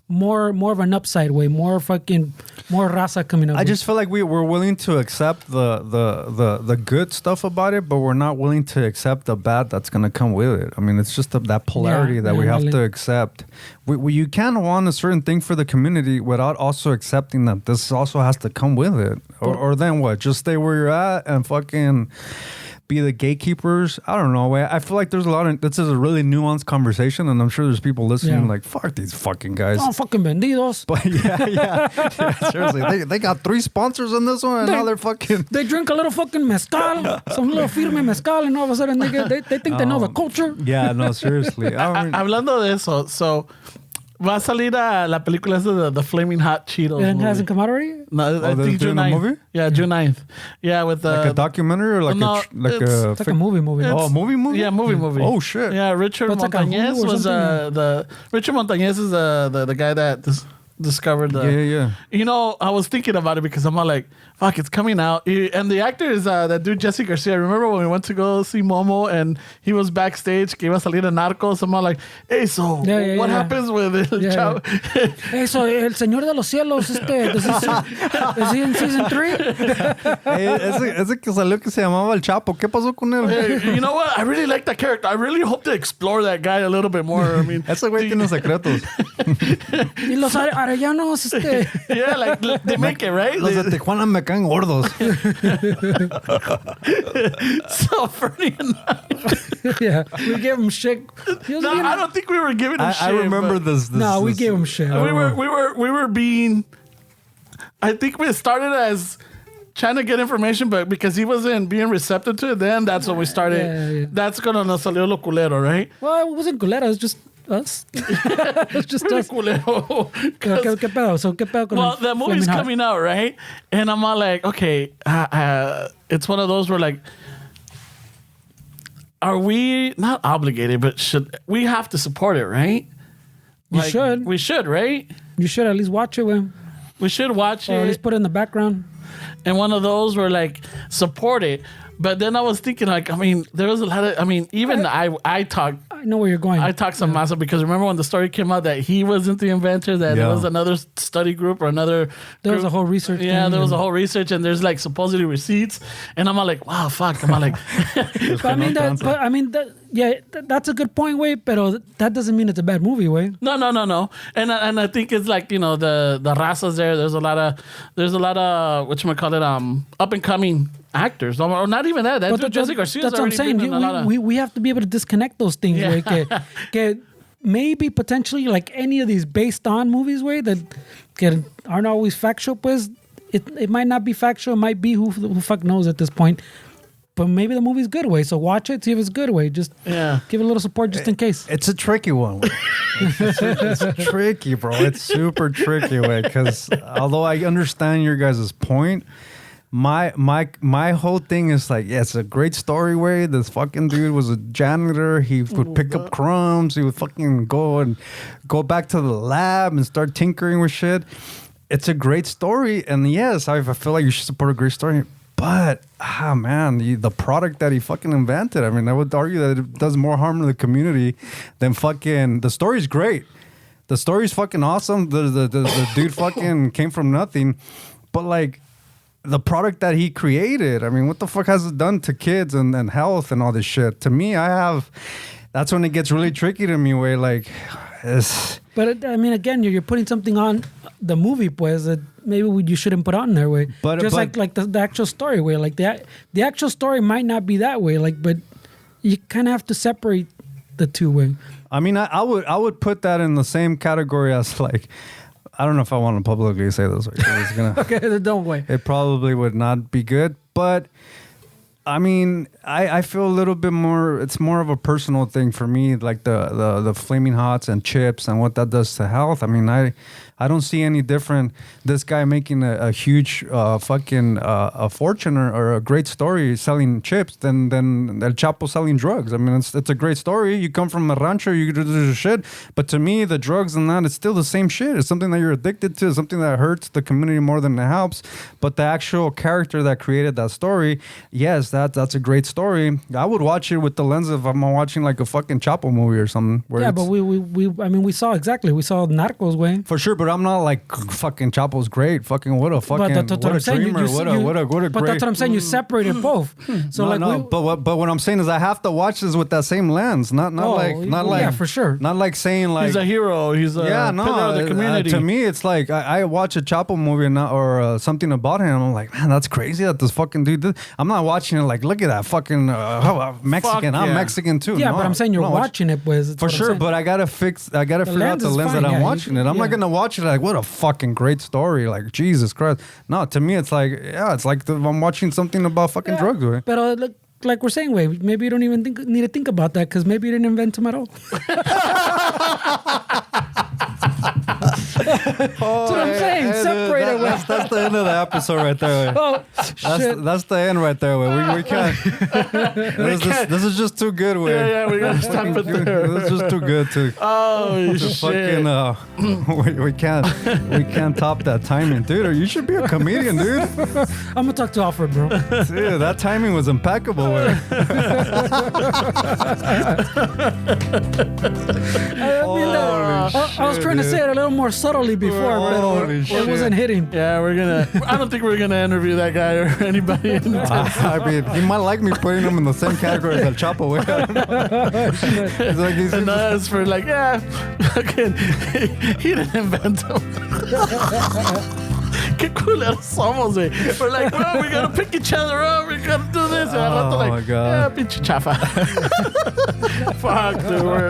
more of an upside way, more raza coming up. I just feel like we're willing to accept the good stuff about it, but we're not willing to accept the bad that's gonna come with it. I mean, it's just that polarity that we have to accept. You can't want a certain thing for the community without also accepting that this also has to come with it. Or then what? Just stay where you're at and fucking be the gatekeepers. I don't know. I feel like there's this is a really nuanced conversation, and I'm sure there's people listening like, fuck these fucking guys. Oh, fucking vendidos. But yeah, seriously. They got 3 sponsors on this one, and now they're fucking... They drink a little fucking mezcal, some little Firme mezcal, and all of a sudden they think they know the culture. Yeah, no, seriously. Hablando de eso, so... Va a salir la película esa de The Flaming Hot Cheetos. It hasn't come out already? No, I think June 9th. Movie? Yeah, June 9th. Yeah, with like a documentary or like it's like a movie. Oh, movie? Yeah, movie. Oh shit. Yeah, Richard Montañez was Richard Montañez is the guy that discovered the... Yeah. You know, I was thinking about it because I'm all like, fuck, it's coming out. And the actor is that dude, Jesse Garcia. Remember when we went to go see Momo and he was backstage, que iba a salir en Narcos? I'm all like, hey, so what happens with El Chavo? Hey, so El Señor de los Cielos, is he in season 3? Ese que salió que se llamaba El Chapo. ¿Qué pasó con él? Hey, you know what? I really like that character. I really hope to explore that guy a little bit more. I mean, ese güey tiene secretos. Y los arellanos, Yeah, like they make it, right? Los de Tijuana me caen gordos. So Fernie and I, we gave him shit. No, I don't think we were giving him shit. I remember this. No, we gave him shit. We were being. I think we started as trying to get information, but because he wasn't being receptive to it, then that's when we started. Yeah. That's cuando nos salió lo culero, right? Well, it wasn't culero. It was just us. It's just us. Culero. ¿Qué pedo? So, ¿qué pedo con Well, the movie's coming out, right? And I'm all like, okay, it's one of those where like, are we not obligated, but should we have to support it, right? You should. We should, right? You should at least watch it, man. We should watch or it. Or at least put it in the background. And one of those where like support it. But then I was thinking, like, I mean, there was a lot of, I mean, even I talked. I know where you're going. I talked some massa because remember when the story came out that he wasn't the inventor, that there was another study group or another. There was a whole research. Yeah, there was a whole research, and there's like supposedly receipts, and I'm all like, wow, fuck. I'm all like, that's a good point, way. But that doesn't mean it's a bad movie, way. No. And I think it's like, you know, the razas there. There's a lot of whatchamacallit, up and coming actors, or not even that. That's what Jesse Garcia. That's what I'm saying. We have to be able to disconnect those things. Yeah. Que maybe potentially like any of these based on movies, way that aren't always factual. Pues it might not be factual. It might be who fuck knows at this point. But maybe the movie's good, way. So watch it, see if it's good, way. Just give it a little support just in case. It's a tricky one. It's tricky, bro. It's super tricky, way. Because although I understand your guys' point, my whole thing is like, yeah, it's a great story, way. This fucking dude was a janitor. He would pick up crumbs. He would fucking go back to the lab and start tinkering with shit. It's a great story, and yes, I feel like you should support a great story. But, man, the product that he fucking invented, I mean, I would argue that it does more harm to the community than fucking... The story's great. The story's fucking awesome. The dude fucking came from nothing. But, like, the product that he created, I mean, what the fuck has it done to kids and health and all this shit? To me, that's when it gets really tricky to me, where, like... But, I mean, again, you're putting something on the movie, pues, that maybe you shouldn't put on there, way. But like the actual story, way. Like the actual story might not be that way, like, but you kind of have to separate the two, way. I mean, I would put that in the same category as, like, I don't know if I want to publicly say this. Okay, then don't wait. It probably would not be good, but I mean, I feel a little bit more. It's more of a personal thing for me, like the flaming hots and chips and what that does to health. I mean, I don't see any different. This guy making a huge fucking a fortune or a great story selling chips than El Chapo selling drugs. I mean, it's a great story. You come from a rancho, you do this shit. But to me, the drugs and that, it's still the same shit. It's something that you're addicted to, something that hurts the community more than it helps. But the actual character that created that story, yes, that's a great story. I would watch it with the lens of I'm watching like a fucking Chapo movie or something. Yeah, but we saw Narcos, way. For sure, but I'm not like fucking Chapo's great. Fucking what a fucking but what a dreamer. What a but great. That's what I'm saying. You separated both. So but what I'm saying is I have to watch this with that same lens. Not like for sure. Not like saying like he's a hero. He's a pillar of the community. To me, it's like I watch a Chapo movie or something about him. I'm like, man, that's crazy that this fucking dude did. I'm not watching it like, look at that fucking Mexican. Fuck, I'm yeah. Mexican too. Yeah, No, but I'm saying you're watching it, pues. For sure, but I gotta figure out the lens that I'm watching it. I'm not gonna watch it like, what a fucking great story. Like, Jesus Christ. No, to me, it's like, I'm watching something about fucking drugs. Way. But like we're saying, way maybe you don't even need to think about that because maybe you didn't invent them at all. That's what I'm saying. Separate it. That's the end of the episode right there. Oh, shit. That's the end right there. We can't. This is just too good. Yeah, we gotta stop it there. This is just too good to. Oh to shit! Fucking, we can't top that timing, dude. You should be a comedian, dude. I'm gonna talk to Alfred, bro. Dude, that timing was impeccable. I was trying to say it a little more subtly before, but it wasn't hitting. Yeah, I don't think we're gonna interview that guy or anybody. I mean, he might like me putting him in the same category as El Chapo. He's like, and us for like, yeah, fucking, he didn't invent them. Qué culeros somos, güey. We're like, well, we gotta pick each other up. We gotta do this. And Oh my God. Yeah, pinche chafa. Fuck, dude. We're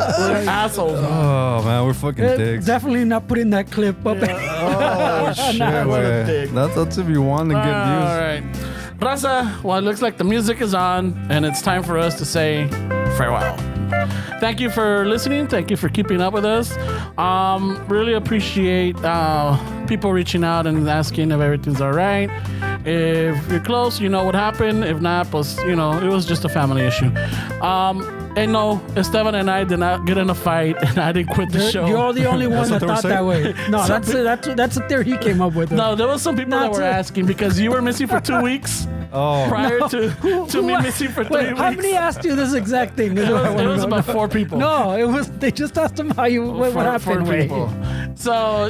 assholes. Oh man, we're fucking dicks. Definitely not putting that clip up. Oh shit, what a way. dick. That's if you want to get views. All right. Raza, well, it looks like the music is on, and it's time for us to say farewell. Thank you for listening. Thank you for keeping up with us. Really appreciate people reaching out and asking if everything's all right. If you're close, you know what happened. If not, pues, it was just a family issue. And no, Esteban and I did not get in a fight, and I didn't quit the show. You're the only one that thought that way. No, that's a theory he came up with. No, there was some people that were asking because you were missing for 2 weeks. Prior to me missing for 3 weeks. How many asked you this exact thing? It was about 4 people. No, they just asked him how you what happened. 4 people. So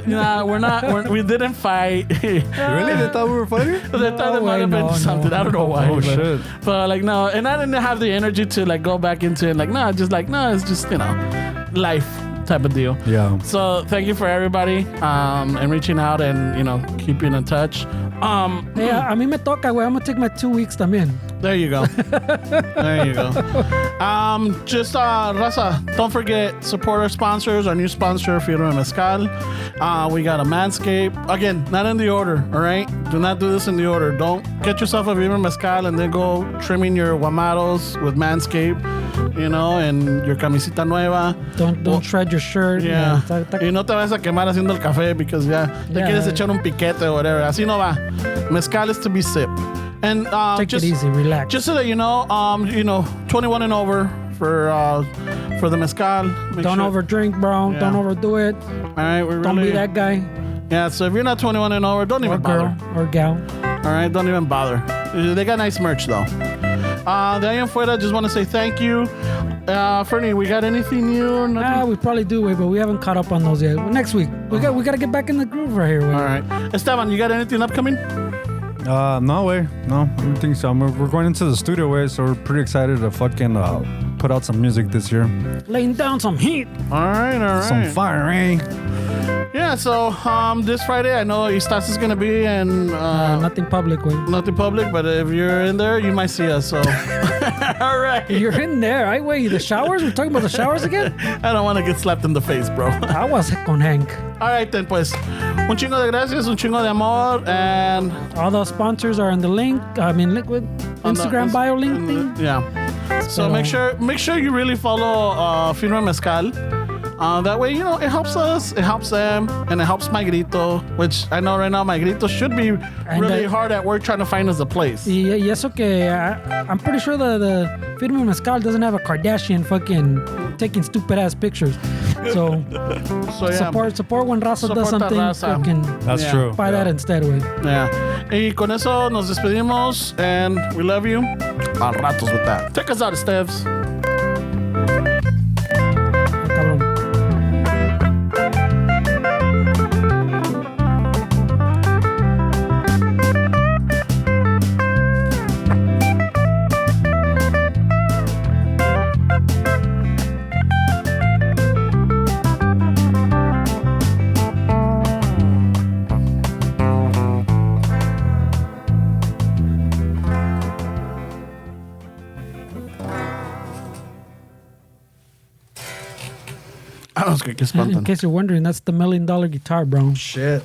we didn't fight. Really? They thought we were fighting? They thought there might have been something. I don't know why. Oh shit! But like no, and I didn't have the energy to like go back into it. Like no, it's just life type of deal. Yeah. So thank you for everybody and reaching out and keeping in touch. Yeah, a mí me toca, güey. I'm gonna take my 2 weeks también. There you go. There you go. Just Raza, don't forget, support our sponsors. Our new sponsor, Firme Mezcal. We got a Manscaped. Again, not in the order, all right? Do not do this in the order. Don't get yourself a Firme Mezcal and then go trimming your guamaros with Manscaped, and your camisita nueva. Don't shred your shirt. Yeah. Y no te vas a quemar haciendo el café because te quieres echar un piquete or whatever. Así no va. Mezcal is to be sipped. And take it easy, relax. Just so that you know, 21 and over for the mezcal. Don't overdrink, bro. Yeah. Don't overdo it. All right, Don't be that guy. Yeah, so if you're not 21 and over, don't even bother. Or gal. All right, don't even bother. They got nice merch though. De ahí en fuera, just want to say thank you. Fernie, we got anything new or nothing? We probably do, but we haven't caught up on those yet. Well, next week. We got to get back in the groove right here. All right. Esteban, you got anything upcoming? No way. No, I don't think so. We're going into the studio way, so we're pretty excited to fucking put out some music this year. Laying down some heat. All right. Some fire, eh? Yeah, so this Friday, I know Eustace is going to be and... nothing public, way. Nothing public, but if you're in there, you might see us, so... All right. You're in there. Wait, the showers? We're talking about the showers again? I don't want to get slapped in the face, bro. I was con Hank. All right, then, pues. Un chingo de gracias, un chingo de amor, and... All those sponsors are in the link. Instagram bio link thing. Yeah. So make sure you really follow Firme Mezcal. That way, it helps us, it helps them, and it helps Magrito, which I know right now Magrito should be really hard at work trying to find us a place. Y eso que I'm pretty sure the Firme Mezcal doesn't have a Kardashian fucking taking stupid ass pictures. So yeah. support when Raza does something. Fucking That's true. buy that instead, güey. Yeah. Y con eso nos despedimos, and we love you. Al ratos with that. Take us out, Steves. Cabrón. I was going to get In case you're wondering, that's the $1 million guitar, bro. Shit.